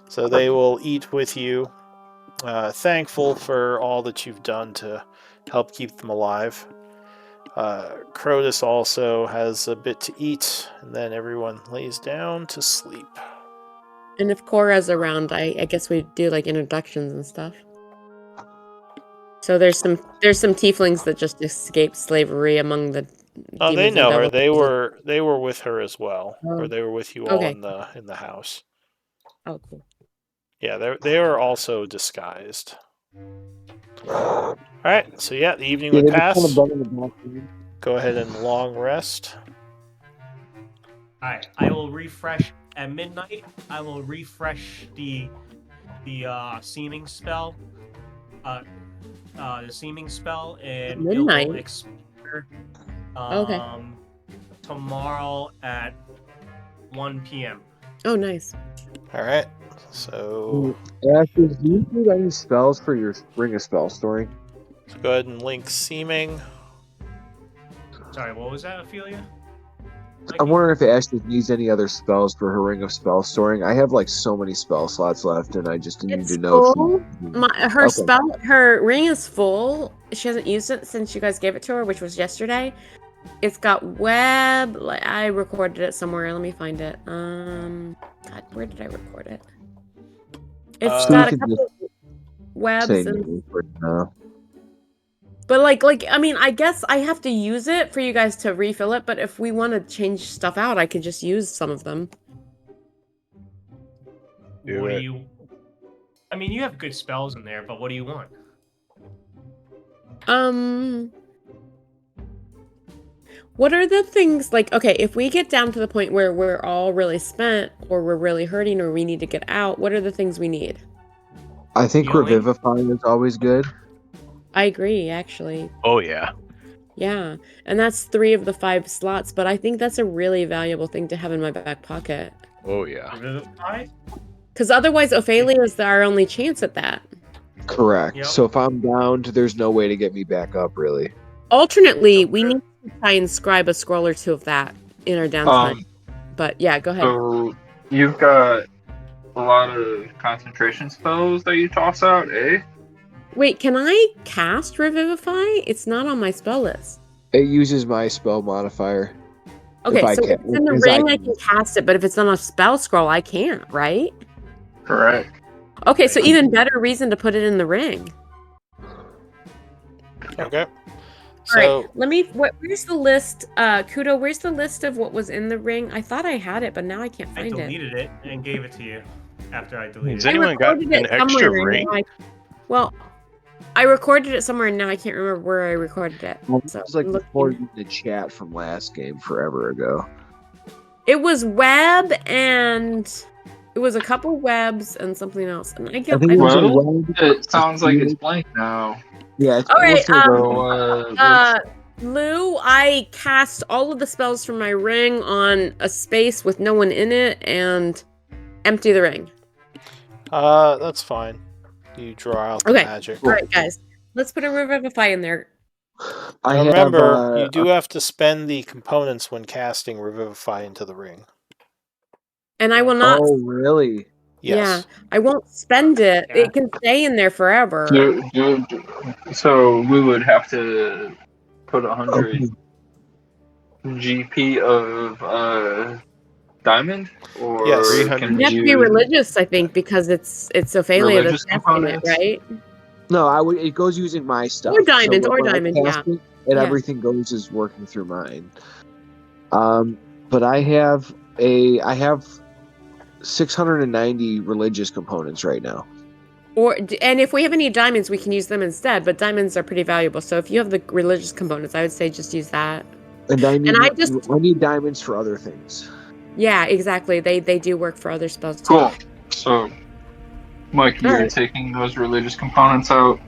So they will eat with you. Thankful for all that you've done to help keep them alive. Crotus also has a bit to eat, and then everyone lays down to sleep. And if Cora's around, I guess we do like introductions and stuff. So there's some tieflings that just escaped slavery among the. Oh, they demons and know her. devils. They were with her as well, Oh. or they were with you all Okay. in the house. Oh, cool. Yeah, they are also disguised. All right, so yeah, the evening Yeah, would they just pass. kind of bug in the bathroom. Go ahead and long rest. Alright, I will refresh at midnight. I will refresh the seeming spell. The seeming spell and it will Midnight? expire Okay. tomorrow at 1 p.m. Oh, nice. All right, so Ashes, do you need any spells for your Ring of Spell story? let's go ahead and link seeming. Sorry, what was that, Ophelia? I'm wondering if Ashes needs any other spells for her Ring of Spell storing. I have like so many spell slots left, and I just need It's to know. full. Her Okay. her ring is full. She hasn't used it since you guys gave it to her, which was yesterday. It's got web. Like I recorded it somewhere. Let me find it. God, where did I record it? It's Uh, got a You can couple webs Say and no for now. But like I mean, I guess I have to use it for you guys to refill it. But if we want to change stuff out, I could just use some of them. Do What do it. you? I mean, you have good spells in there, but what do you want? What are the things like? Okay, if we get down to the point where we're all really spent, or we're really hurting, or we need to get out, what are the things we need? I think Healing? revivifying is always good. I agree, actually. Oh yeah. Yeah, and that's 3 of the 5 slots, but I think that's a really valuable thing to have in my back pocket. Oh yeah. Revivify? Because otherwise, Ophelia is our only chance at that. Correct. Yep. So if I'm downed, there's no way to get me back up, really. Alternately, we need to try and scribe a scroll or 2 of that in our downtime. But yeah, go ahead. So you've got a lot of concentration spells that you toss out, eh? Wait, can I cast Revivify? It's not on my spell list. It uses my spell modifier. Okay, I so can- if it's in the because I ring, I can. can cast it, but if it's on a spell scroll, I can't, right? Correct. Okay, so even better reason to put it in the ring. Okay. All So right, let me. Where's the list? Kudo, where's the list of what was in the ring? I thought I had it, but now I can't I find it. deleted it and gave it to you after I deleted Has it. anyone got recorded an it extra somewhere, and ring? now well, I recorded it somewhere, and now I can't remember where I recorded it. So It's like I'm looking. recorded in the chat from last game forever ago. It was web, and it was a couple webs and something else. And I I get. think it was Well, a web. It sounds like it's blank now. Yeah. It's All right, also So, Lou, I cast all of the spells from my ring on a space with no one in it, and empty the ring. that's fine. You draw out the Okay. magic. All right, guys, let's put a Revivify in there. I Now have, remember, you do have to spend the components when casting Revivify into the ring. And I will not. Oh, really? Yes. I won't spend it. It can stay in there forever. so we would have to put 100 Okay. GP of diamond, or Yes. can You have to be religious, I think, because it's Ophelia that's Religious casting it, components? right? No, I would. It goes using my stuff. Or diamond, or when I diamond, cast it, and Yeah. everything goes is working through mine. But I have 690 religious components right now. And if we have any diamonds, we can use them instead. But diamonds are pretty valuable. So if you have the religious components, I would say just use that. And I need, I need diamonds for other things. Yeah, exactly. They do work for other spells too. Cool. So, Mike, you're Alright. taking those religious components out.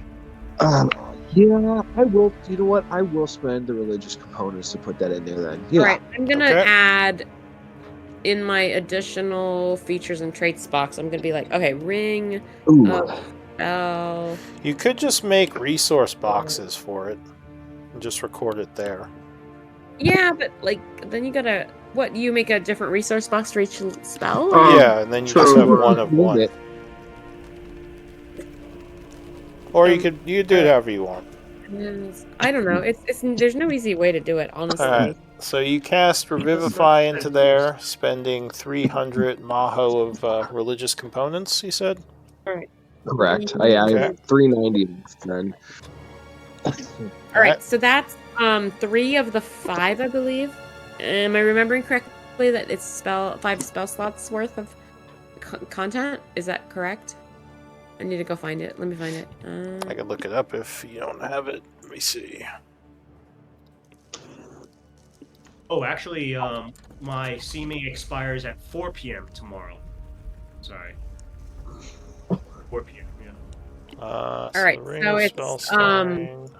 Yeah, I will. You know what? I will spend the religious components to put that in there then. Yeah. All right, I'm gonna Okay. add in my additional features and traits box. I'm gonna be like, okay, ring Ooh. of spell. You could just make resource boxes for it and just record it there. Yeah, but like then you gotta you make a different resource box for each spell? Yeah, and then you so- just have one of Move one. it. Or you could do it however you want. I don't know. It's there's no easy way to do it, honestly. Alright. So you cast Revivify into there, spending 300 Maho of religious components, you said? Correct. I Okay. have 390 then. All right, so that's 3 of the 5, I believe. Am I remembering correctly that it's 5 spell slots worth of content? Is that correct? I need to go find it. Let me find it. I could look it up if you don't have it. Let me see. Oh, actually, my CME expires at 4 p.m. tomorrow. Sorry. 4 p.m. Yeah. All right, Ring so of it's, Spell Storing.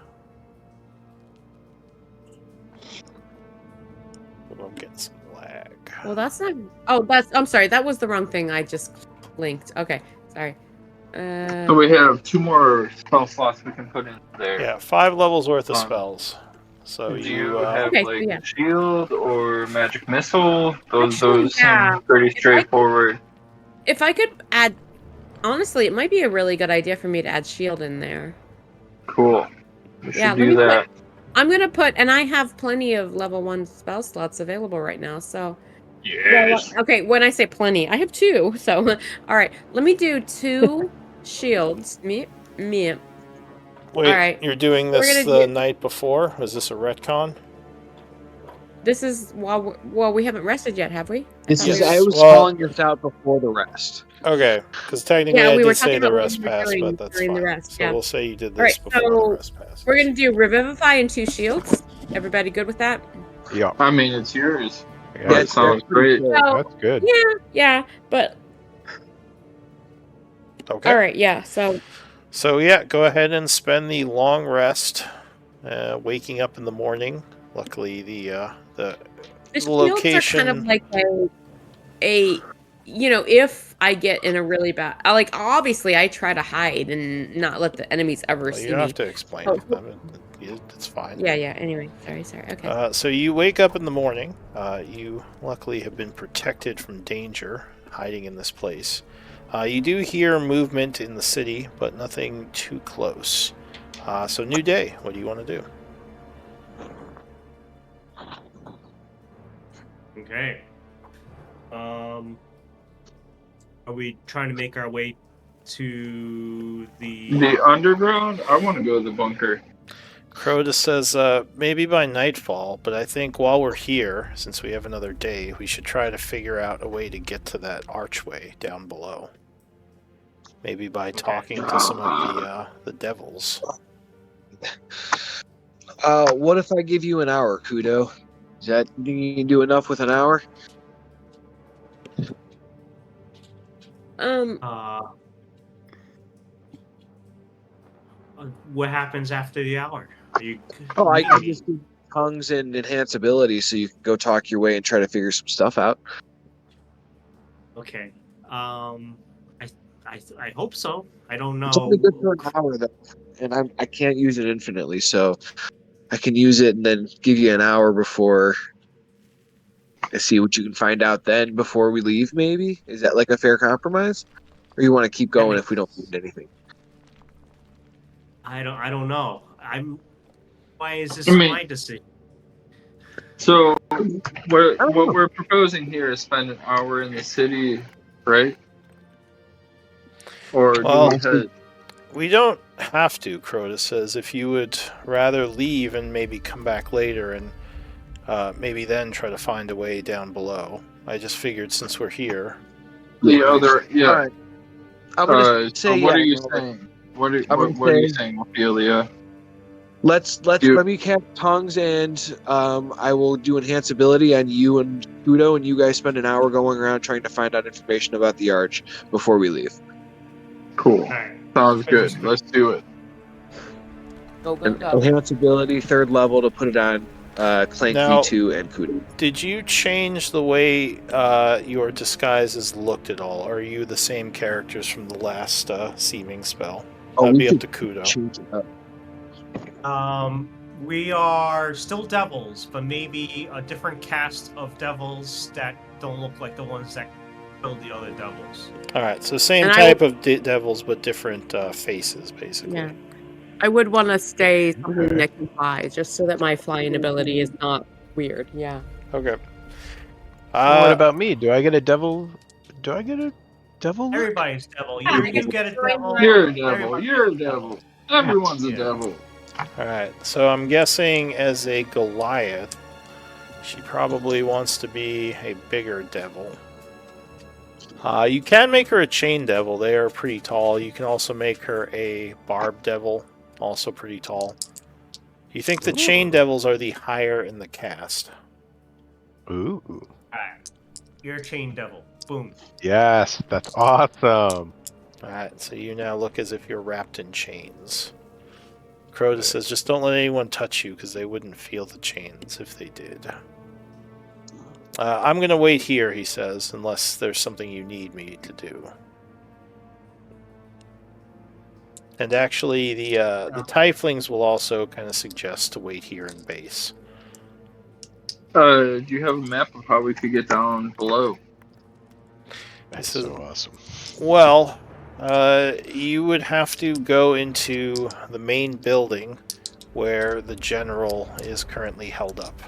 I'm getting some lag. Well, that's not. Oh, that's. I'm sorry. That was the wrong thing. I just linked. Okay, sorry. So we have 2 more spell slots we can put in there. Yeah, 5 levels worth of Um, spells. So Do you you have Okay, so like yeah. shield or magic missile? Those Actually, yeah. seem pretty If I- straightforward. If I could add, honestly, it might be a really good idea for me to add shield in there. Cool. We should Yeah, let do me that. I'm gonna put, and I have plenty of level 1 spell slots available right now. So, Yes. okay, when I say plenty, I have 2. So, all right, let me do 2 shields. Me. Wait, Alright. you're doing We're this gonna the do- night before? Was this a retcon? This is well, we haven't rested yet, have we? This thought is. we were- I was Well- calling this out before the rest. Okay, because technically Yeah, I we did were say talking the about what rest we were pass, doing but that's during fine. the rest, So yeah. we'll say you did this Alright, before so the rest pass. We're gonna do Revivify and 2 shields. Everybody good with that? Yeah. I mean, it's yours. Yeah, That sounds great. that's good. Yeah, but Okay. all right, yeah. So So yeah, go ahead and spend the long rest, waking up in the morning. Luckily, the the shields location. are kind of like a if I get in a really bad, obviously I try to hide and not let the enemies ever Well, see you don't me. have to explain Oh. it. I mean, it's fine. Yeah. Anyway, sorry. Okay. So you wake up in the morning. You luckily have been protected from danger, hiding in this place. You do hear movement in the city, but nothing too close. So new day. What do you want to do? Okay. Are we trying to make our way to The underground? I want to go to the bunker. Crota says maybe by nightfall, but I think while we're here, since we have another day, we should try to figure out a way to get to that archway down below. Maybe by talking to some of the devils. What if I give you an hour, Kudo? Is that you can do enough with an hour? What happens after the hour? Are you? Oh, I can just do tongues and enhance ability, so you can go talk your way and try to figure some stuff out. Okay. I hope so. I don't know. It's only good for an hour, though, and I can't use it infinitely, so I can use it and then give you an hour before I see what you can find out. Then before we leave, maybe is that like a fair compromise, or you want to keep going if we don't find anything? I don't know. Why is this I mean- my decision? So, what we're proposing here is spend an hour in the city, right? Or Well, do we head? We don't have to, Crota says. If you would rather leave and maybe come back later and maybe then try to find a way down below. I just figured since we're here. The other, yeah. All right. I'm gonna So say, what yeah, are you no, saying? What are I'm gonna you say- saying, Ophelia? Let's You- let me cast tongues, and I will do enhance ability on you and Kudo, and you guys spend an hour going around trying to find out information about the arch before we leave. Cool. All right. Sounds good. Let's do it. Go. Enhance ability, 3rd level, to put it on Clank Now- V2 and Kudo. Did you change the way your disguises looked at all? Or are you the same characters from the last seeming spell? That'd we be up could to Kudo. change it up. We are still devils, but maybe a different cast of devils that don't look like the ones that killed the other devils. Alright, so same And type of devils, but different faces, basically. Yeah. I would want to stay something Okay. that can fly, just so that my flying ability is not weird. Yeah. Okay. What about me? Do I get a devil? Do I get a devil? look? Everybody's devil. You get a devil. You're a devil. everybody You're a gets devil. Everyone's a Yeah. devil. Alright, so I'm guessing as a Goliath, she probably wants to be a bigger devil. You can make her a chain devil. They are pretty tall. You can also make her a barb devil, also pretty tall. You think the chain devils are the higher in the cast? Ooh. Alright. You're a chain devil. Boom. Yes, that's awesome. Alright, so you now look as if you're wrapped in chains. Crota says, just don't let anyone touch you, because they wouldn't feel the chains if they did. I'm going to wait here, he says, unless there's something you need me to do. And actually, the tieflings will also kind of suggest to wait here in base. Do you have a map of how we could get down below? That's says- so awesome. Well, you would have to go into the main building where the general is currently held up.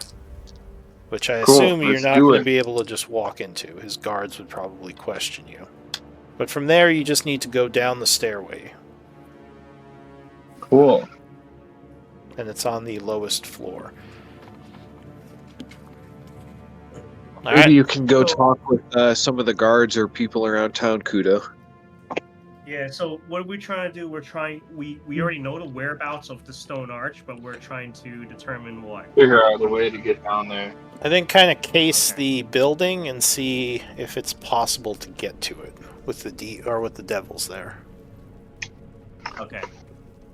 Which I Cool, assume you're let's not do going to it. be able to just walk into. His guards would probably question you. But from there, you just need to go down the stairway. Cool. and it's on the lowest floor. All Maybe right. you can go talk with some of the guards or people around town, Kudo. Yeah, so what are we trying to do? We already know the whereabouts of the stone arch, but we're trying to determine what. Figure out a way to get down there. I think kind of case Okay. the building and see if it's possible to get to it with the devils there. Okay.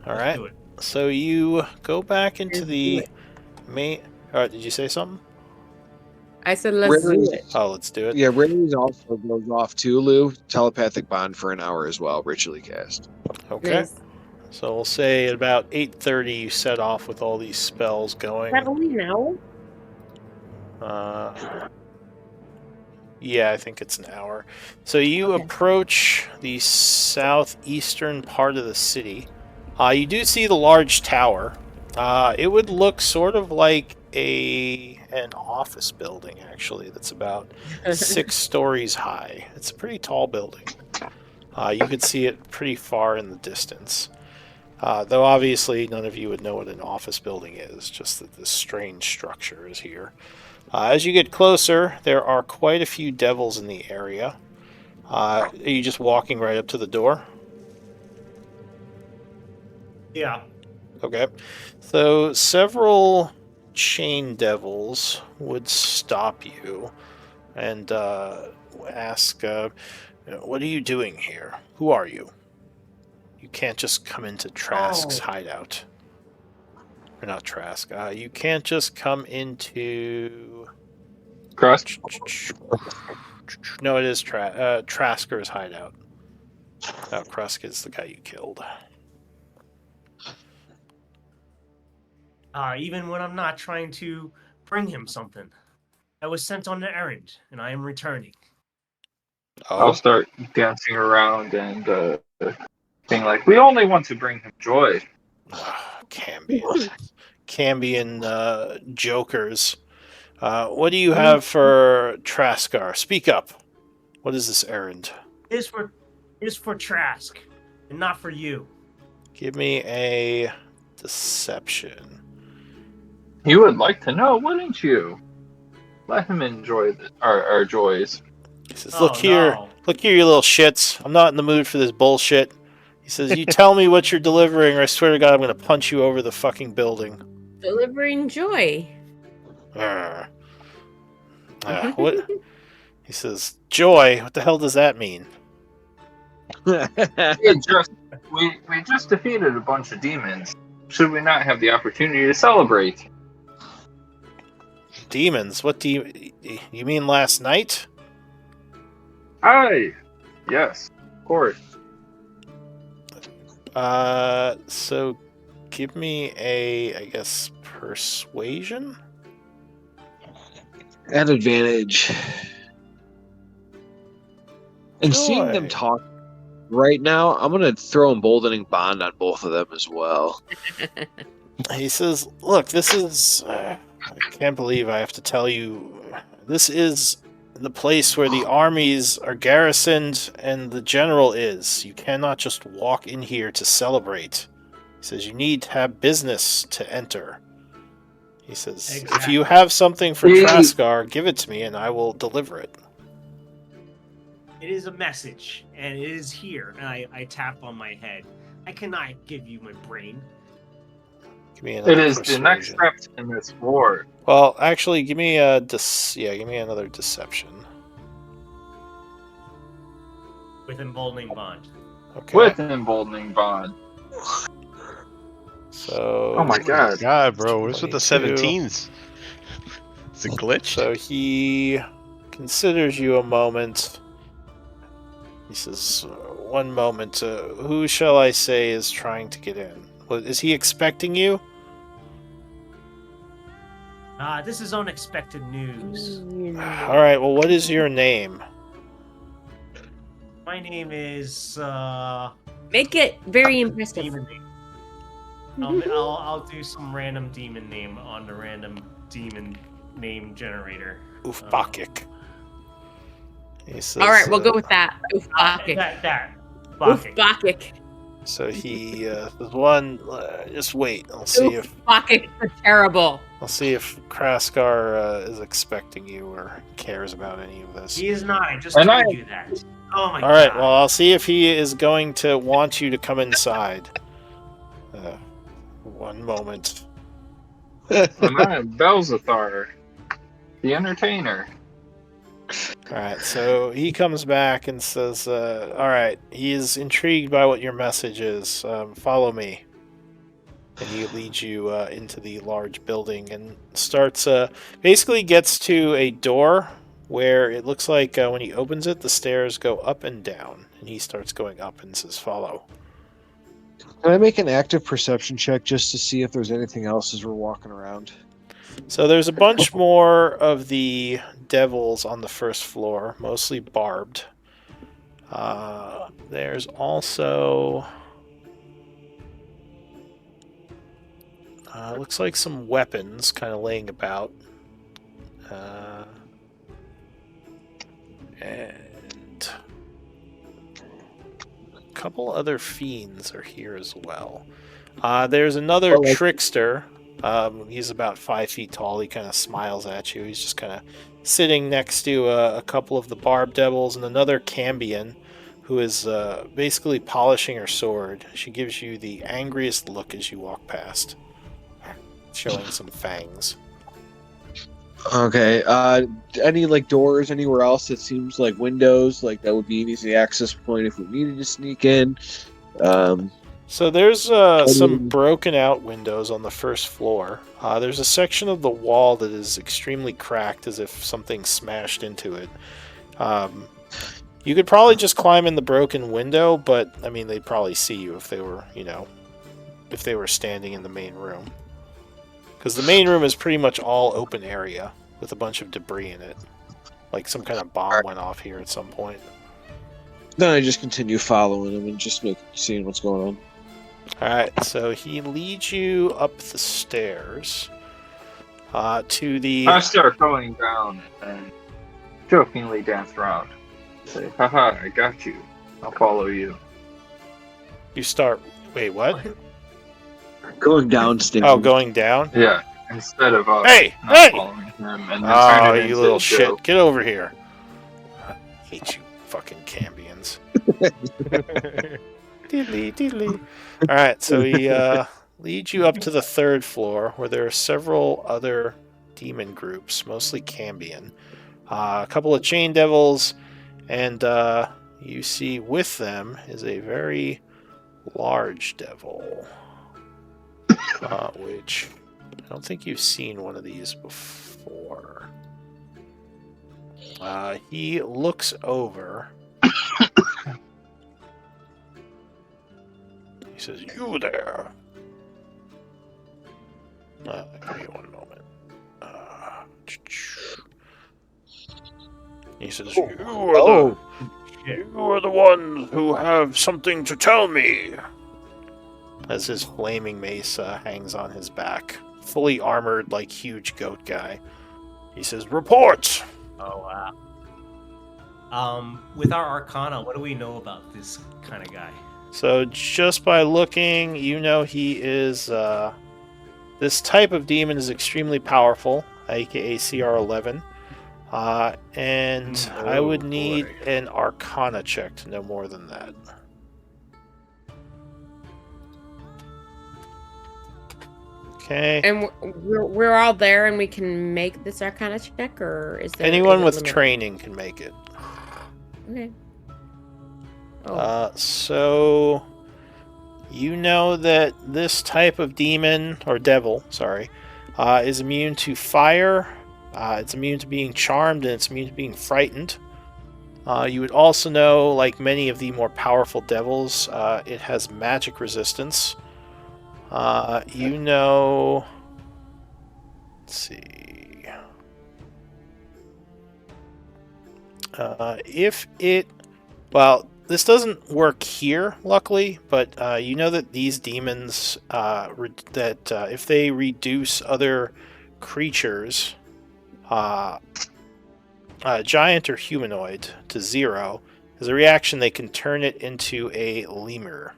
All let's right. do it. So you go back into Let's the do it. main. All right, did you say something? I said let's do Really? it. Oh, let's do it. Yeah, Rayleigh also goes off too, Lou. Telepathic bond for an hour as well, ritually cast. Okay. Nice. So we'll say at about 8:30 you set off with all these spells going. Is that only an hour? Yeah, I think it's an hour. So you Okay. approach the southeastern part of the city. You do see the large tower. It would look sort of like an office building, actually, that's about 6 stories high. It's a pretty tall building. You could see it pretty far in the distance. Though obviously none of you would know what an office building is, just that this strange structure is here. As you get closer, there are quite a few devils in the area. Are you just walking right up to the door? Yeah. Okay. So several chain devils would stop you and ask, what are you doing here? Who are you? You can't just come into Trask's hideout. Or not Trask. You can't just come into... Crust? No, it is Trasker's hideout. Oh, Krusk is the guy you killed. Even when I'm not trying to bring him something. I was sent on an errand, and I am returning. I'll Oh, start dancing around and being like, we only want to bring him joy. Cambion. Cambion jokers. What do you have for Traskar? Speak up. What is this errand? It is for Trask, and not for you. Give me a deception. You would like to know, wouldn't you? Let him enjoy our joys. He says, Oh, look here, no. you little shits. I'm not in the mood for this bullshit. He says, you tell me what you're delivering, or I swear to God, I'm going to punch you over the fucking building. Delivering joy. What? He says, joy? What the hell does that mean? We just defeated a bunch of demons. Should we not have the opportunity to celebrate? Demons? What do you mean last night? Aye. Yes, of course. So give me a, I guess, persuasion? At advantage. And seeing them Joy. talk right now, I'm going to throw emboldening bond on both of them as well. He says, look, this is... I can't believe I have to tell you. This is the place where the armies are garrisoned and the general is. You cannot just walk in here to celebrate. He says, you need to have business to enter. He says, if Exactly. you have something for Traskar, give it to me and I will deliver it. It is a message, and it is here. And I tap on my head. I cannot give you my brain. Give me another It is the next persuasion. step in this war. Well, actually, give me a give me another deception. With emboldening bond. Okay. With an emboldening bond. So. Oh my god. God, bro, what is with the 22. 17s? It's a glitch. So he considers you a moment. He says, one moment. Who shall I say is trying to get in? Is he expecting you? This is unexpected news. All right. Well, what is your name? My name is Make it very impressive. Demon name. I'll do some random demon name on the random demon name generator. Ufbakik. He says, All right, we'll go with that. Ufbakik. That. Bakik. Ufbakik. So he one. Just wait. I'll see if Fucking terrible. Kraskar is expecting you or cares about any of this. He is not. I just And told you that. Oh my god. All right. Well, I'll see if he is going to want you to come inside. One moment. And I'm Belzathar, the entertainer. All right. So he comes back and says, "All right." He is intrigued by what your message is. Follow me. And he leads you into the large building and starts. Basically, gets to a door where it looks like when he opens it, the stairs go up and down, and he starts going up and says, "Follow." Can I make an active perception check just to see if there's anything else as we're walking around? So there's a bunch more of the devils on the first floor, mostly barbed. There's also looks like some weapons kind of laying about. And a couple other fiends are here as well. There's another trickster. He's about 5 feet tall. He kind of smiles at you. He's just kind of sitting next to a couple of the barb devils and another Cambion who is basically polishing her sword. She gives you the angriest look as you walk past, showing some fangs. Okay. Any like doors anywhere else that seems like windows, like that would be an easy access point if we needed to sneak in? So there's some broken out windows on the first floor. There's a section of the wall that is extremely cracked as if something smashed into it. You could probably just climb in the broken window, but I mean they'd probably see you if they were, if they were standing in the main room. Because the main room is pretty much all open area with a bunch of debris in it. Like some kind of bomb went off here at some point. Then I just continue following him and just seeing what's going on. Alright, so he leads you up the stairs to the... I start going down and jokingly dance around. Say, haha, I got you. I'll follow you. You start... Wait, what? Going downstairs. Oh, going down? Yeah, instead of Hey! not Hey! following him. And then Oh, turn it you into little a shit. joke. Get over here. I hate you fucking Cambions. Diddly. Alright, so he leads you up to the third floor where there are several other demon groups, mostly Cambion. A couple of chain devils, and you see with them is a very large devil. Which I don't think you've seen one of these before. He looks over. He says, "You there." Give me one moment. He says, "You are the ones who have something to tell me." As his flaming mace hangs on his back, fully armored like huge goat guy. He says, "Report!" Oh wow. With our Arcana, what do we know about this kind of guy? So just by looking, you know he is... this type of demon is extremely powerful, aka CR11. And I would need an Arcana check to know more than that. Okay. And we're all there, and we can make this Arcana check, or is there Anyone is it with limited? training can make it. Okay. Oh. So you know that this type of demon or devil, is immune to fire. It's immune to being charmed, and it's immune to being frightened. You would also know, like many of the more powerful devils, it has magic resistance. You know... Let's see... if it... Well, this doesn't work here, luckily, but you know that these demons, if they reduce other creatures, giant or humanoid, to 0, as a reaction they can turn it into a lemur.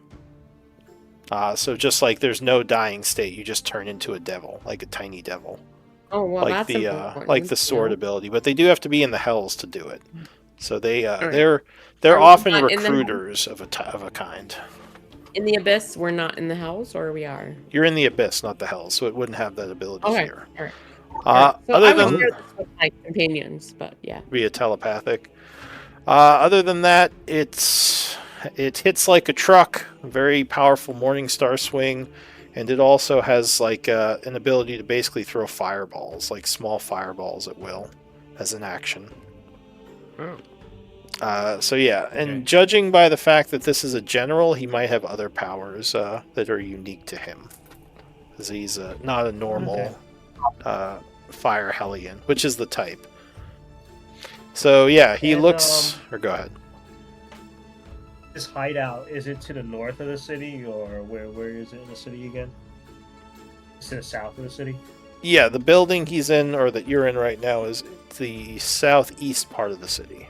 So just like there's no dying state, you just turn into a devil, like a tiny devil. Oh well, Like that's the important, like the sword yeah. ability, but they do have to be in the hells to do it. So they Alright. they're Are we often not in the hells? recruiters of a kind. In the abyss, we're not in the hells, or we are. You're in the abyss, not the hells, so it wouldn't have that ability Okay. here. Alright. So Other I was than here with my companions, but yeah. via telepathic. Other than that, it hits like a truck, very powerful Morningstar swing, and it also has like an ability to basically throw fireballs, like small fireballs at will, as an action. So yeah, and Okay. judging by the fact that this is a general, he might have other powers that are unique to him, because he's not a normal fire hellion, which is the type. So yeah, he And, looks. Or go ahead. This hideout, is it to the north of the city, or where is it in the city again? It's to the south of the city? Yeah, the building he's in, or that you're in right now, is the southeast part of the city.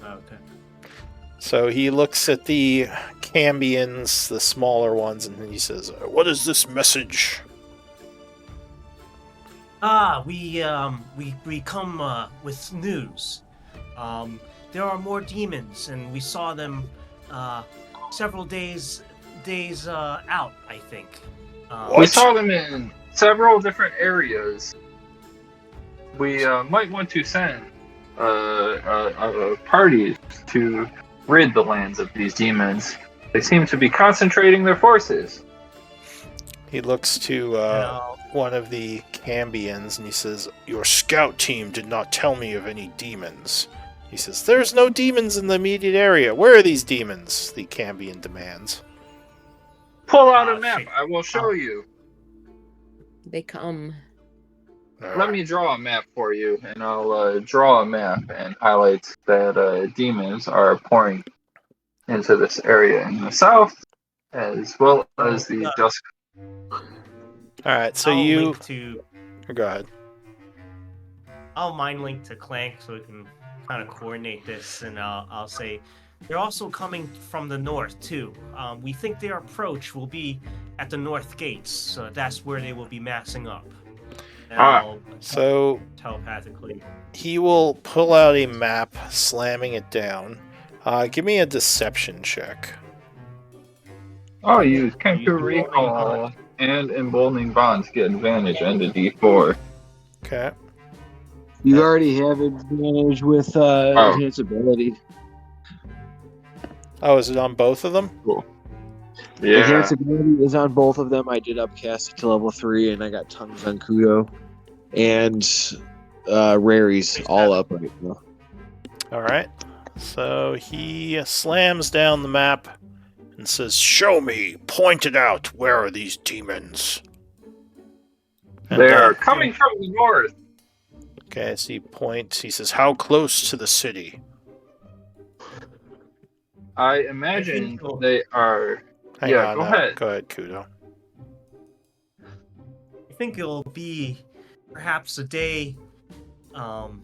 Oh, okay. So he looks at the Cambions, the smaller ones, and he says, "What is this message?" We come with news. There are more demons, and we saw them several days out, I think. We saw them in several different areas. We might want to send parties to rid the lands of these demons. They seem to be concentrating their forces. He looks to one of the Cambions and he says, "Your scout team did not tell me of any demons." He says, "There's no demons in the immediate area. Where are these demons?" The Cambion demands. Pull out a map. I will show you. They come. Let me draw a map for you, and I'll draw a map and highlight that demons are pouring into this area in the south, as well as the dusk. Alright, so I'll you... link to, Go ahead. I'll mind link to Clank so we can kind of coordinate this, and I'll say they're also coming from the north too. We think their approach will be at the north gates, so that's where they will be maxing up. And I'll So telepathically. he will pull out a map, slamming it down. Give me a deception check. Oh, use Kenku Recall and Emboldening Bonds get advantage and a D4. Okay. You already have advantage with enhanced ability. Oh, is it on both of them? Cool. Yeah. Enhanced ability is on both of them. I did upcast it to level 3, and I got tongues on Kudo. And Rary's all up right now. Alright. So he slams down the map and says, "Show me, point it out, where are these demons?" And, They are coming from the north. Okay, so he points, he says, "How close to the city?" I imagine they are. Hang Yeah, on, go ahead. Go ahead, Kudo. I think it'll be perhaps a day. I'll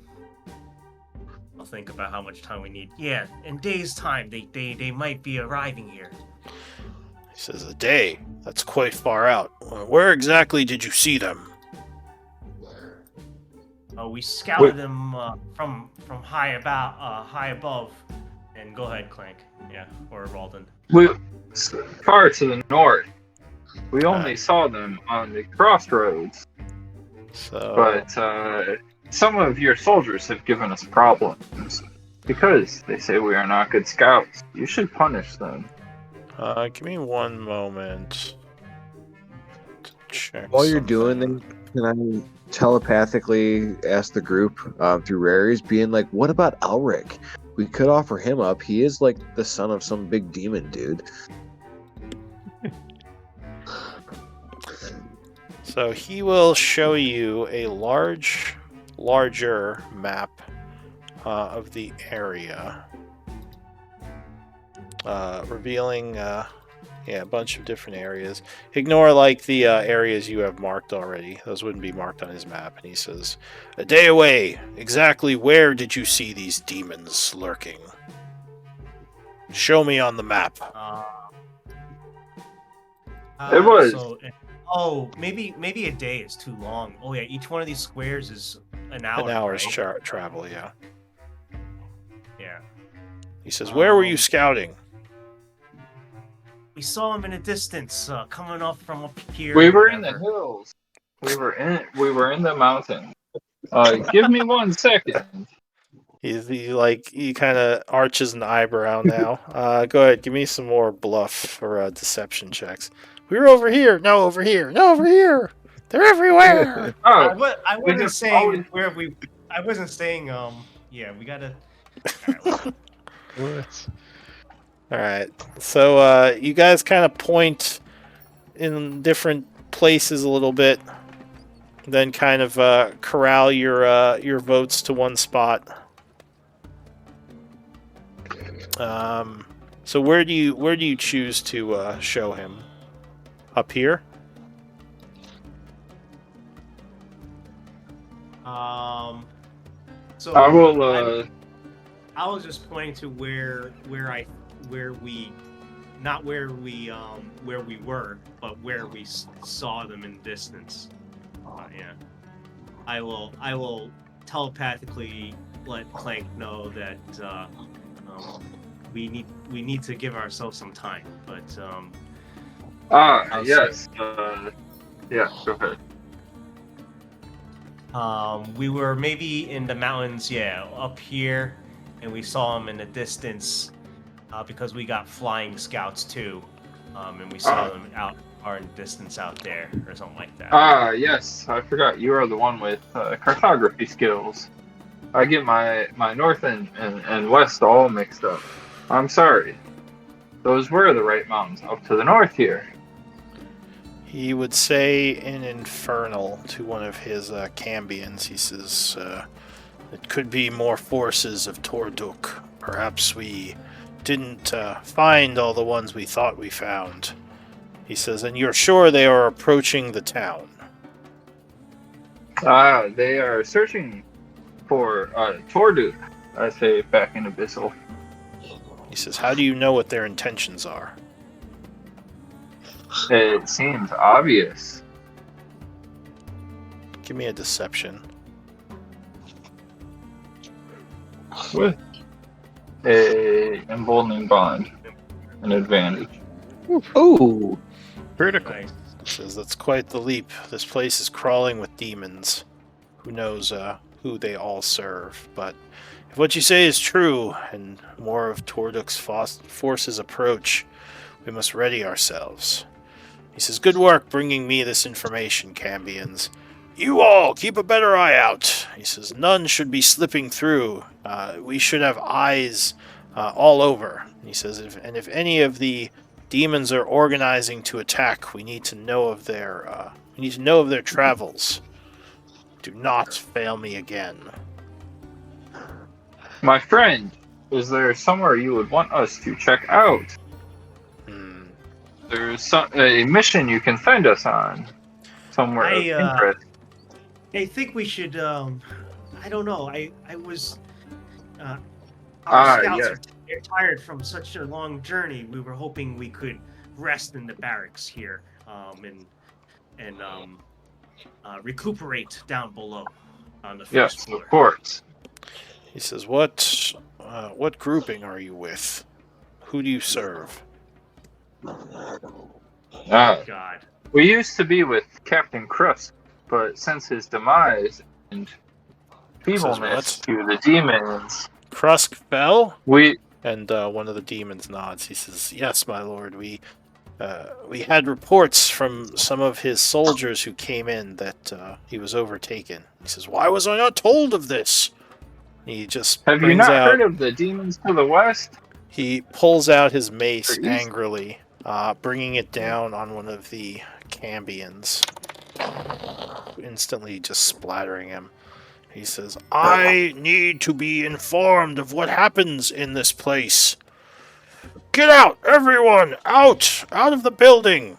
think about how much time we need. Yeah, in days' time, they might be arriving here. He says, "A day? That's quite far out. Where exactly did you see them?" We scouted them from high above. And go ahead, Clank. Yeah, or Walden. Far to the north. We only saw them on the crossroads. So, But some of your soldiers have given us problems because they say we are not good scouts. You should punish them. give me one moment to check. While you're doing something. this, can I telepathically ask the group through Rary's, being like, what about Elric? We could offer him up. He is like the son of some big demon dude. So he will show you a larger map of the area, revealing a bunch of different areas. Ignore like the areas you have marked already; those wouldn't be marked on his map. And he says, "A day away. Exactly where did you see these demons lurking? Show me on the map." It was. Oh, maybe a day is too long. Oh yeah, each one of these squares is an hour. An hour's right? travel, yeah. Yeah. He says, "Where were you scouting?" We saw him in a distance, coming up from up here. We or were in the whatever. hills. We were in the mountain. Give me 1 second. He kind of arches an eyebrow now. Go ahead, give me some more bluff or deception checks. We were over here. No, over here. No, over here. They're everywhere. Oh, I we wasn't just saying always- where we. I wasn't saying. Yeah, we gotta. What? All right. So you guys kind of point in different places a little bit, then kind of corral your votes to one spot. So where do you choose to show him? Up here? So I will. I was just pointing to where we not where we were, but where we saw them in the distance. Yeah. I will telepathically let Clank know that we need to give ourselves some time. But I'll yes. Yeah, go ahead. we were maybe in the mountains, yeah, up here, and we saw them in the distance because we got flying scouts too, and we saw them out far in the distance out there or something like that. Yes. I forgot you are the one with cartography skills. I get my north and west all mixed up. I'm sorry. Those were the right mountains up to the north here. He would say in Infernal to one of his Cambions, he says, it could be more forces of Torduk. Perhaps we didn't find all the ones we thought we found. He says, and you're sure they are approaching the town? They are searching for Torduk, I say back in Abyssal. He says, how do you know what their intentions are? It seems obvious. Give me a deception. With a emboldening bond, an advantage. Oh, Critical. Nice. He says, that's quite the leap. This place is crawling with demons. Who knows who they all serve, but if what you say is true, and more of Torduk's forces approach, we must ready ourselves. He says, good work bringing me this information, Cambions. You all, keep a better eye out. He says, none should be slipping through. We should have eyes all over. He says, if any of the demons are organizing to attack, we need to know of their travels. Do not fail me again. My friend, is there somewhere you would want us to check out? There's a mission you can find us on. Somewhere of interest. I think we should. I don't know. I was. Our scouts are tired from such a long journey. We were hoping we could rest in the barracks here, and recuperate down below on the first floor. Of course. He says, what grouping are you with? Who do you serve? God. We used to be with Captain Krusk, but since his demise and feebleness to the demons, Krusk fell? We and one of the demons nods. He says, yes, my lord, we had reports from some of his soldiers who came in that he was overtaken. He says, why was I not told of this? He just have you not heard of the demons to the west? He pulls out his mace angrily, bringing it down on one of the Cambions, instantly just splattering him. He says, I need to be informed of what happens in this place. Get out, everyone! Out! Out of the building!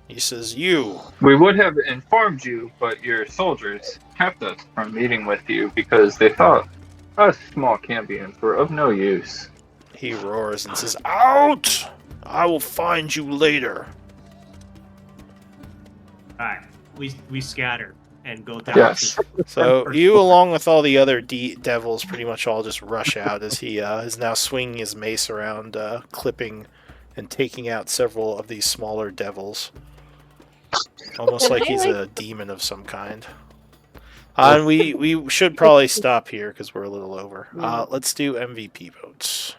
He says, you. We would have informed you, but your soldiers kept us from meeting with you because they thought us small Cambions were of no use. He roars and says, out! I will find you later. Alright, we scatter and go down. Yes. So you, along with all the other devils, pretty much all just rush out as he is now swinging his mace around, clipping and taking out several of these smaller devils. Almost like he's a demon of some kind. And we should probably stop here because we're a little over. Let's do MVP votes.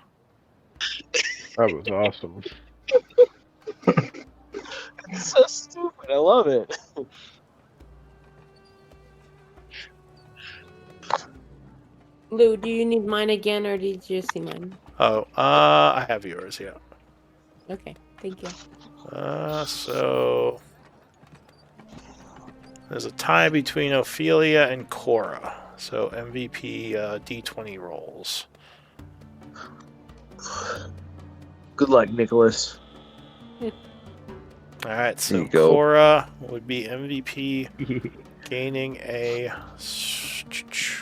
That was awesome. It's so stupid. I love it. Lou, do you need mine again, or did you see mine? Oh, I have yours, yeah. Okay, thank you. So there's a tie between Ophelia and Cora. So MVP D20 rolls. Good luck, Nicholas. All right, There so you go. Cora would be MVP, gaining a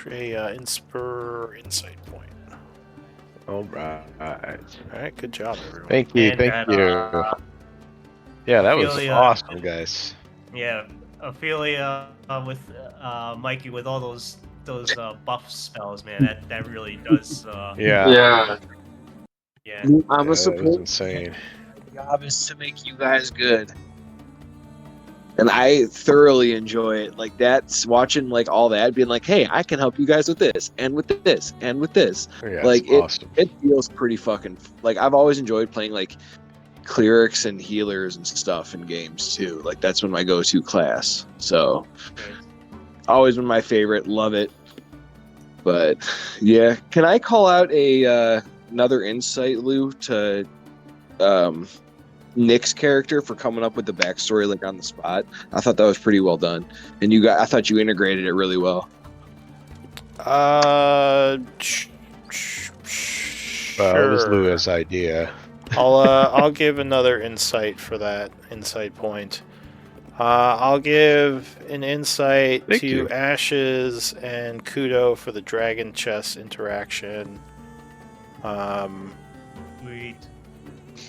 insight point. All right. All right, good job, everyone. Thank you. And Thank that, you. Yeah, that was Ophelia- awesome, guys. Yeah, Ophelia with Mikey with all those buff spells, man. That really does. Yeah. Yeah. Yeah. I'm Yeah, a that was support. insane. My job is to make you guys good. And I thoroughly enjoy it. Like that's watching like all that, being like, hey, I can help you guys with this and with this and with this. Yeah, Like, it's awesome. It feels pretty fucking like I've always enjoyed playing like clerics and healers and stuff in games too. Like that's been my go-to class. So always been my favorite. Love it. But yeah, can I call out a another insight, Lou, to Nick's character for coming up with the backstory like on the spot? I thought that was pretty well done, and I thought you integrated it really well. Well, it was Sure. Lou's idea. I'll give another insight for that insight point. I'll give an insight Thank to you. Ashes and Kudo for the dragon chess interaction. Sweet.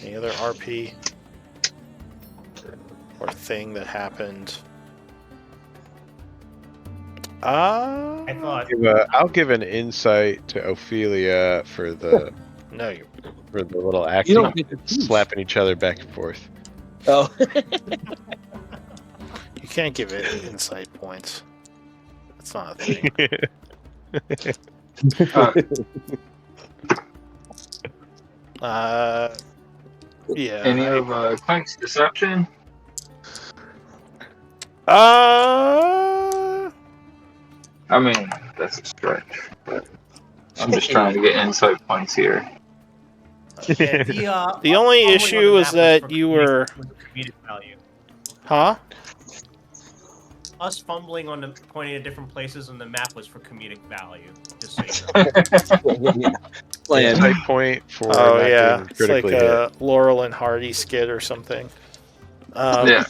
Any other RP or thing that happened? I thought I'll give an insight to Ophelia for the No, you. little You don't acting, get to choose. slapping each other back and forth. Oh, You can't give it insight points. That's not a thing. Yeah. Any of Clank's deception? Uh, I mean, that's a stretch. But I'm just trying to get insight points here. yeah, The only fumbling on issue the is map that for you were- comedic value. huh? Us fumbling on the pointing at different places on the map was for comedic value. Just so you know. plan. Insight point for Oh not yeah, being it's like critically hit. a Laurel and Hardy skit or something. Yeah.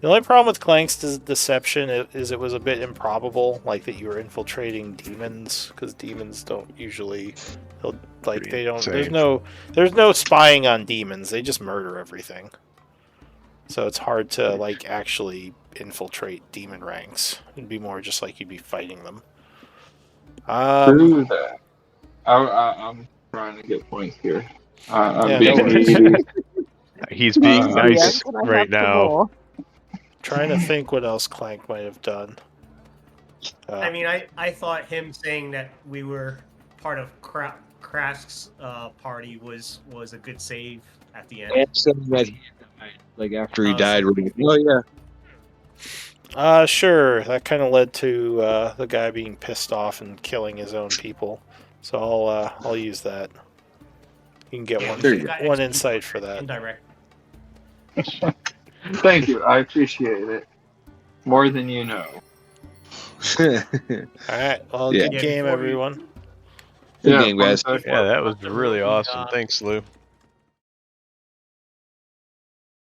The only problem with Clank's deception is it was a bit improbable, like that you were infiltrating demons, because demons don't usually, Pretty they don't. insane. There's no spying on demons. They just murder everything. So it's hard to like actually infiltrate demon ranks. It'd be more just like you'd be fighting them. True that. I'm trying to get points here. I'm Yeah, being no worries. needy. He's being Yeah, nice right now. Trying to think what else Clank might have done. I mean, I thought him saying that we were part of Krask's party was a good save at the end. And saying that he died, like after he Oh, died, so- we're like, oh yeah. Sure. That kind of led to the guy being pissed off and killing his own people. So I'll use that. You can get There you one insight for that. Indirect. Thank you. I appreciate it. More than you know. All right. Well, Yeah. good Yeah, game, before we- everyone. Good game, guys. fun fact. Yeah, that was really awesome. Thanks, Lou.